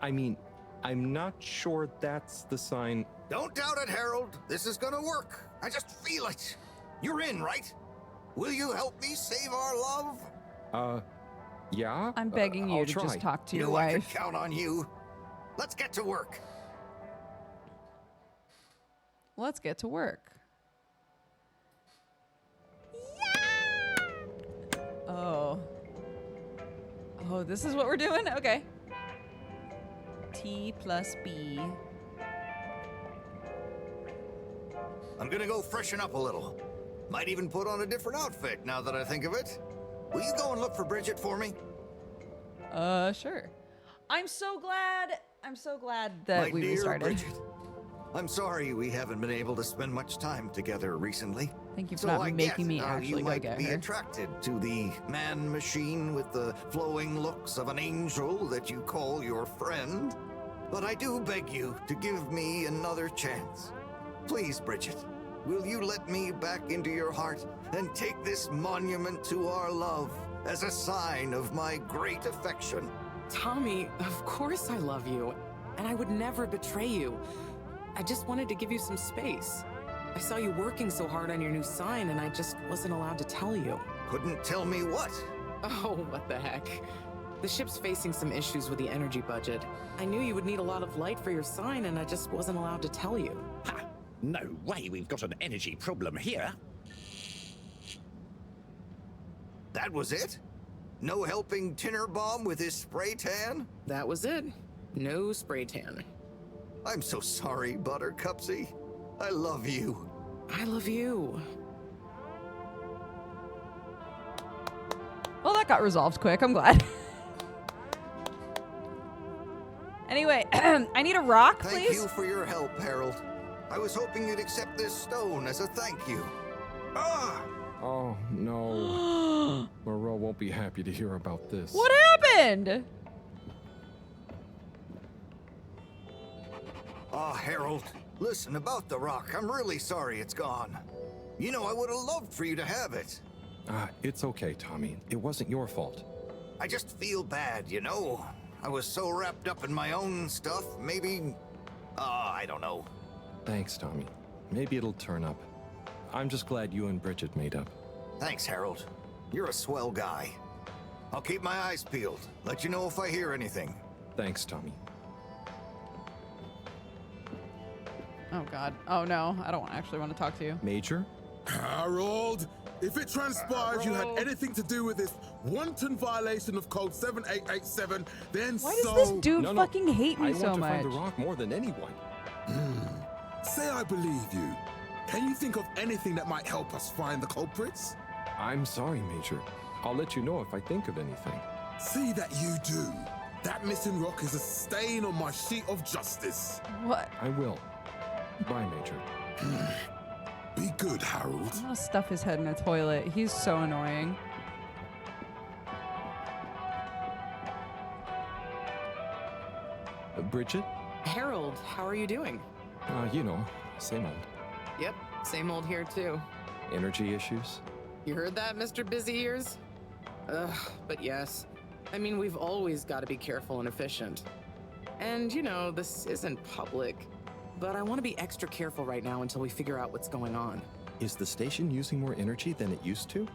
I mean, I'm not sure that's the sign. Don't doubt it, Harold. This is gonna work. I just feel it. You're in, right? Will you help me save our love? Yeah? I'm begging you I'll to try. just talk to your I could wife. count on you. Let's get to work. Let's get to work. Oh. Oh, this is what we're doing? Okay. T plus B. I'm gonna go freshen up a little. Might even put on a different outfit now that I think of it. Will you go and look for Bridget for me? Sure. I'm so glad that My we dear restarted. Bridget, I'm sorry we haven't been able to spend much time together recently. Thank you for So not I making get me how actually you go might get be her. attracted to the man machine with the flowing looks of an angel that you call your friend. But I do beg you to give me another chance. Please, Bridget, will you let me back into your heart and take this monument to our love as a sign of my great affection? Tommy, of course I love you, and I would never betray you. I just wanted to give you some space. I saw you working so hard on your new sign, and I just wasn't allowed to tell you. Couldn't tell me what? Oh, what the heck. The ship's facing some issues with the energy budget. I knew you would need a lot of light for your sign, and I just wasn't allowed to tell you. Ha! No way we've got an energy problem here. That was it? No helping Tinnerbomb with his spray tan? That was it. No spray tan. I'm so sorry, Buttercupsy. I love you. I love you. Well, that got resolved quick. I'm glad. Anyway, I need a rock, please. Thank you for your help, Harold. I was hoping you'd accept this stone as a thank you. Ah! Oh, no. Moreau won't be happy to hear about this. What happened? Ah, Harold, listen, about the rock, I'm really sorry it's gone. You know, I would have loved for you to have it. It's okay, Tommy. It wasn't your fault. I just feel bad, you know? I was so wrapped up in my own stuff, maybe... I don't know. Thanks, Tommy. Maybe it'll turn up. I'm just glad you and Bridget made up. Thanks, Harold. You're a swell guy. I'll keep my eyes peeled. Let you know if I hear anything. Thanks, Tommy. Oh, God. Oh, no. I don't actually want to talk to you. Major? Harold, if it transpires you had anything to do with this wanton violation of code 7887, then Why does this dude fucking hate me I so want to much? find the rock more than anyone. Say I believe you. Can you think of anything that might help us find the culprits? I'm sorry, Major. I'll let you know if I think of anything. See that you do. That missing rock is a stain on my sheet of justice. What? I will. Bye, Major. Be good, Harold. I'm gonna stuff his head in a toilet. He's so annoying. Bridget? Harold, how are you doing? You know, same old. Yep, same old here too. Energy issues? You heard that, Mr. Busy Ears? Ugh, but yes. I mean, we've always got to be careful and efficient. And, you know, this isn't public, but I want to be extra careful right now until we figure out what's going on. Is the station using more energy than it used to?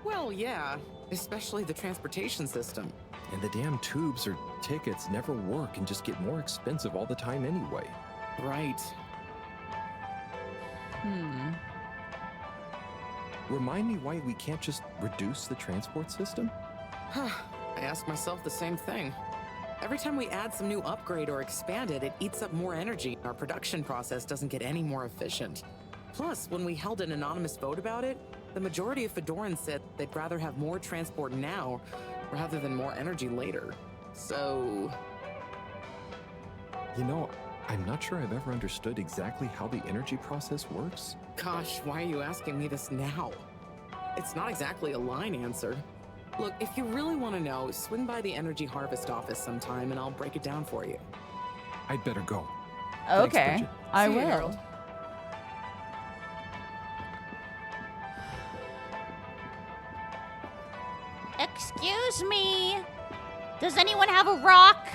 Well, yeah, especially the transportation system. And the damn tubes or tickets never work and just get more expensive all the time anyway. Right. Remind me why we can't just reduce the transport system? I ask myself the same thing. Every time we add some new upgrade or expand it, it eats up more energy. Our production process doesn't get any more efficient. Plus, when we held an anonymous vote about it, the majority of Fedorans said they'd rather have more transport now rather than more energy later. So... You know, I'm not sure I've ever understood exactly how the energy process works. Gosh, why are you asking me this now? It's not exactly a line answer. Look, if you really want to know, swing by the Energy Harvest office sometime and I'll break it down for you. I'd better go. Okay, Thanks, I See you, will. Harold. Excuse me. Does anyone have a rock?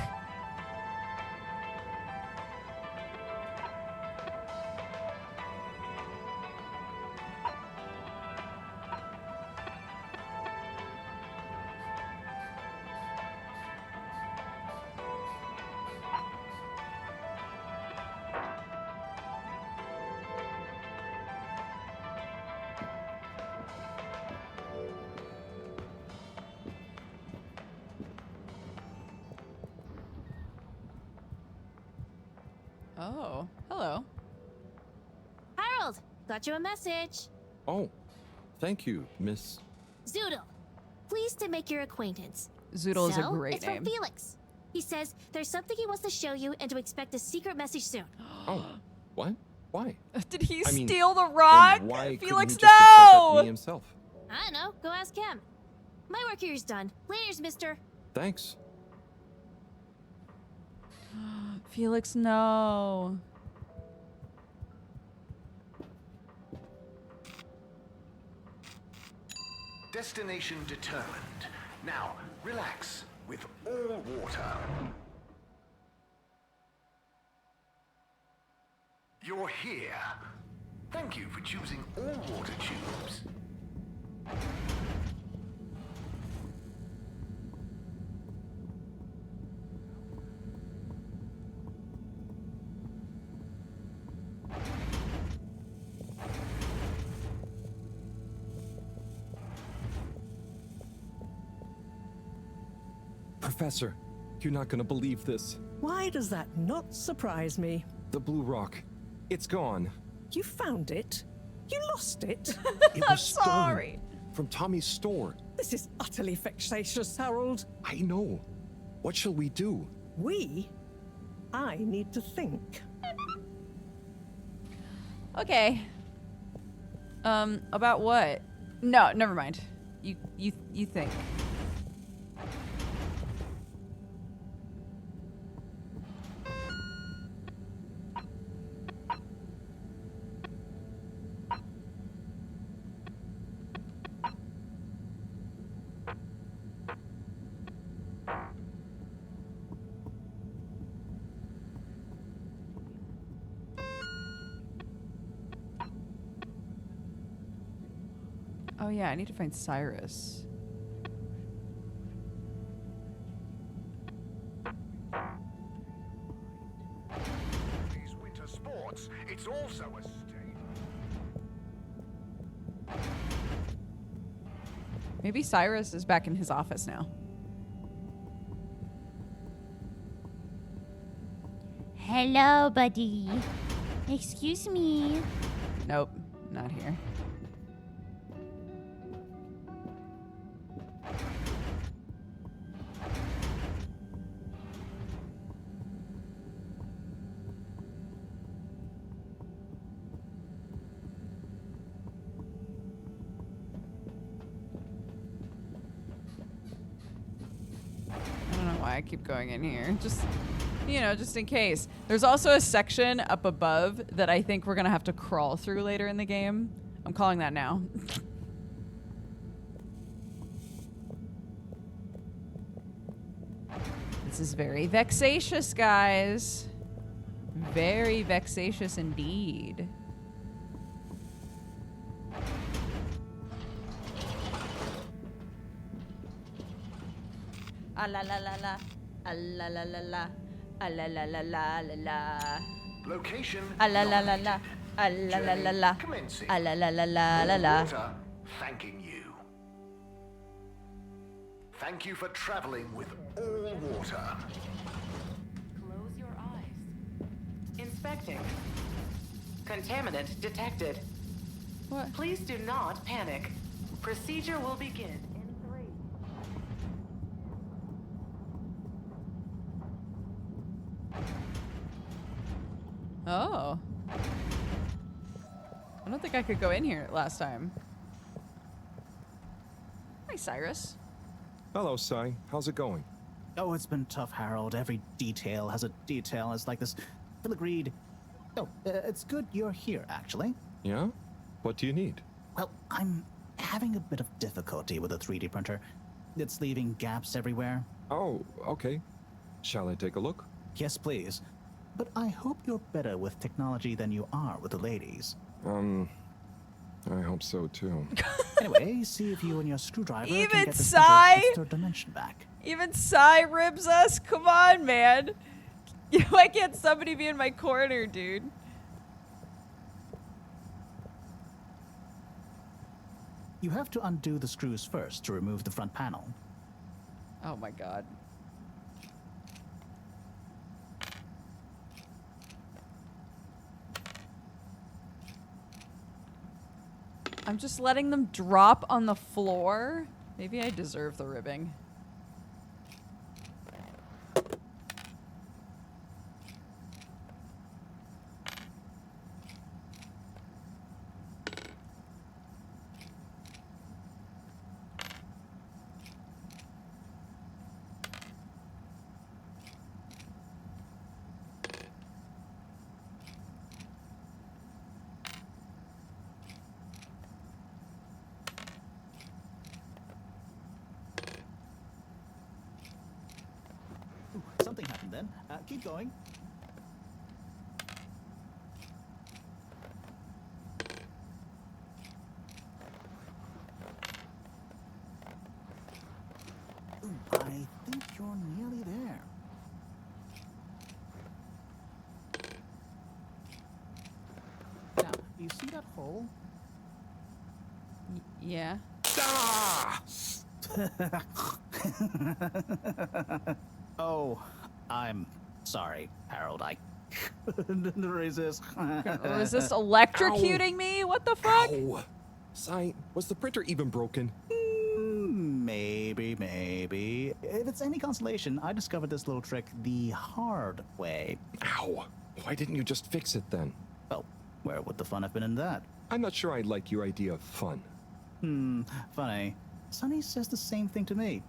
Oh, hello. Harold, got you a message. Oh, thank you, Miss... Zoodle, pleased to make your acquaintance. Zoodle is a So, great it's name. from Felix. He says there's something he wants to show you and to expect a secret message soon. Oh, what? Why? Did he I mean, steal the rock? then why couldn't Felix, he just have said that to no! me himself? I don't know, go ask him. My work here's done. Laters, mister. Thanks. Felix, no. Destination determined. Now, relax with all water. You're here. Thank you for choosing all water tubes. Professor, you're not gonna believe this. Why does that not surprise me? The blue rock. It's gone. You found it? You lost it? It was stolen from Tommy's store. This is utterly vexatious, Harold. I know. What shall we do? We? I need to think. Okay. About what? No, never mind. You think. Oh yeah, I need to find Cyrus. These winter sports, it's also a state. Maybe Cyrus is back in his office now. Hello, buddy. Excuse me. Nope, not here. I keep going in here. Just, you know, just in case. There's also a section up above that I think we're going to have to crawl through later in the game. I'm calling that now. This is very vexatious, guys. Very vexatious indeed. Ah la la la la. Ah la la la la. Ah la la la la la la. Location. Ah la la la la. Ah la la la la. Commencing. Ah la la la la la la. Water, thanking you. Thank you for traveling with all water. expecting. Contaminant detected. What? Please do not panic. Procedure will begin in 3. Oh. I don't think I could go in here last time. Hi, Cyrus. Hello, Sai. How's it going? Oh, it's been tough, Harold. Every detail has a detail. It's like this filigreed. Oh, it's good you're here, actually. Yeah? What do you need? Well, I'm having a bit of difficulty with the 3D printer. It's leaving gaps everywhere. Oh, okay. Shall I take a look? Yes, please. But I hope you're better with technology than you are with the ladies. I hope so too. Anyway, see if you and your screwdriver Even can get this Sai? third dimension back. Even Sai ribs us? Come on, man. Why can't somebody be in my corner, dude? You have to undo the screws first to remove the front panel. Oh my god. I'm just letting them drop on the floor. Maybe I deserve the ribbing. Something happened then. Keep going. Ooh, I think you're nearly there. Now, you see that hole? Yeah. Oh, I'm sorry, Harold. I couldn't resist. Resist electrocuting me? What the fuck? Ow. Sai, was the printer even broken? Maybe. If it's any consolation, I discovered this little trick the hard way. Ow. Why didn't you just fix it then? Well, where would the fun have been in that? I'm not sure I like your idea of fun. Funny. Sunny says the same thing to me.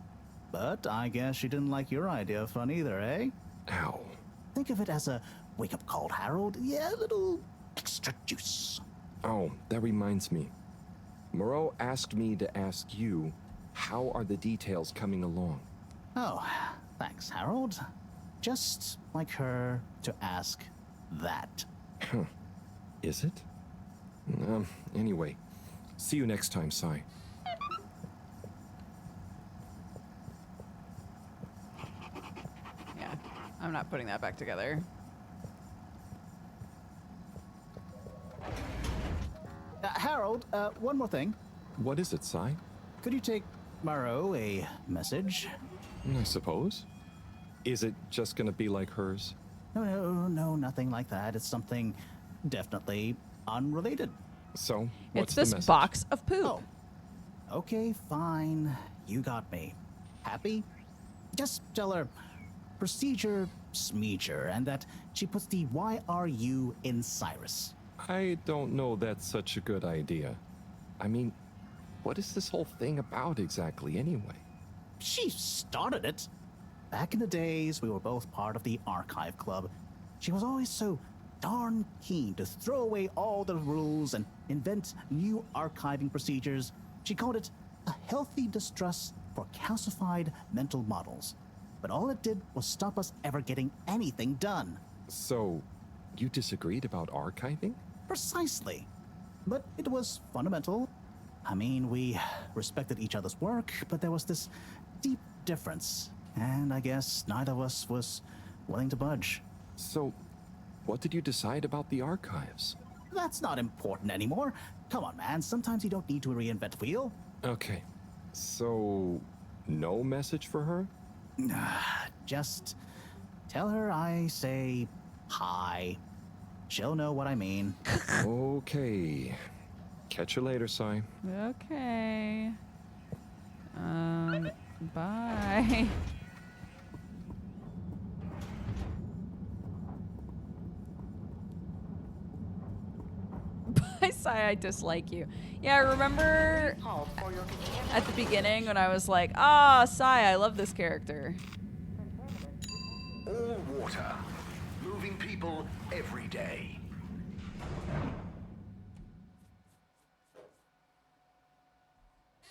But I guess she didn't like your idea of fun either, eh? Ow. Think of it as a wake-up call, Harold. Yeah, a little extra juice. Oh, that reminds me. Moreau asked me to ask you, how are the details coming along? Oh, thanks, Harold. Just like her to ask that. Huh. Is it? Anyway, see you next time, Sai. Yeah, I'm not putting that back together. Harold, one more thing. What is it, Sai? Could you take Moreau a message? I suppose. Is it just gonna be like hers? No, nothing like that. It's something definitely unrelated. So, what's It's this the message? box of poop. Oh. Okay, fine. You got me. Happy? Just tell her procedure smeeger and that she puts the YRU in Cyrus. I don't know that's such a good idea. I mean, what is this whole thing about exactly anyway? She started it. Back in the days, we were both part of the archive club. She was always so darn keen to throw away all the rules and invent new archiving procedures. She called it a healthy distrust for calcified mental models. But all it did was stop us ever getting anything done. So, you disagreed about archiving? Precisely. But it was fundamental. I mean, we respected each other's work, but there was this deep difference. And I guess neither of us was willing to budge. So, what did you decide about the archives? That's not important anymore. Come on, man. Sometimes you don't need to reinvent the wheel. Okay. So, no message for her? Just tell her I say hi. She'll know what I mean. Okay. Catch you later, Sai. Okay. Bye. Bye, Sai, I dislike you. Yeah, I remember at the beginning when I was like, ah, Sai, I love this character. All water. Moving people every day.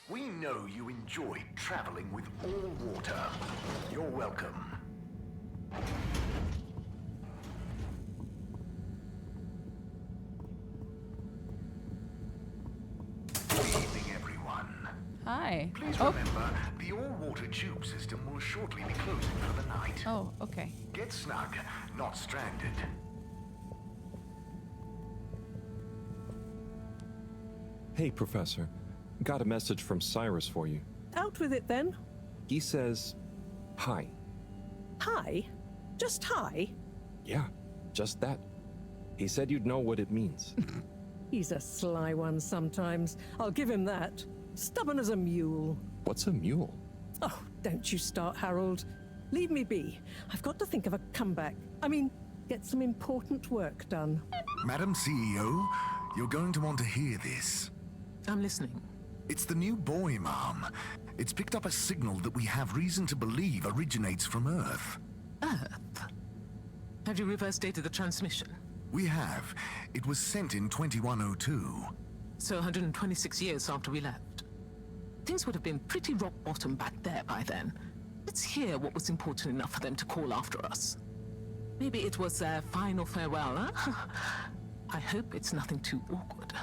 We know you enjoyed traveling with all water. You're welcome. Good evening, everyone. Hi. Please remember, the all-water tube system will shortly be closing for the night. Oh, okay. Get snug, not stranded. Hey, Professor. Got a message from Cyrus for you. Out with it then. He says, hi. Hi? Just hi? Yeah, just that. He said you'd know what it means. He's a sly one sometimes. I'll give him that. Stubborn as a mule. What's a mule? Oh, don't you start, Harold. Leave me be. I've got to think of a comeback. I mean, get some important work done. Madam CEO, you're going to want to hear this. I'm listening. It's the new boy, Mom. It's picked up a signal that we have reason to believe originates from Earth. Earth? Have you reverse dated the transmission? We have. It was sent in 2102. So 126 years after we left. Things would have been pretty rock bottom back there by then. Let's hear what was important enough for them to call after us. Maybe it was their final farewell, huh? I hope it's nothing too awkward.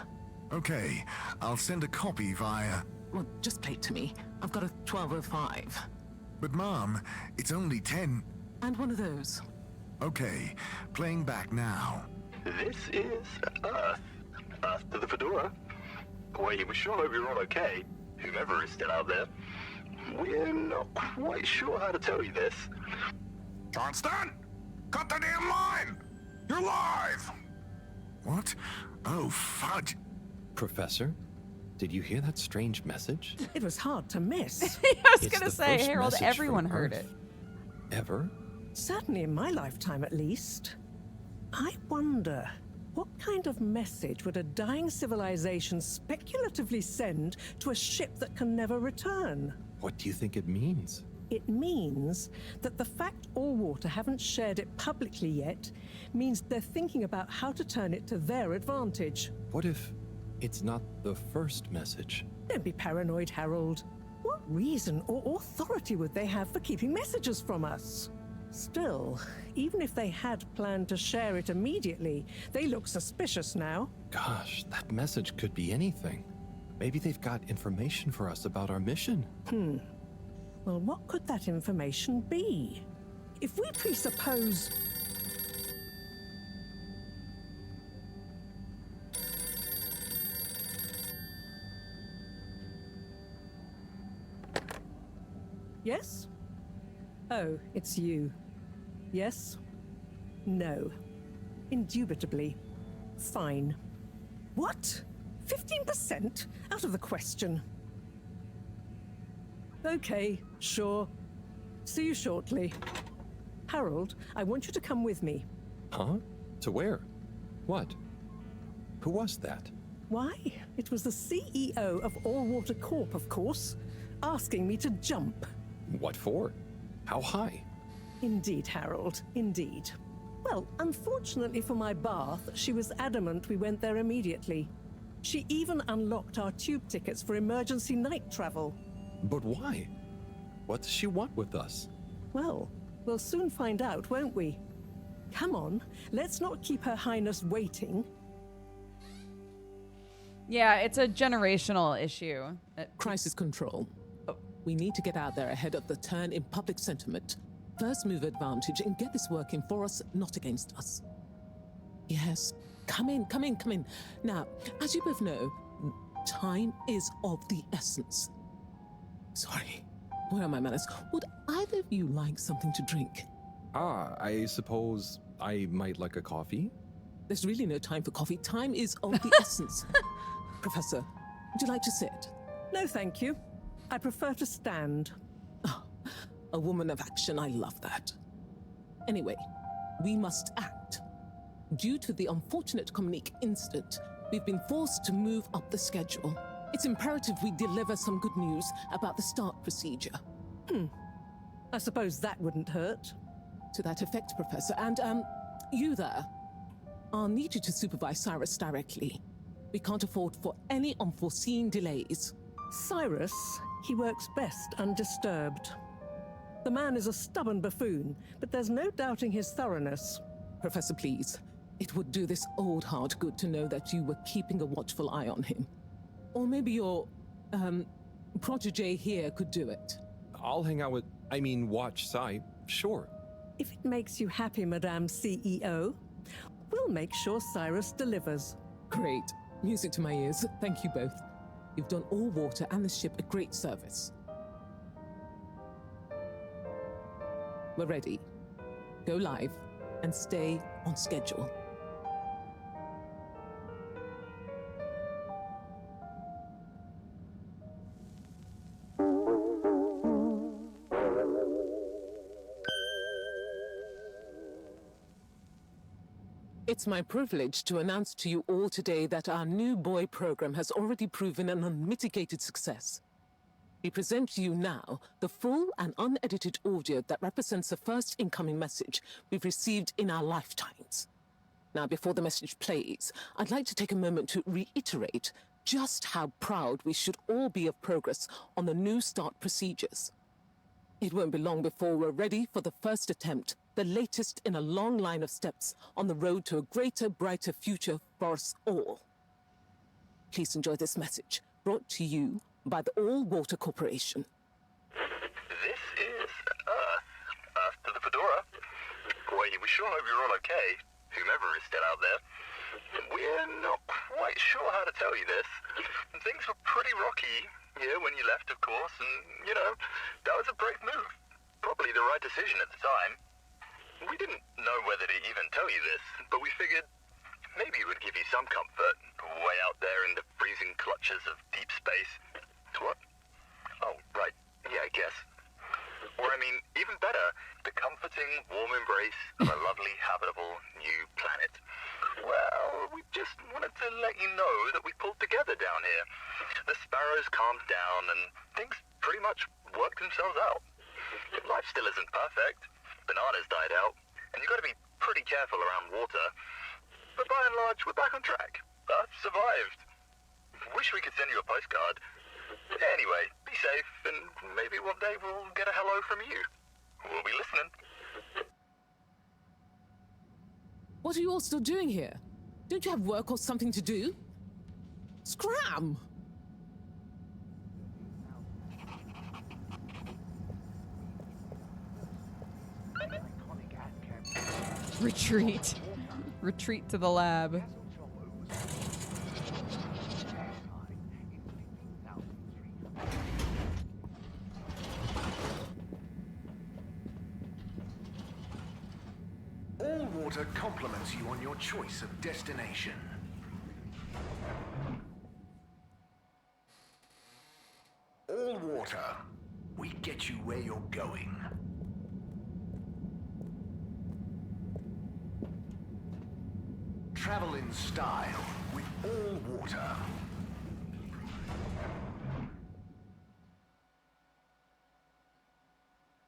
Okay, I'll send a copy via... Well, just play it to me. I've got a 1205. But Mom, it's only 10... And one of those. Okay, playing back now. This is Earth. Earth to the Fedora. We sure hope you're all okay, whoever is still out there. We're not quite sure how to tell you this. Johnston! Cut the damn line! You're live! What? Oh, fudge. Professor, did you hear that strange message? It was hard to miss. I was gonna say, Harold, everyone heard it. Ever? Certainly in my lifetime, at least. I wonder, what kind of message would a dying civilization speculatively send to a ship that can never return? What do you think it means? It means that the fact Allwater haven't shared it publicly yet means they're thinking about how to turn it to their advantage. What if it's not the first message? Don't be paranoid, Harold. What reason or authority would they have for keeping messages from us? Still, even if they had planned to share it immediately, they look suspicious now. Gosh, that message could be anything. Maybe they've got information for us about our mission. Well, what could that information be? If we presuppose... Yes? Oh, it's you. Yes? No. Indubitably. Fine. What? 15%? Out of the question. Okay, sure. See you shortly. Harold, I want you to come with me. Huh? To where? What? Who was that? Why? It was the CEO of Allwater Corp, of course, asking me to jump. What for? How high? Indeed, Harold, indeed. Well, unfortunately for my bath, she was adamant we went there immediately. She even unlocked our tube tickets for emergency night travel. But why? What does she want with us? Well, we'll soon find out, won't we? Come on, let's not keep Her Highness waiting. Yeah, it's a generational issue. Crisis control. We need to get out there ahead of the turn in public sentiment. First move advantage and get this working for us, not against us. Yes, come in, come in, come in. Now, as you both know, time is of the essence. Sorry, where are my manners? Would either of you like something to drink? I suppose I might like a coffee. There's really no time for coffee. Time is of the essence. Professor, would you like to sit? No, thank you. I prefer to stand. A woman of action, I love that. Anyway, we must act. Due to the unfortunate Communique incident, we've been forced to move up the schedule. It's imperative we deliver some good news about the start procedure. I suppose that wouldn't hurt. To that effect, Professor. And, you there. I'll need you to supervise Cyrus directly. We can't afford for any unforeseen delays. Cyrus, he works best undisturbed. The man is a stubborn buffoon, but there's no doubting his thoroughness. Professor, please. It would do this old heart good to know that you were keeping a watchful eye on him. Or maybe your, protege here could do it. I'll hang out with, watch Cy, sure. If it makes you happy, Madame CEO, we'll make sure Cyrus delivers. Great. Music to my ears. Thank you both. You've done all water and the ship a great service. We're ready. Go live and stay on schedule. It's my privilege to announce to you all today that our new boy program has already proven an unmitigated success. We present to you now the full and unedited audio that represents the first incoming message we've received in our lifetimes. Now, before the message plays, I'd like to take a moment to reiterate just how proud we should all be of progress on the new start procedures. It won't be long before we're ready for the first attempt, the latest in a long line of steps on the road to a greater, brighter future for us all. Please enjoy this message, brought to you by the All Water Corporation. This is Earth. Earth to the Fedora. We sure hope you're all okay, whomever is still out there. We're not quite sure how to tell you this. Things were pretty rocky here when you left, of course, and, that was a brave move. Probably the right decision at the time. We didn't know whether to even tell you this, but we figured maybe it would give you some comfort, way out there in the freezing clutches of deep space. What? Oh, right. Yeah, I guess. Or, even better, the comforting, warm embrace of a lovely, habitable new planet. Well, we just wanted to let you know that we pulled together down here. The sparrows calmed down and things pretty much worked themselves out. Life still isn't perfect. Bananas died out, and you've got to be pretty careful around water. But by and large, we're back on track. Earth survived. Wish we could send you a postcard. Anyway, be safe, and maybe one day we'll get a hello from you. We'll be listening. What are you all still doing here? Don't you have work or something to do? Scram! Retreat. Retreat to the lab. All Water compliments you on your choice of destination. All Water, we get you where you're going. Travel in style with All Water.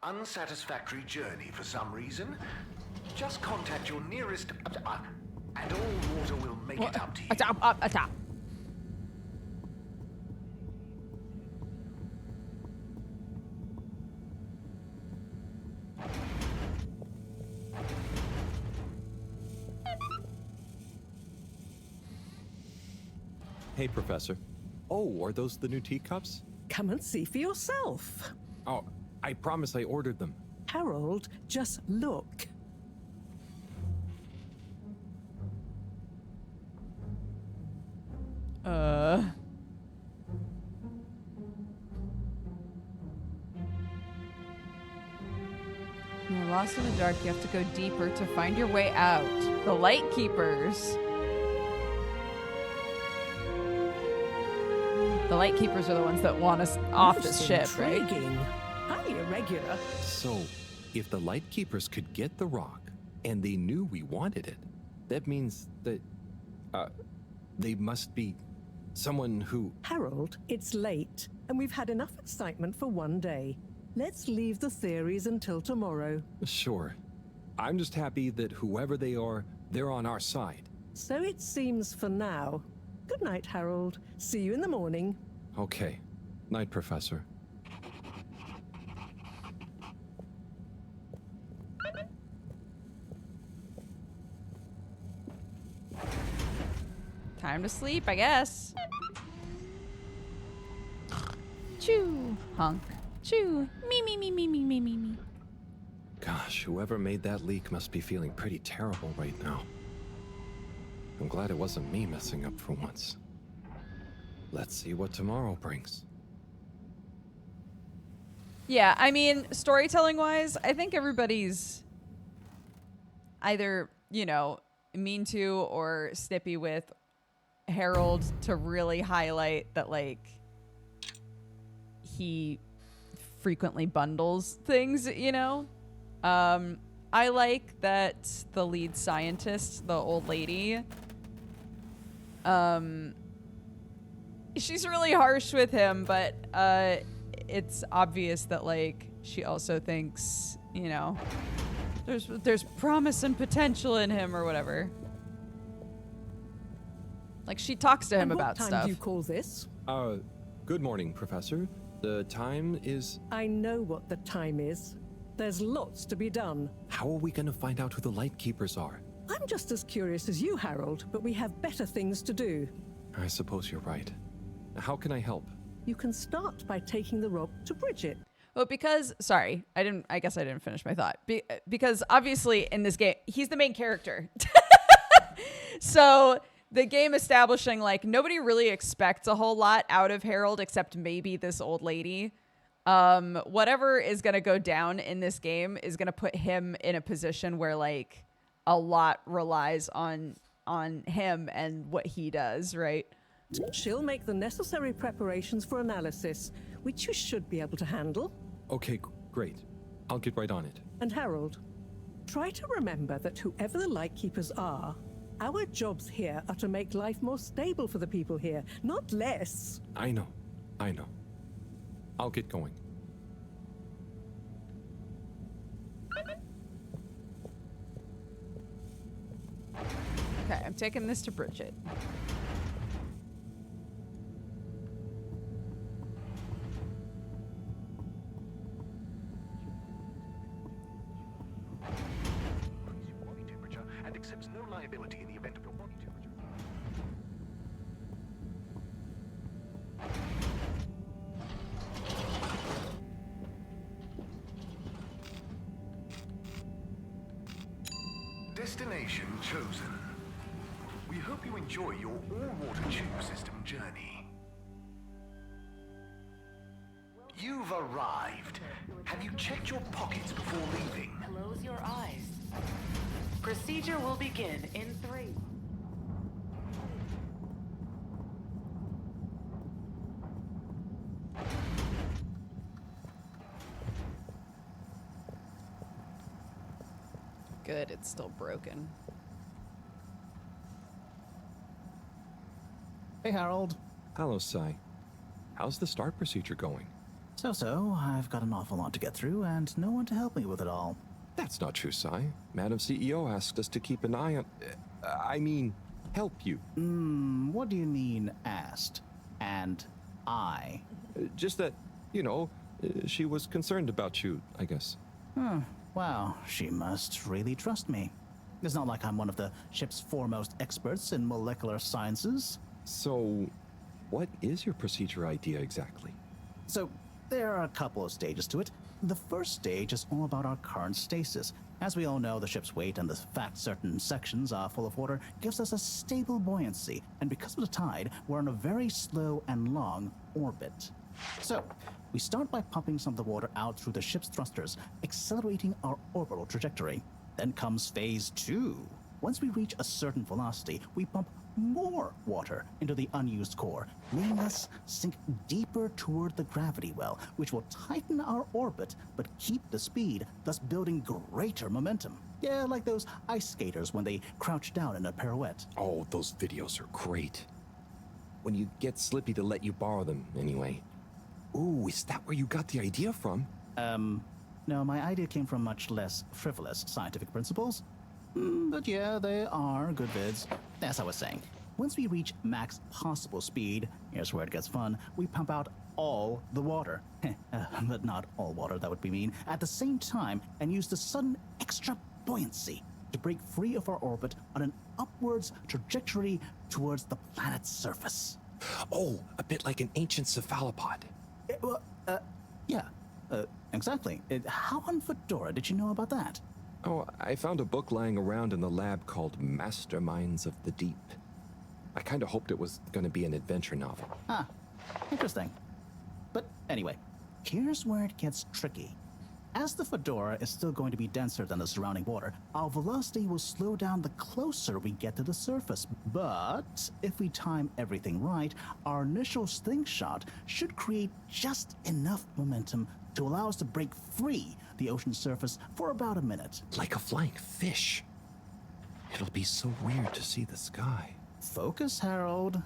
Unsatisfactory journey for some reason? Just contact your nearest and All Water will make it up to you. Hey, Professor. Oh, are those the new teacups? Come and see for yourself. Oh, I promise I ordered them. Harold, just look. You're lost in the dark. You have to go deeper to find your way out. The Light Keepers. The Light Keepers are the ones that want us off this ship, right? Highly irregular. So, if the Light Keepers could get the rock, and they knew we wanted it, that means that, they must be someone who... Harold, it's late, and we've had enough excitement for one day. Let's leave the theories until tomorrow. Sure. I'm just happy that whoever they are, they're on our side. So it seems for now. Good night, Harold. See you in the morning. Okay. Night, Professor. Time to sleep, I guess. Choo. Honk. Choo. Me, me, me, me, me, me, me, me. Gosh, whoever made that leak must be feeling pretty terrible right now. I'm glad it wasn't me messing up for once. Let's see what tomorrow brings. Yeah, I mean, storytelling-wise, I think everybody's either, you know, mean to or snippy with Harold to really highlight that, like, he frequently bundles things, you know? I like that the lead scientist, the old lady, she's really harsh with him, but it's obvious that, like, she also thinks, you know, there's promise and potential in him or whatever. Like, she talks to him about stuff. What time do you call this? Good morning, Professor. The time is... I know what the time is. There's lots to be done. How are we going to find out who the Light Keepers are? I'm just as curious as you, Harold, but we have better things to do. I suppose you're right. How can I help? You can start by taking the rock to Bridget. Well, because, sorry, I guess I didn't finish my thought. Because obviously in this game, he's the main character. So the game establishing, like, nobody really expects a whole lot out of Harold except maybe this old lady. Whatever is going to go down in this game is going to put him in a position where, like, a lot relies on him and what he does, right? She'll make the necessary preparations for analysis, which you should be able to handle. Okay, great. I'll get right on it. And Harold, try to remember that whoever the Lightkeepers are, our jobs here are to make life more stable for the people here, not less. I know. I'll get going. Okay, I'm taking this to Bridget. And accepts no liability in the event of your body temperature. Destination chosen. We hope you enjoy your all-water tube system journey. You've arrived. Have you checked your pockets before leaving? Close your eyes. Procedure will begin in 3. Good, it's still broken. Hey, Harold. Hello, Sai. How's the start procedure going? So, I've got an awful lot to get through and no one to help me with it all. That's not true, Sai. Madam CEO asked us to keep an eye on... I mean, help you. What do you mean, asked? And I? Just that, you know, she was concerned about you, I guess. Wow, she must really trust me. It's not like I'm one of the ship's foremost experts in molecular sciences. So, what is your procedure idea exactly? So, there are a couple of stages to it. The first stage is all about our current stasis. As we all know, the ship's weight and the fact certain sections are full of water gives us a stable buoyancy, and because of the tide, we're on a very slow and long orbit. So, We start by pumping some of the water out through the ship's thrusters, accelerating our orbital trajectory. Then comes phase 2. Once we reach a certain velocity, we pump more water into the unused core, making us sink deeper toward the gravity well, which will tighten our orbit but keep the speed, thus building greater momentum. Yeah, like those ice skaters when they crouch down in a pirouette. Oh, those videos are great. When you get Slippy to let you borrow them, anyway. Ooh, is that where you got the idea from? No, my idea came from much less frivolous scientific principles. But yeah, they are good vids. As I was saying, once we reach max possible speed, here's where it gets fun, we pump out all the water. But not all water, that would be mean. At the same time, and use the sudden extra buoyancy to break free of our orbit on an upwards trajectory towards the planet's surface. Oh, a bit like an ancient cephalopod. Exactly. How on Fedora did you know about that? Oh, I found a book lying around in the lab called Masterminds of the Deep. I kind of hoped it was going to be an adventure novel. Ah, interesting. But anyway, here's where it gets tricky. As the Fedora is still going to be denser than the surrounding water, our velocity will slow down the closer we get to the surface. But if we time everything right, our initial slingshot should create just enough momentum to allow us to break free the ocean surface for about a minute. Like a flying fish. It'll be so weird to see the sky. Focus, Harold.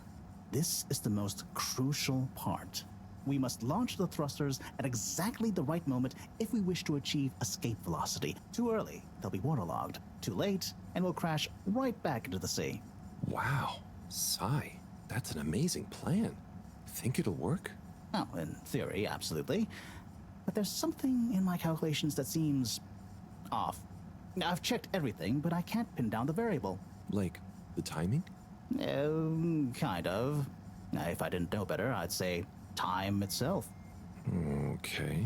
This is the most crucial part. We must launch the thrusters at exactly the right moment if we wish to achieve escape velocity. Too early, they'll be waterlogged. Too late, and we'll crash right back into the sea. Wow, Sai, that's an amazing plan. Think it'll work? Oh, in theory, absolutely. But there's something in my calculations that seems off. I've checked everything, but I can't pin down the variable. Like the timing? Kind of. If I didn't know better, I'd say time itself. Okay.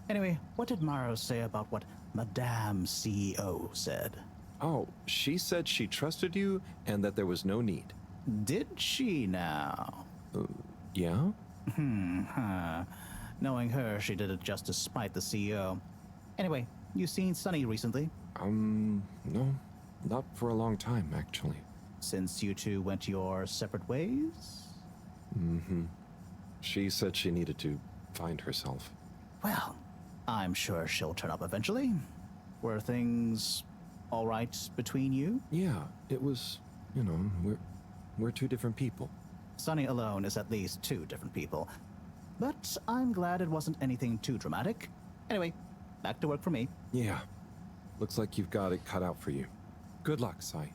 Anyway, what did Maro say about what Madame CEO said? Oh, she said she trusted you and that there was no need. Did she now? Yeah? Knowing her, she did it just to spite the CEO. Anyway, you seen Sunny recently? No. Not for a long time, actually. Since you two went your separate ways? She said she needed to find herself. Well, I'm sure she'll turn up eventually. Were things all right between you? Yeah, it was, we're two different people. Sunny alone is at least two different people. But I'm glad it wasn't anything too dramatic. Anyway, back to work for me. Yeah. Looks like you've got it cut out for you. Good luck, Sai.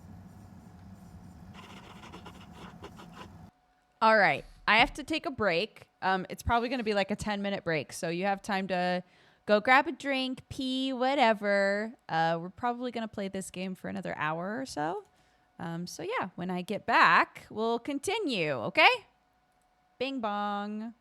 All right. I have to take a break. It's probably going to be like a 10-minute break. So you have time to go grab a drink, pee, whatever. We're probably going to play this game for another hour or so. So yeah, when I get back, we'll continue, okay? Bing bong.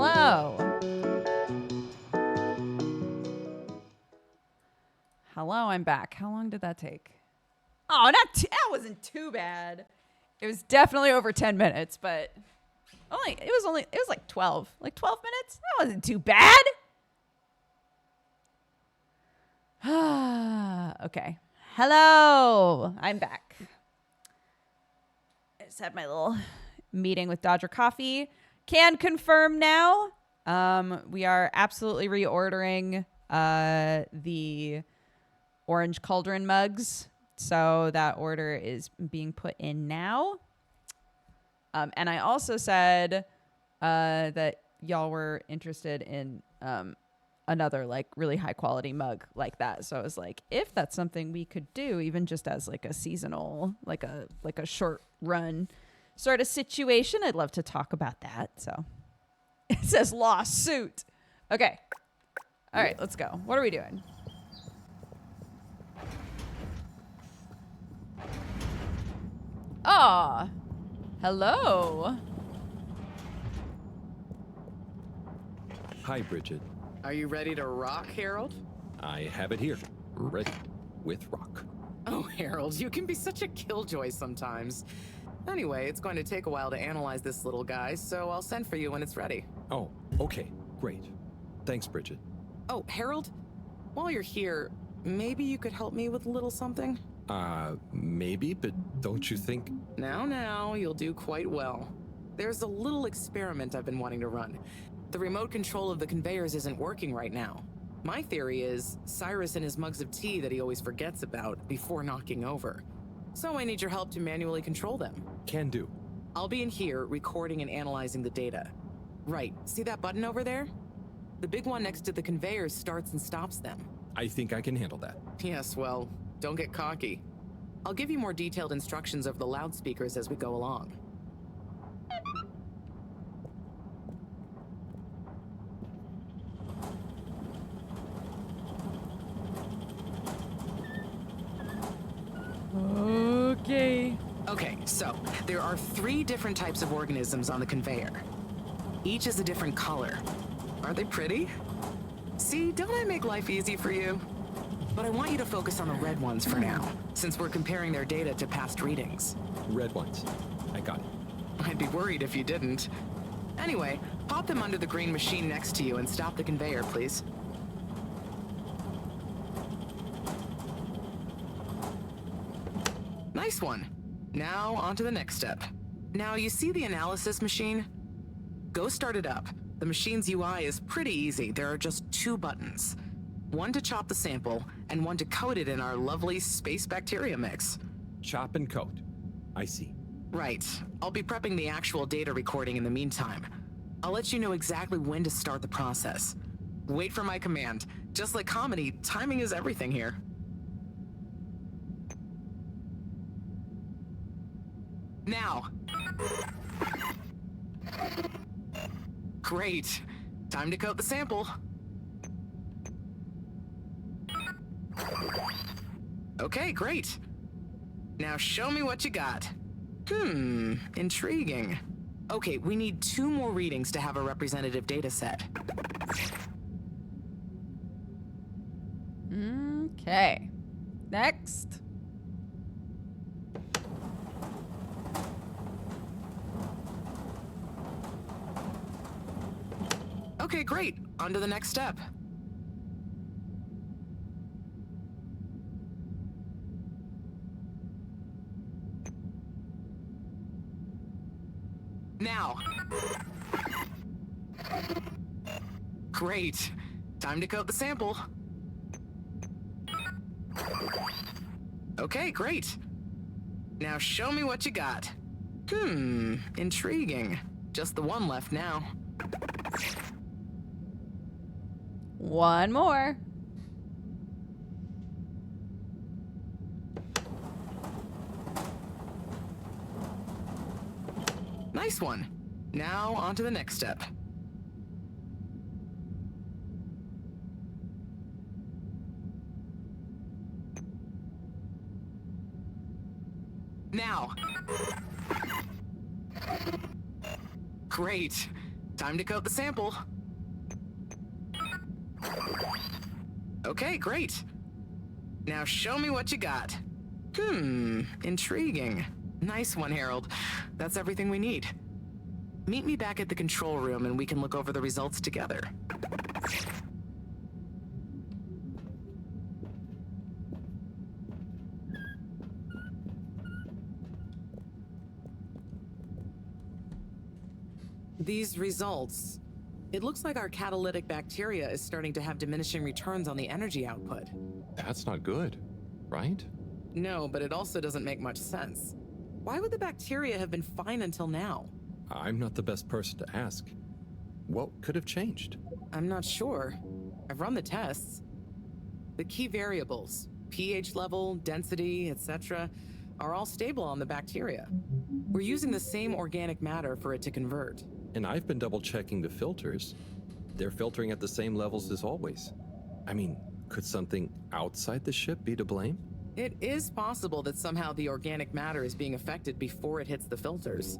Hello. Hello, I'm back. How long did that take? Oh, that wasn't too bad. It was definitely over 10 minutes, but it was like 12. Like 12 minutes? That wasn't too bad. Okay. Hello. I'm back. I just had my little meeting with Dodger Coffee. Can confirm now. We are absolutely reordering the orange cauldron mugs. So that order is being put in now. And I also said that y'all were interested in another like really high quality mug like that. So I was like, if that's something we could do, even just as like a seasonal, like a short run sort of situation, I'd love to talk about that. So it says lawsuit. Okay. All right, let's go. What are we doing? Ah, hello. Hi, Bridget. Are you ready to rock, Harold? I have it here, ready, with rock. Oh, Harold, you can be such a killjoy sometimes. Anyway, it's going to take a while to analyze this little guy, so I'll send for you when it's ready. Oh, okay, great. Thanks, Bridget. Oh, Harold, while you're here, maybe you could help me with a little something? Maybe, but don't you think? Now, you'll do quite well. There's a little experiment I've been wanting to run. The remote control of the conveyors isn't working right now. My theory is Cyrus and his mugs of tea that he always forgets about before knocking over. So I need your help to manually control them. Can do. I'll be in here recording and analyzing the data. Right, see that button over there? The big one next to the conveyors starts and stops them. I think I can handle that. Yes, well, don't get cocky. I'll give you more detailed instructions over the loudspeakers as we go along. Okay, so there are 3 different types of organisms on the conveyor. Each is a different color. Aren't they pretty? See, don't I make life easy for you? But I want you to focus on the red ones for now, since we're comparing their data to past readings. Red ones. I got it. I'd be worried if you didn't. Anyway, pop them under the green machine next to you and stop the conveyor, please. Nice one. Now, on to the next step. Now, you see the analysis machine? Go start it up. The machine's UI is pretty easy. There are just 2 buttons. One to chop the sample, and one to coat it in our lovely space bacteria mix. Chop and coat. I see. Right. I'll be prepping the actual data recording in the meantime. I'll let you know exactly when to start the process. Wait for my command. Just like comedy, timing is everything here. Now. Great. Time to coat the sample. Okay, great. Now show me what you got. Intriguing. Okay, we need 2 more readings to have a representative data set. Okay. Next. Okay, great. On to the next step. Now. Great. Time to coat the sample. Okay, great. Now show me what you got. Intriguing. Just the one left now. One more. Nice one. Now on to the next step. Now. Great. Time to coat the sample. Okay, great. Now show me what you got. Intriguing. Nice one, Harold. That's everything we need. Meet me back at the control room and we can look over the results together. These results. It looks like our catalytic bacteria is starting to have diminishing returns on the energy output. That's not good, right? No, but it also doesn't make much sense. Why would the bacteria have been fine until now? I'm not the best person to ask. What could have changed? I'm not sure. I've run the tests. The key variables, pH level, density, etc., are all stable on the bacteria. We're using the same organic matter for it to convert. And I've been double-checking the filters. They're filtering at the same levels as always. I mean, could something outside the ship be to blame? It is possible that somehow the organic matter is being affected before it hits the filters.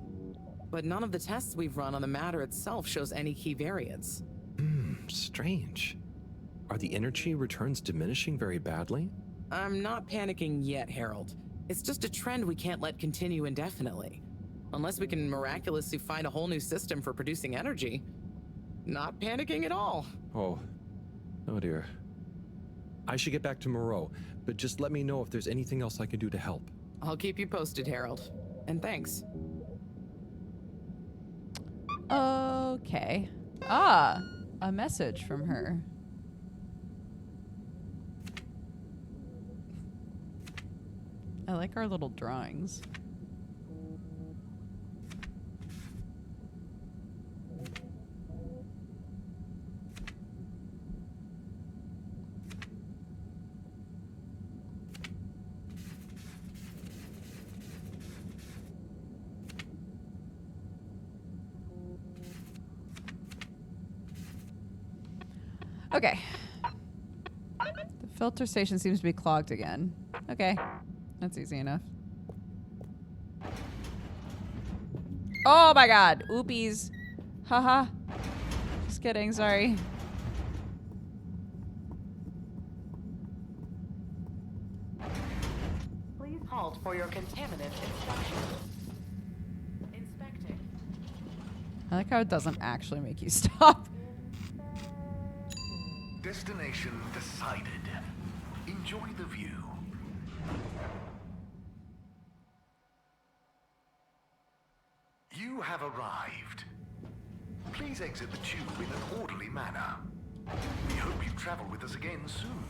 But none of the tests we've run on the matter itself shows any key variants. Strange. Are the energy returns diminishing very badly? I'm not panicking yet, Harold. It's just a trend we can't let continue indefinitely. Unless we can miraculously find a whole new system for producing energy. Not panicking at all. Oh dear. I should get back to Moreau, but just let me know if there's anything else I can do to help. I'll keep you posted, Harold. And thanks. Okay. Ah, a message from her. I like our little drawings. Okay. The filter station seems to be clogged again. Okay. That's easy enough. Oh my god. Oopies. Haha. Just kidding. Sorry. Please halt for your contaminant inspection. Inspecting. I like how it doesn't actually make you stop. Destination decided. Enjoy the view. You have arrived. Please exit the tube in an orderly manner. We hope you travel with us again soon.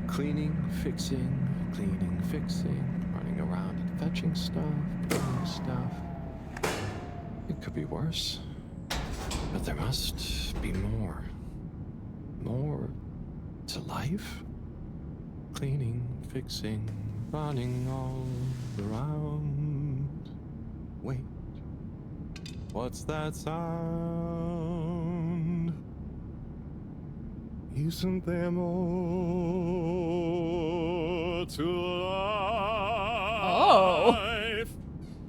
Cleaning, fixing, running around and fetching stuff, doing stuff. It could be worse. But there must be more. More to life? Cleaning, fixing, running all around. Wait. What's that sound? Isn't there more to life?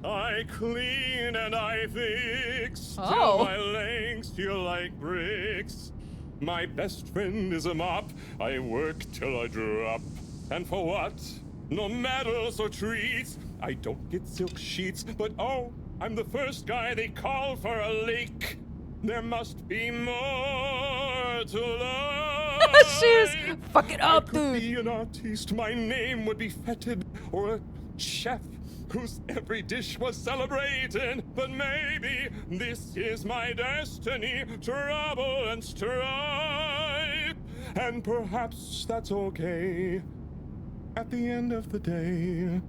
I clean and I fix till my legs feel like bricks. My best friend is a mop. I work till I drop. And for what? No medals or treats. I don't get silk sheets, but oh, I'm the first guy they call for a leak. There must be more to life. She's fucking up, I could be an artiste, my name would be feted, or a chef whose every dish was celebrated. But maybe this is my destiny, trouble and strife. And perhaps that's okay. At the end of the day,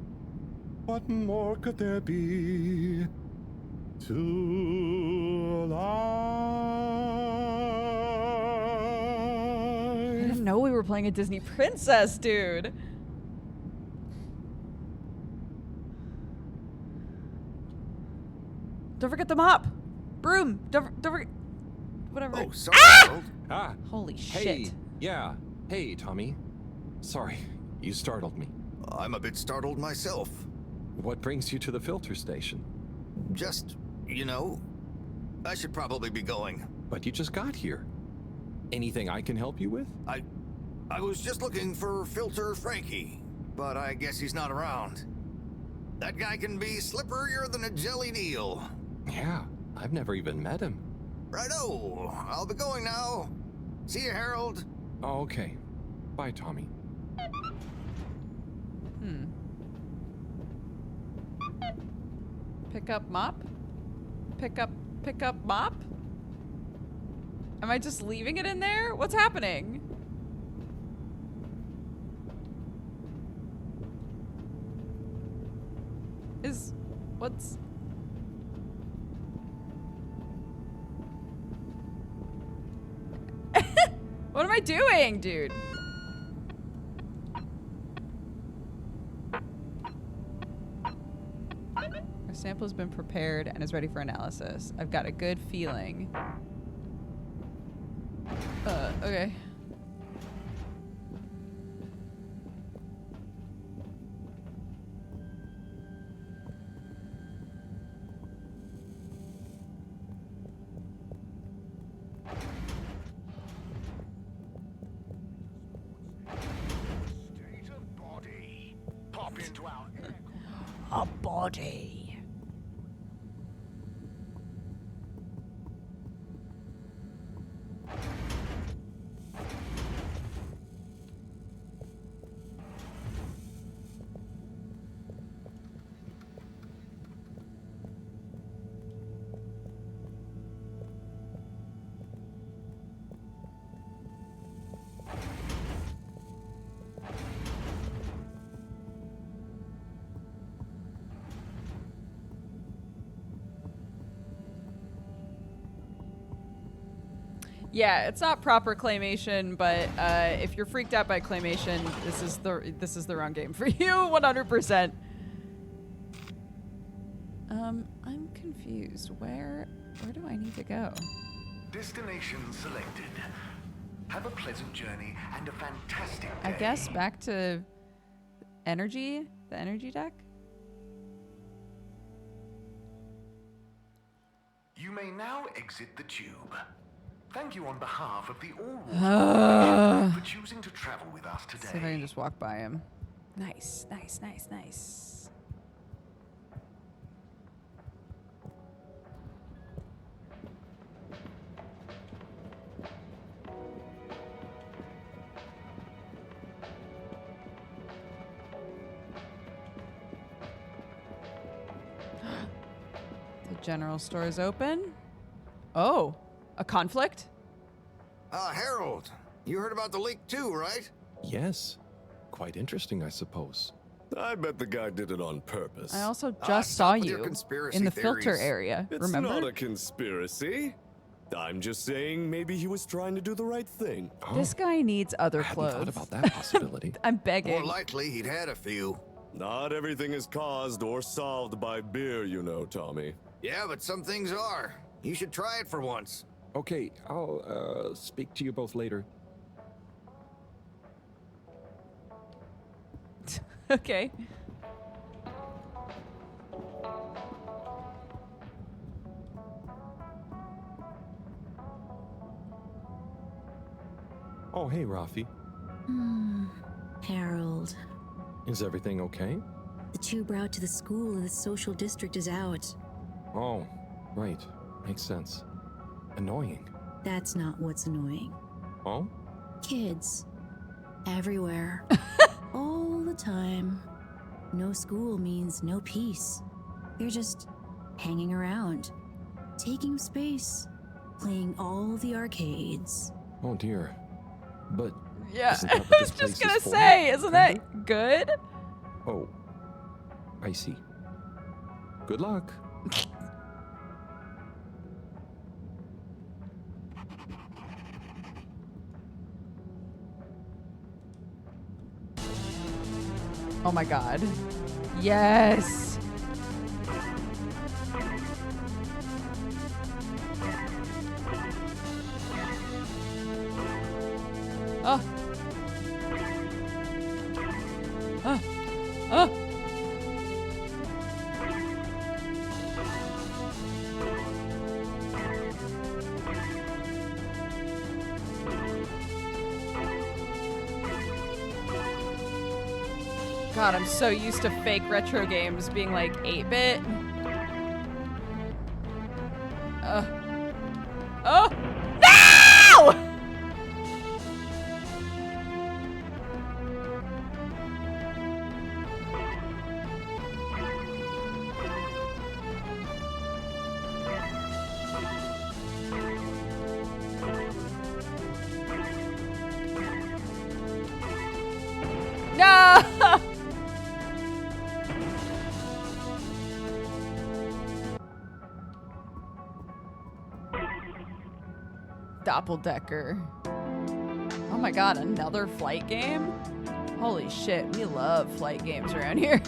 what more could there be to life? I didn't know we were playing a Disney princess, dude. Don't forget the mop. Broom. Don't forget. Whatever. Oh, sorry. Ah! Holy Hey, shit. yeah. Hey, Tommy. Sorry, you startled me. I'm a bit startled myself. What brings you to the filter station? Just, you know, I should probably be going. But you just got here. Anything I can help you with? I was just looking for Filter Frankie, but I guess he's not around. That guy can be slipperier than a jellied eel. Yeah, I've never even met him. Righto, I'll be going now. See you, Harold. Oh, okay. Bye, Tommy. Pick up mop? Pick up mop? Am I just leaving it in there? What's happening? What's... What am I doing, dude? Our sample has been prepared and is ready for analysis. I've got a good feeling. Okay. A body. Yeah, it's not proper claymation, but if you're freaked out by claymation, this is the wrong game for you, 100%. I'm confused. Where do I need to go? Destination selected. Have a pleasant journey and a fantastic day. I guess back to the energy deck. You may now exit the tube. Thank you on behalf of the All-Water for choosing to travel with us today. See if I can just walk by him. Nice, nice, nice, nice. The general store is open. Oh. A conflict? Harold, you heard about the leak too, right? Yes. Quite interesting, I suppose. I bet the guy did it on purpose. I also just saw you in the filter theories. area, It's remember? not a conspiracy. I'm just saying maybe he was trying to do the right thing. This guy needs other clothes. Thought about that possibility. I'm begging. More likely, he'd had a few. Not everything is caused or solved by beer, you know, Tommy. Yeah, but some things are. You should try it for once. Okay, I'll speak to you both later. Okay. Oh, hey, Rafi. Harold. Is everything okay? The tube route to the school in the social district is out. Oh, right. Makes sense. Annoying. That's not what's annoying. Oh? Kids. Everywhere. All the time. No school means no peace. They're just hanging around. Taking space. Playing all the arcades. Oh dear. But Yeah, Isn't that I what this was place just gonna is for? say, isn't that good? Oh, I see. Good luck. Oh my god. Yes. Oh. Oh. Oh. God, I'm so used to fake retro games being like 8-bit. Oh! No! No! Doppeldecker. Oh my god, another flight game? Holy shit, we love flight games around here.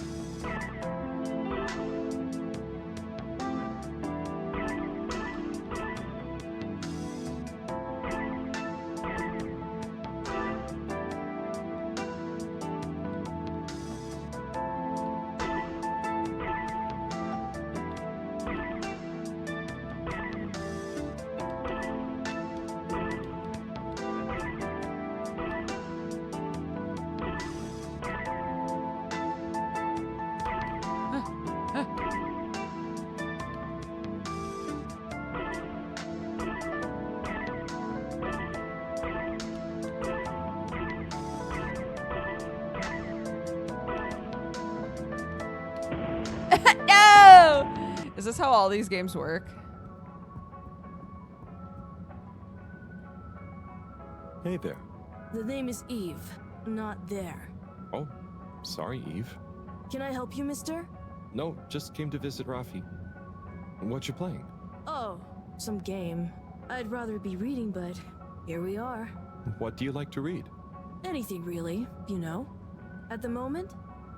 No! Is this how all these games work? Hey there. The name is Eve, not there. Oh, sorry, Eve. Can I help you, mister? No, just came to visit Rafi. What you playing? Oh, some game. I'd rather be reading, but here we are. What do you like to read? Anything really, you know. At the moment,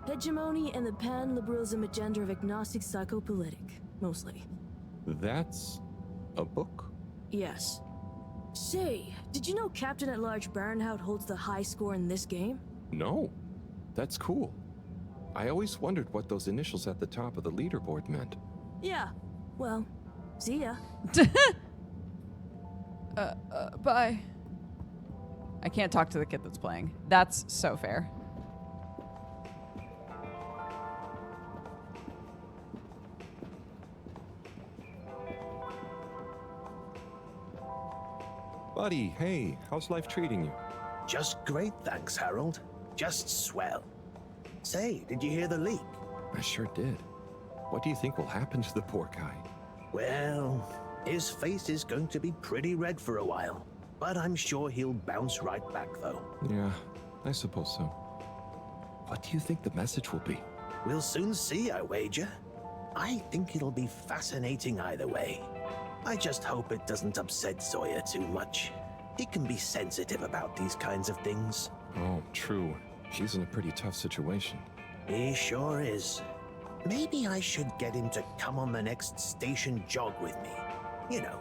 hegemony and the pan-liberalism agenda of agnostic psychopolitic, mostly. That's a book? Yes. Say, did you know Captain at Large Baronhout holds the high score in this game? No. That's cool. I always wondered what those initials at the top of the leaderboard meant. Yeah. Well, see ya. Bye. I can't talk to the kid that's playing. That's so fair. Buddy, hey, how's life treating you? Just great, thanks, Harold. Just swell. Say, did you hear the leak? I sure did. What do you think will happen to the poor guy? Well, his face is going to be pretty red for a while. But I'm sure he'll bounce right back, though. Yeah, I suppose so. What do you think the message will be? We'll soon see, I wager. I think it'll be fascinating either way. I just hope it doesn't upset Sawyer too much. He can be sensitive about these kinds of things. Oh, true. He's in a pretty tough situation. He sure is. Maybe I should get him to come on the next station jog with me. You know,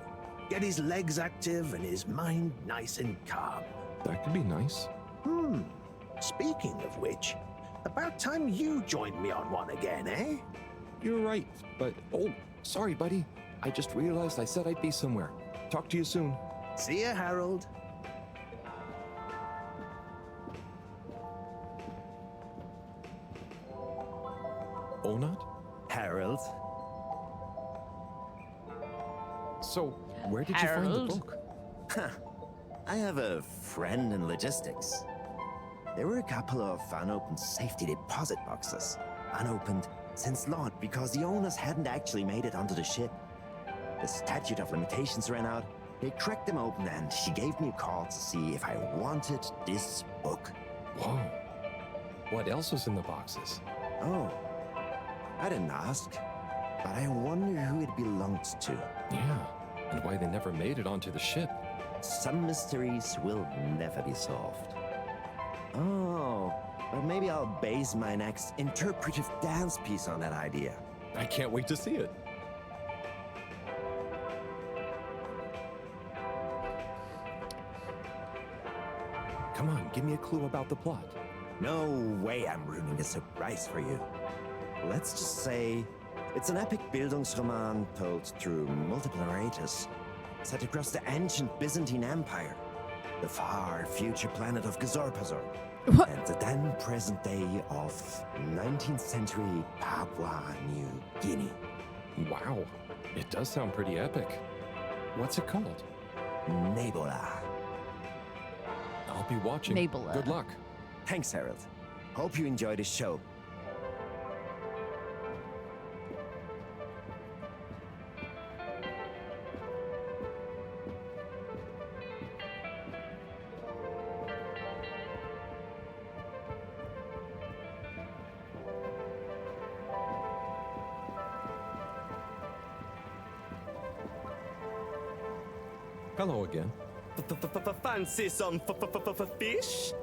get his legs active and his mind nice and calm. That could be nice. Speaking of which, about time you joined me on one again, eh? You're right, but oh, sorry, buddy. I just realized I said I'd be somewhere. Talk to you soon. See ya, Harold. Onat? Harold? So, where did you find the book? Huh. I have a friend in logistics. There were a couple of unopened safety deposit boxes. Unopened since launch because the owners hadn't actually made it onto the ship. The statute of limitations ran out, They cracked them open and she gave me a call to see if I wanted this book. Whoa. What else was in the boxes? Oh, I didn't ask, but I wonder who it belonged to. Yeah, and why they never made it onto the ship. Some mysteries will never be solved. Oh, but maybe I'll base my next interpretive dance piece on that idea. I can't wait to see it. Come on, give me a clue about the plot. No way I'm ruining a surprise for you. Let's just say it's an epic Bildungsroman told through multiple narrators, set across the ancient Byzantine Empire, the far future planet of Gazorpazor, and the then present day of 19th century Papua New Guinea. Wow, it does sound pretty epic. What's it called? Nebola. I'll be watching. Nebola. Good luck. Thanks, Harold. Hope you enjoy the show. Hello again. Fancy some fish?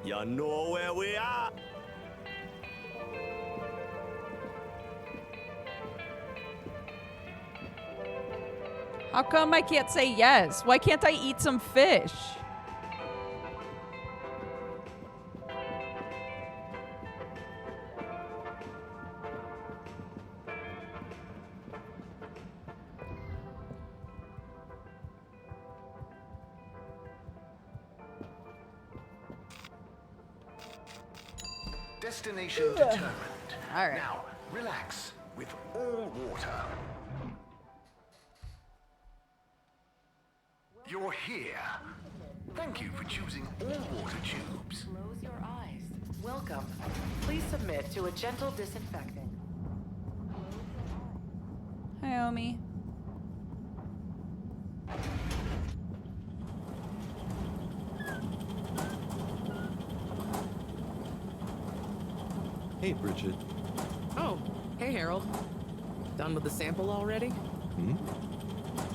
You know where we are. How come I can't say yes? Why can't I eat some fish? Destination determined. All right. Now, relax with all water. You're here. Thank you for choosing all water tubes. Close your eyes. Welcome. Please submit to a gentle disinfecting. Hi, Omi. Hey, Bridget. Oh, hey, Harold. Done with the sample already?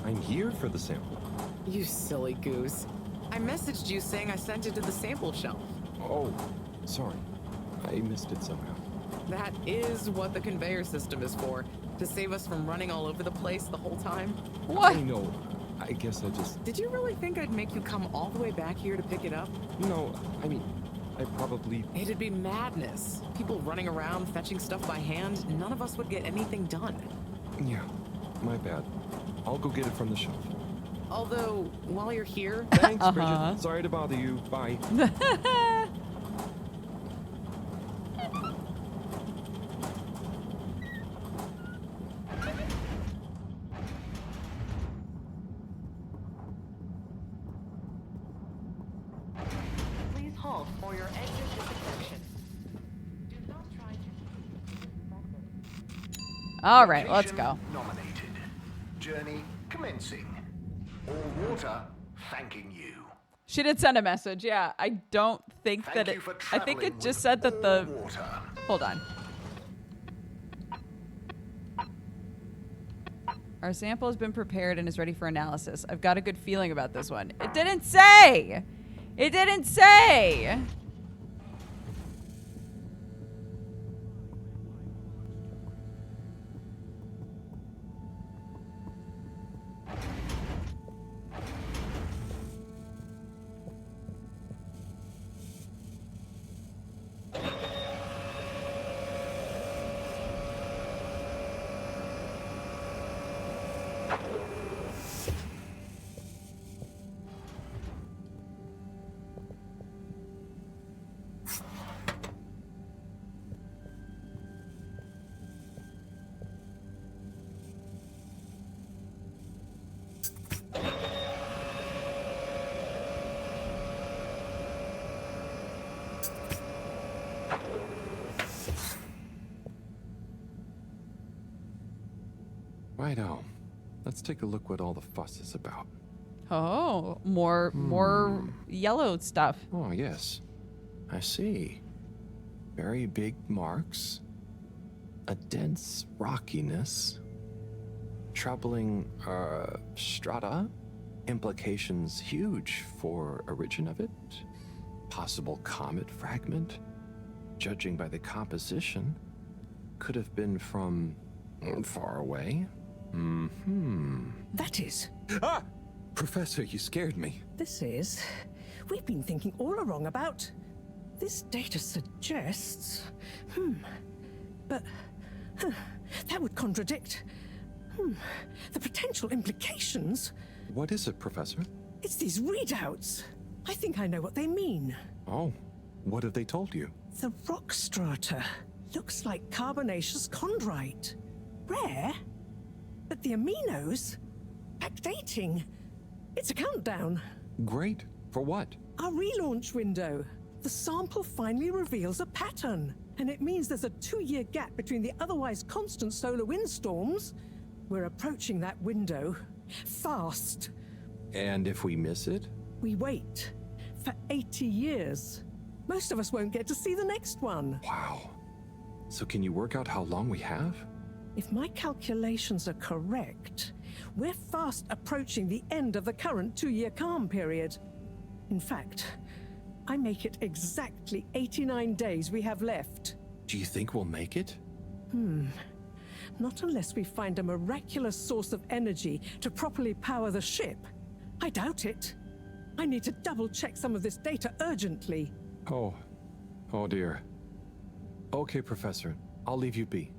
I'm here for the sample. You silly goose. I messaged you saying I sent it to the sample shelf. Oh, sorry. I missed it somehow. That is what the conveyor system is for, to save us from running all over the place the whole time. What? I know. I guess I just... Did you really think I'd make you come all the way back here to pick it up? No, I mean, I probably... It'd be madness. People running around, fetching stuff by hand. None of us would get anything done. Yeah, my bad. I'll go get it from the shelf. Although, while you're here... Thanks, Bridget. Sorry to bother you. Bye. Please halt for your exit disinfection. Do not try to... All right, let's Location go. Nominated. Journey commencing. All water thanking you. She did send a message. Yeah, I don't think Thank that you it. for I think it traveling just with said that the. all water. Hold on. Our sample has been prepared and is ready for analysis. I've got a good feeling about this one. It didn't say. It didn't say. Righto. Let's take a look what all the fuss is about. Oh, more yellow stuff. Oh, yes. I see. Very big marks. A dense rockiness. Troubling strata. Implications huge for origin of it. Possible comet fragment. Judging by the composition, could have been from far away. That is. Ah! Professor, you scared me. This is. We've been thinking all along about. This data suggests. But. That would contradict. The potential implications. What is it, Professor? It's these readouts. I think I know what they mean. Oh, what have they told you? The rock strata looks like carbonaceous chondrite. Rare, but the aminos, backdating. It's a countdown. Great. For what? Our relaunch window. The sample finally reveals a pattern, and it means there's a 2-year gap between the otherwise constant solar windstorms. We're approaching that window. Fast. And if we miss it? We wait for 80 years. Most of us won't get to see the next one. Wow. So can you work out how long we have? If my calculations are correct, we're fast approaching the end of the current 2-year calm period. In fact, I make it exactly 89 days we have left. Do you think we'll make it? Not unless we find a miraculous source of energy to properly power the ship. I doubt it. I need to double-check some of this data urgently. Oh dear. Okay, Professor. I'll leave you be.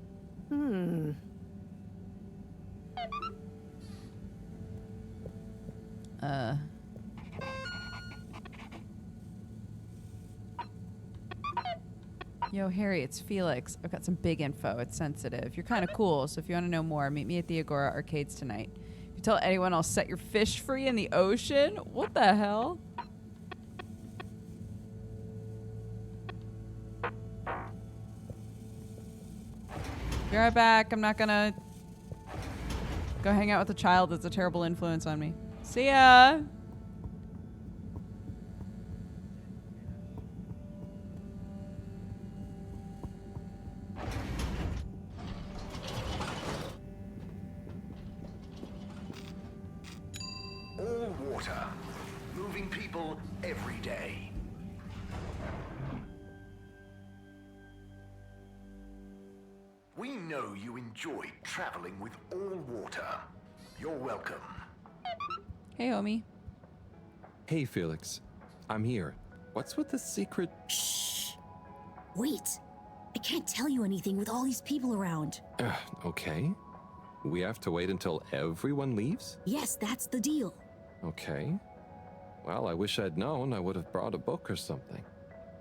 Yo, Harry, it's Felix. I've got some big info. It's sensitive. You're kind of cool, so if you want to know more, meet me at the Agora Arcades tonight. If you tell anyone I'll set your fish free in the ocean, what the hell? Be right back. I'm not gonna go hang out with a child that's a terrible influence on me. See ya! All water. Moving people every day. We know you enjoy traveling with all water. You're welcome. Hey, homie. Hey, Felix. I'm here. What's with the secret? Shh. Wait. I can't tell you anything with all these people around. Okay. We have to wait until everyone leaves? Yes, that's the deal. Okay. Well, I wish I'd known. I would have brought a book or something.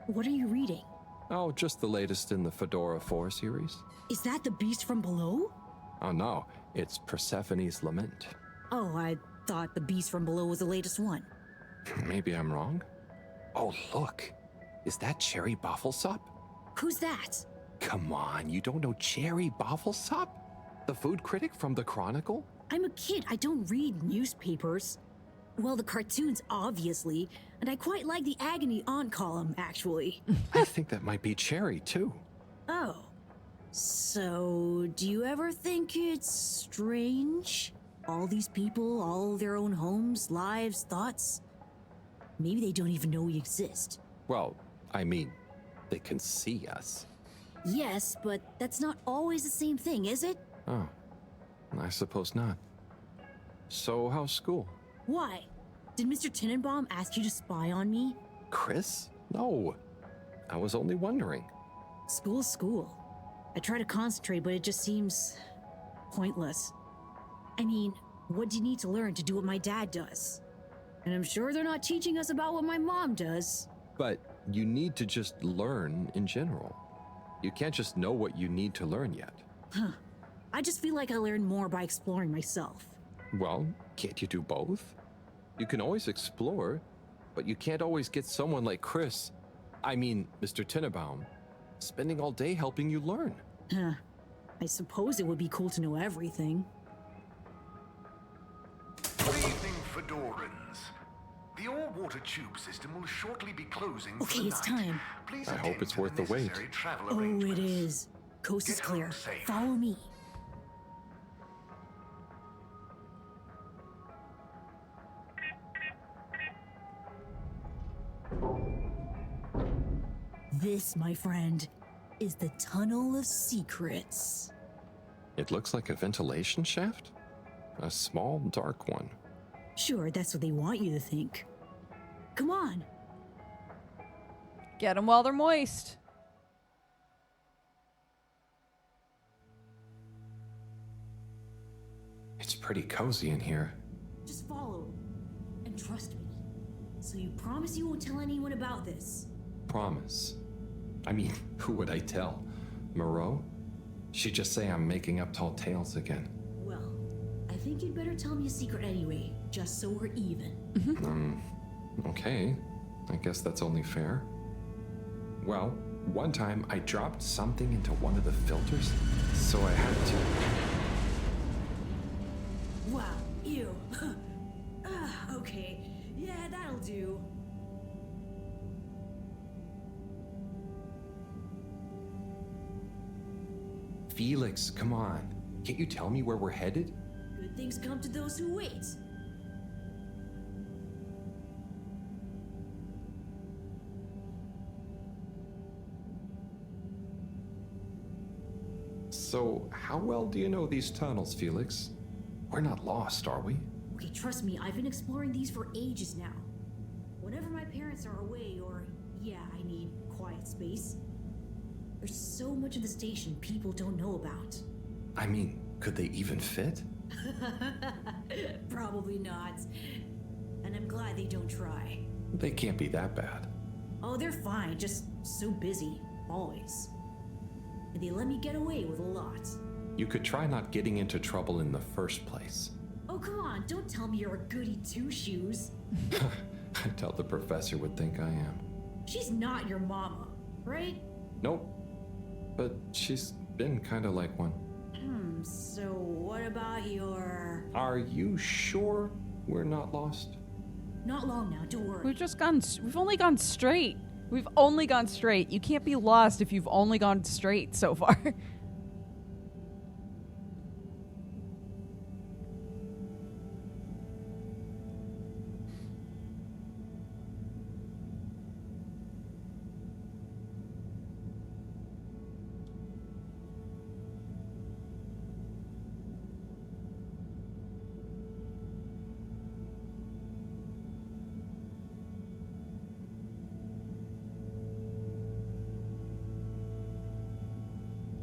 What are you reading? Oh, just the latest in the Fedora 4 series. Is that the beast from below? Oh no, it's Persephone's Lament. Oh, I thought the beast from below was the latest one. Maybe I'm wrong. Oh, look. Is that Cherry Bofflesop? Who's that? Come on, you don't know Cherry Bofflesop? The food critic from the Chronicle? I'm a kid. I don't read newspapers. Well, the cartoons, obviously. And I quite like the Agony On column, actually. I think that might be Cherry, too. Oh. So, do you ever think it's strange? All these people, all their own homes, lives, thoughts? Maybe they don't even know we exist. Well, I mean, they can see us. Yes, but that's not always the same thing, is it? Oh, I suppose not. So, how's school? Why? Did Mr. Tenenbaum ask you to spy on me? Chris? No. I was only wondering. School's school. I try to concentrate, but it just seems pointless. I mean, what do you need to learn to do what my dad does? And I'm sure they're not teaching us about what my mom does. But you need to just learn in general. You can't just know what you need to learn yet. Huh. I just feel like I learn more by exploring myself. Well, can't you do both? You can always explore, but you can't always get someone like Chris, Mr. Tenenbaum, spending all day helping you learn. Huh. I suppose it would be cool to know everything. Good evening, Fedorans. water tube system will shortly be closing for Okay, the it's night. time. Please I attend hope it's to worth the wait. necessary travel Oh, it arrangements. is. Coast is Get home clear. safe. Follow me. This, my friend, is the Tunnel of Secrets. It looks like a ventilation shaft? A small, dark one. Sure, that's what they want you to think. Come on. Get them while they're moist. It's pretty cozy in here. Just follow. And trust me. So you promise you won't tell anyone about this? Promise. I mean, who would I tell? Moreau? She'd just say I'm making up tall tales again. Well, I think you'd better tell me a secret anyway, just so we're even. Okay. I guess that's only fair. Well, one time I dropped something into one of the filters, so I had to... Wow, ew. Okay, yeah, that'll do. Felix, come on. Can't you tell me where we're headed? Good things come to those who wait. So, how well do you know these tunnels, Felix? We're not lost, are we? Okay, trust me, I've been exploring these for ages now. Whenever my parents are away, or, yeah, I need quiet space, there's so much of the station people don't know about. I mean, could they even fit? Probably not. And I'm glad they don't try. They can't be that bad. Oh, they're fine, just so busy, always. And they let me get away with a lot. You could try not getting into trouble in the first place. Oh, come on, don't tell me you're a goody two-shoes. I doubt the professor would think I am. She's not your mama, right? Nope. But she's been kind of like one. So what about your... Are you sure we're not lost? Not long now, don't worry. We've only gone straight. We've only gone straight. You can't be lost if you've only gone straight so far.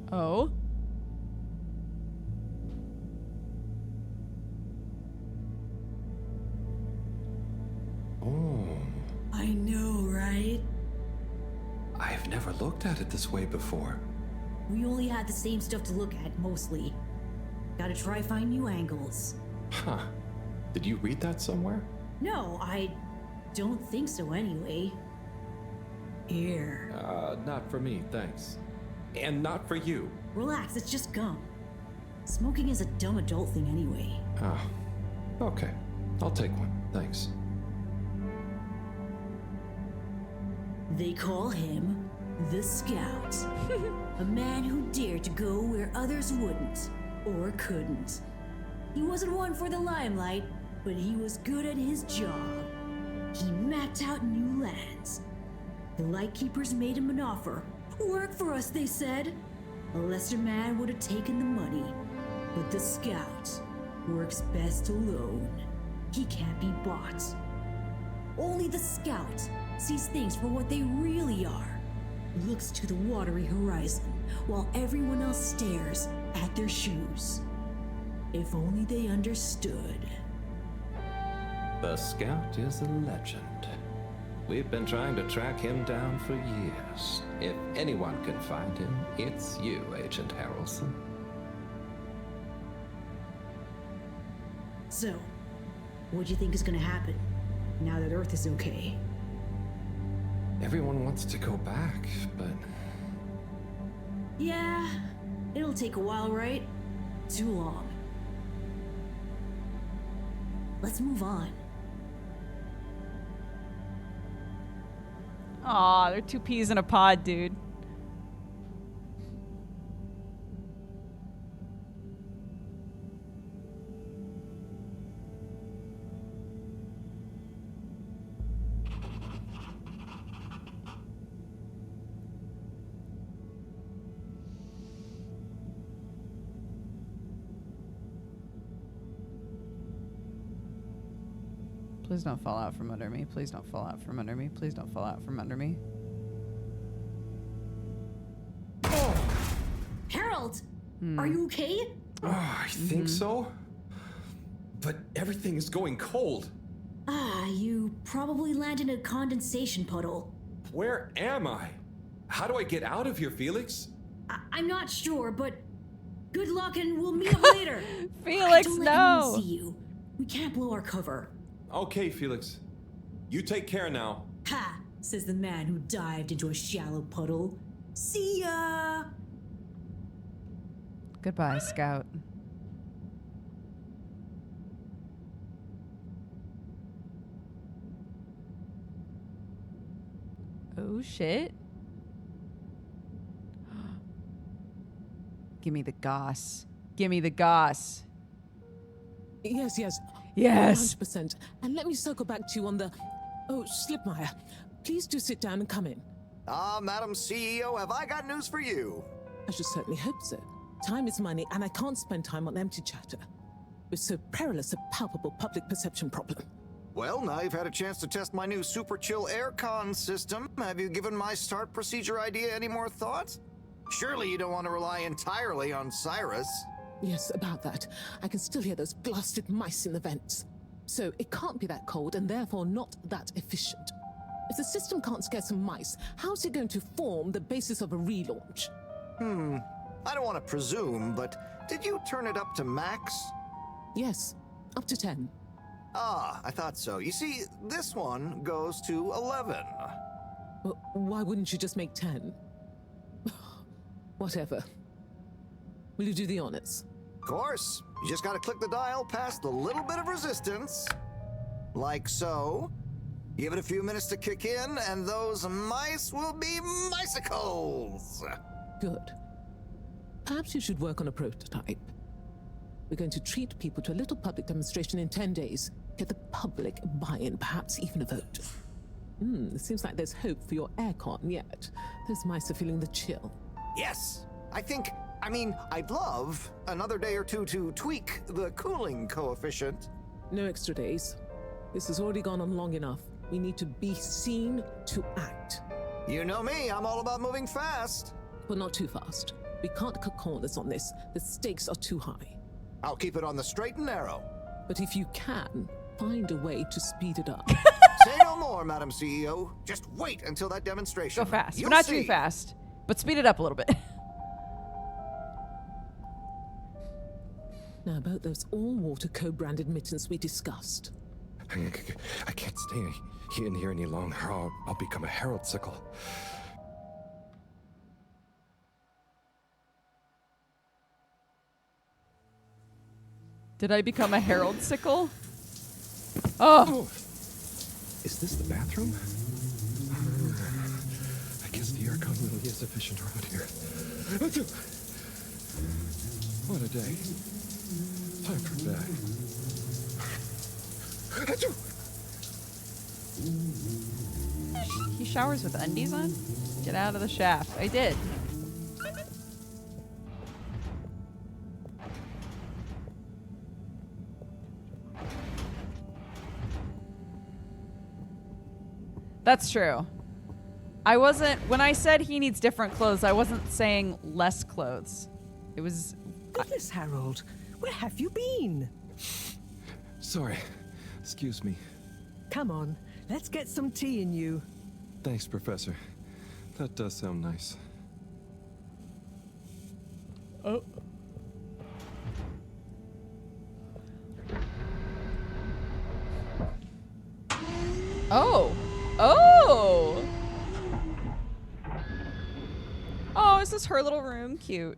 Oh? Oh. I know, right? I've never looked at it this way before. We only had the same stuff to look at, mostly. Gotta try find new angles. Huh. Did you read that somewhere? No, I don't think so anyway. Here. Not for me, thanks. And not for you. Relax, it's just gum. Smoking is a dumb adult thing anyway. Oh. Okay. I'll take one, thanks. They call him the Scout. A man who dared to go where others wouldn't, or couldn't. He wasn't one for the limelight, but he was good at his job. He mapped out new lands. The Lightkeepers made him an offer. Work for us, they said. A lesser man would have taken the money, but the Scout works best alone. He can't be bought. Only the Scout sees things for what they really are, looks to the watery horizon, while everyone else stares at their shoes. If only they understood. The Scout is a legend. We've been trying to track him down for years. If anyone can find him, it's you, Agent Harrelson. So, what do you think is gonna happen now that Earth is okay? Everyone wants to go back, but... Yeah, it'll take a while, right? Too long. Let's move on. Aw, they're two peas in a pod, dude. Please don't fall out from under me. Please don't fall out from under me. Please don't fall out from under me. Harold! Are you okay? Oh, I think so. But everything is going cold. You probably landed in a condensation puddle. Where am I? How do I get out of here, Felix? I'm not sure, but good luck and we'll meet up later. Felix, Don't let no. anyone see you. We can't blow our cover. Okay, Felix. You take care now. Ha! Says the man who dived into a shallow puddle. See ya! Goodbye, Scout. Oh, shit. Give me the goss. Give me the goss. Yes, yes. Yes. 100%. And let me circle back to you on the... Oh, Slipmeyer. Please do sit down and come in. Madam CEO, have I got news for you? I should certainly hope so. Time is money, and I can't spend time on empty chatter. With so perilous a palpable public perception problem. Well, now you've had a chance to test my new super chill aircon system. Have you given my start procedure idea any more thought? Surely you don't want to rely entirely on Cyrus. Yes, about that. I can still hear those blasted mice in the vents. So it can't be that cold, and therefore not that efficient. If the system can't scare some mice, how's it going to form the basis of a relaunch? I don't want to presume, but did you turn it up to max? Yes, up to 10. I thought so. You see, this one goes to 11. Well, why wouldn't you just make 10? Whatever. Will you do the honors? Of course. You just gotta click the dial past the little bit of resistance. Like so. Give it a few minutes to kick in, and those mice will be micicles. Good. Perhaps you should work on a prototype. We're going to treat people to a little public demonstration in 10 days. Get the public buy-in, perhaps even a vote. It seems like there's hope for your aircon yet. Those mice are feeling the chill. Yes. I'd love another day or two to tweak the cooling coefficient. No extra days. This has already gone on long enough. We need to be seen to act. You know me, I'm all about moving fast. But not too fast. We can't cut corners on this. The stakes are too high. I'll keep it on the straight and narrow. But if you can, find a way to speed it up. Say no more, Madam CEO. Just wait until that demonstration. Go fast, You'll but not see. too fast. But speed it up a little bit. Now about those all-water co-branded mittens we discussed. I can't stay in here any longer. I'll become a herald sickle. Did I become a herald sickle? Oh! Is this the bathroom? I guess the aircon really is efficient around here. What a day. Time for bed. He showers with undies on? Get out of the shaft. I did. That's true. When I said he needs different clothes, I wasn't saying less clothes. It was... Goodness, Harold, where have you been? Sorry. Excuse me. Come on, let's get some tea in you. Thanks, Professor. That does sound nice. Oh. Oh. Oh. Oh, is this her little room? Cute.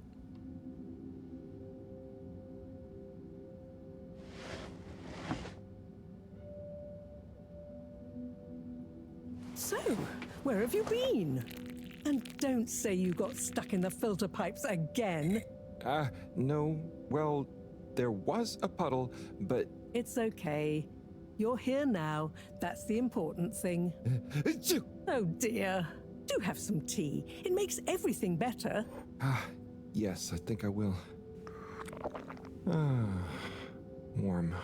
So, Where have you been? And don't say you got stuck in the filter pipes again. No. Well, there was a puddle, but... It's okay. You're here now. That's the important thing. Oh dear. Do have some tea. It makes everything better. Yes, I think I will. Warm.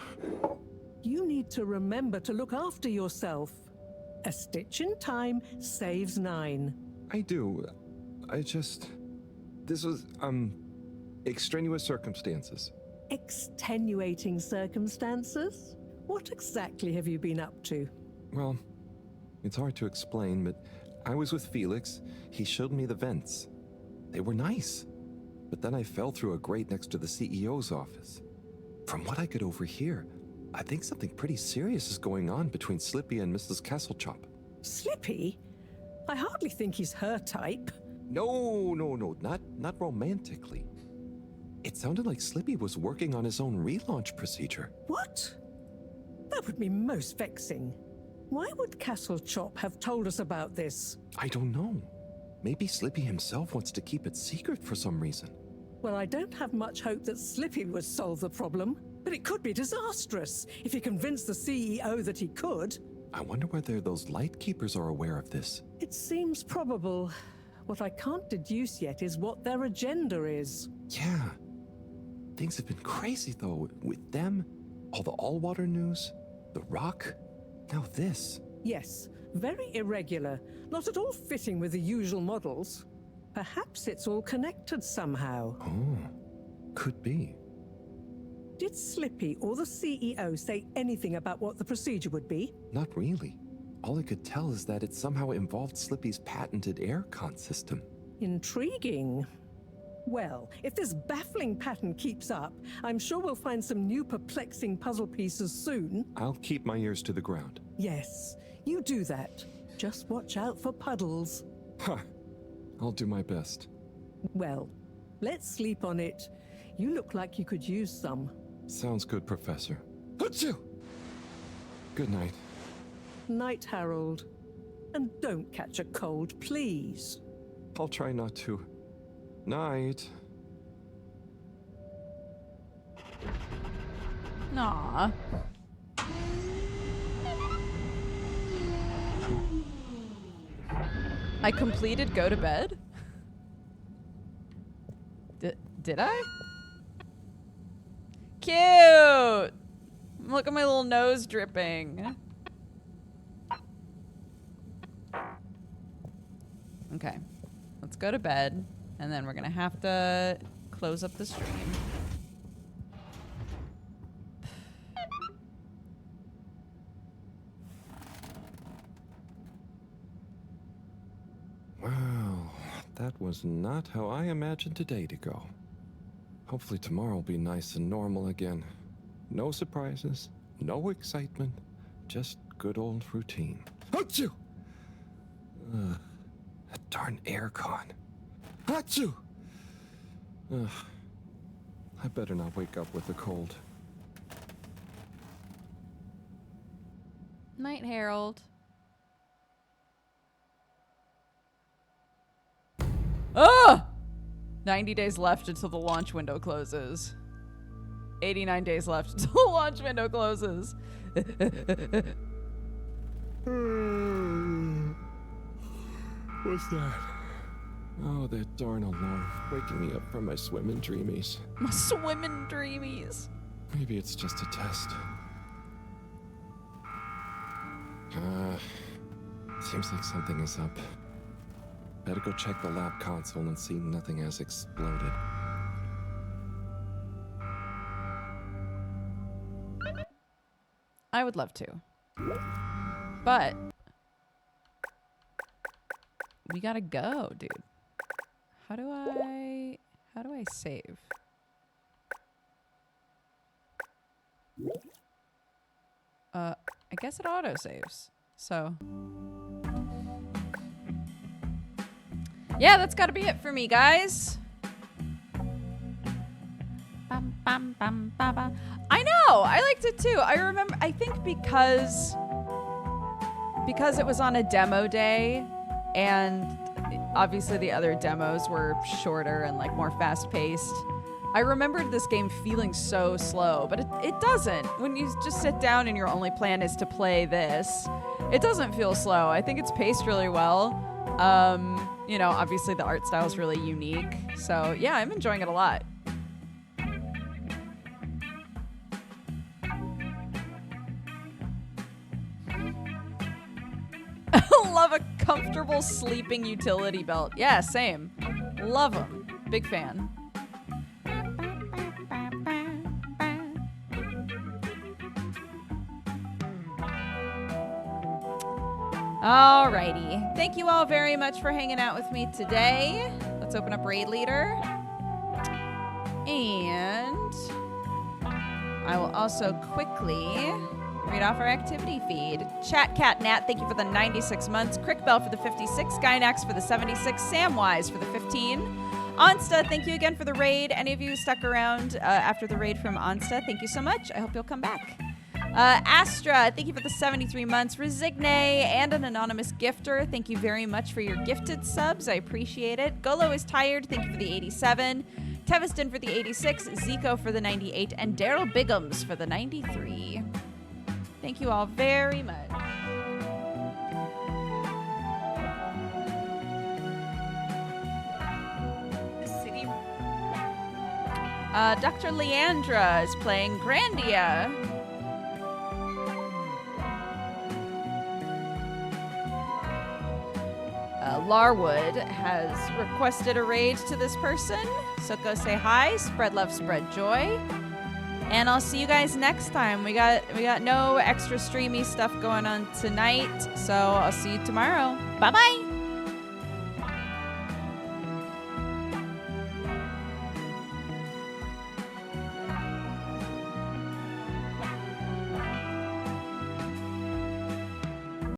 You need to remember to look after yourself. A stitch in time saves 9. I do. This was, extraneous circumstances. Extenuating circumstances? What exactly have you been up to? Well, it's hard to explain, but I was with Felix. He showed me the vents. They were nice. But then I fell through a grate next to the CEO's office. From what I could overhear, I think something pretty serious is going on between Slippy and Mrs. Kesselchop. Slippy? I hardly think he's her type. No, not romantically. It sounded like Slippy was working on his own relaunch procedure. What? That would be most vexing. Why would Kesselchop have told us about this? I don't know. Maybe Slippy himself wants to keep it secret for some reason. Well, I don't have much hope that Slippy would solve the problem, but it could be disastrous if he convinced the CEO that he could. I wonder whether those Lightkeepers are aware of this. It seems probable. What I can't deduce yet is what their agenda is. Yeah. Things have been crazy, though, with them, all the all-water news, the rock, now this. Yes, very irregular, not at all fitting with the usual models. Perhaps it's all connected somehow. Oh, could be. Did Slippy or the CEO say anything about what the procedure would be? Not really. All I could tell is that it somehow involved Slippy's patented aircon system. Intriguing. Well, if this baffling pattern keeps up, I'm sure we'll find some new perplexing puzzle pieces soon. I'll keep my ears to the ground. Yes, you do that. Just watch out for puddles. Huh. I'll do my best. Well, let's sleep on it. You look like you could use some. Sounds good, Professor. Achoo! Good night. Night, Harold. And don't catch a cold, please. I'll try not to. Night. Aw. I completed go to bed? Did I? Cute! Look at my little nose dripping. Okay. Let's go to bed. And then we're gonna have to close up the stream. Wow, that was not how I imagined today to go. Hopefully tomorrow will be nice and normal again. No surprises, no excitement, just good old routine. Achoo! That darn aircon. Achoo! I better not wake up with a cold. Night, Harold. Oh! 90 days left until the launch window closes. 89 days left until the launch window closes. What's that? Oh, that darn alarm, waking me up from my swimming dreamies. My swimming dreamies. Maybe it's just a test. Seems like something is up. Better go check the lab console and see nothing has exploded. I would love to. But we gotta go, dude. How do I save? I guess it auto saves. So yeah, that's gotta be it for me, guys. I know, I liked it too. I remember, I think because it was on a demo day, and obviously the other demos were shorter and like more fast-paced. I remembered this game feeling so slow, but it doesn't. When you just sit down and your only plan is to play this, it doesn't feel slow. I think it's paced really well. You know, obviously the art style is really unique. So yeah, I'm enjoying it a lot. Love a comfortable sleeping utility belt. Yeah, same. Love them. Big fan. Alrighty. Thank you all very much for hanging out with me today. Let's open up Raid Leader. And I will also quickly read off our activity feed. Chat Cat Nat, thank you for the 96 months. Crickbell for the 56. Skynax for the 76. Samwise for the 15. Onsta, thank you again for the raid. Any of you who stuck around after the raid from Onsta, thank you so much. I hope you'll come back. Astra, thank you for the 73 months. Resigne and an anonymous gifter, thank you very much for your gifted subs. I appreciate it. Golo is tired, thank you for the 87. Teviston for the 86. Zico for the 98. And Daryl Biggums for the 93. Thank you all very much. Dr. Leandra is playing Grandia. Larwood has requested a raid to this person, so go say hi, spread love, spread joy, and I'll see you guys next time. We got no extra streamy stuff going on tonight, so I'll see you tomorrow. Bye bye.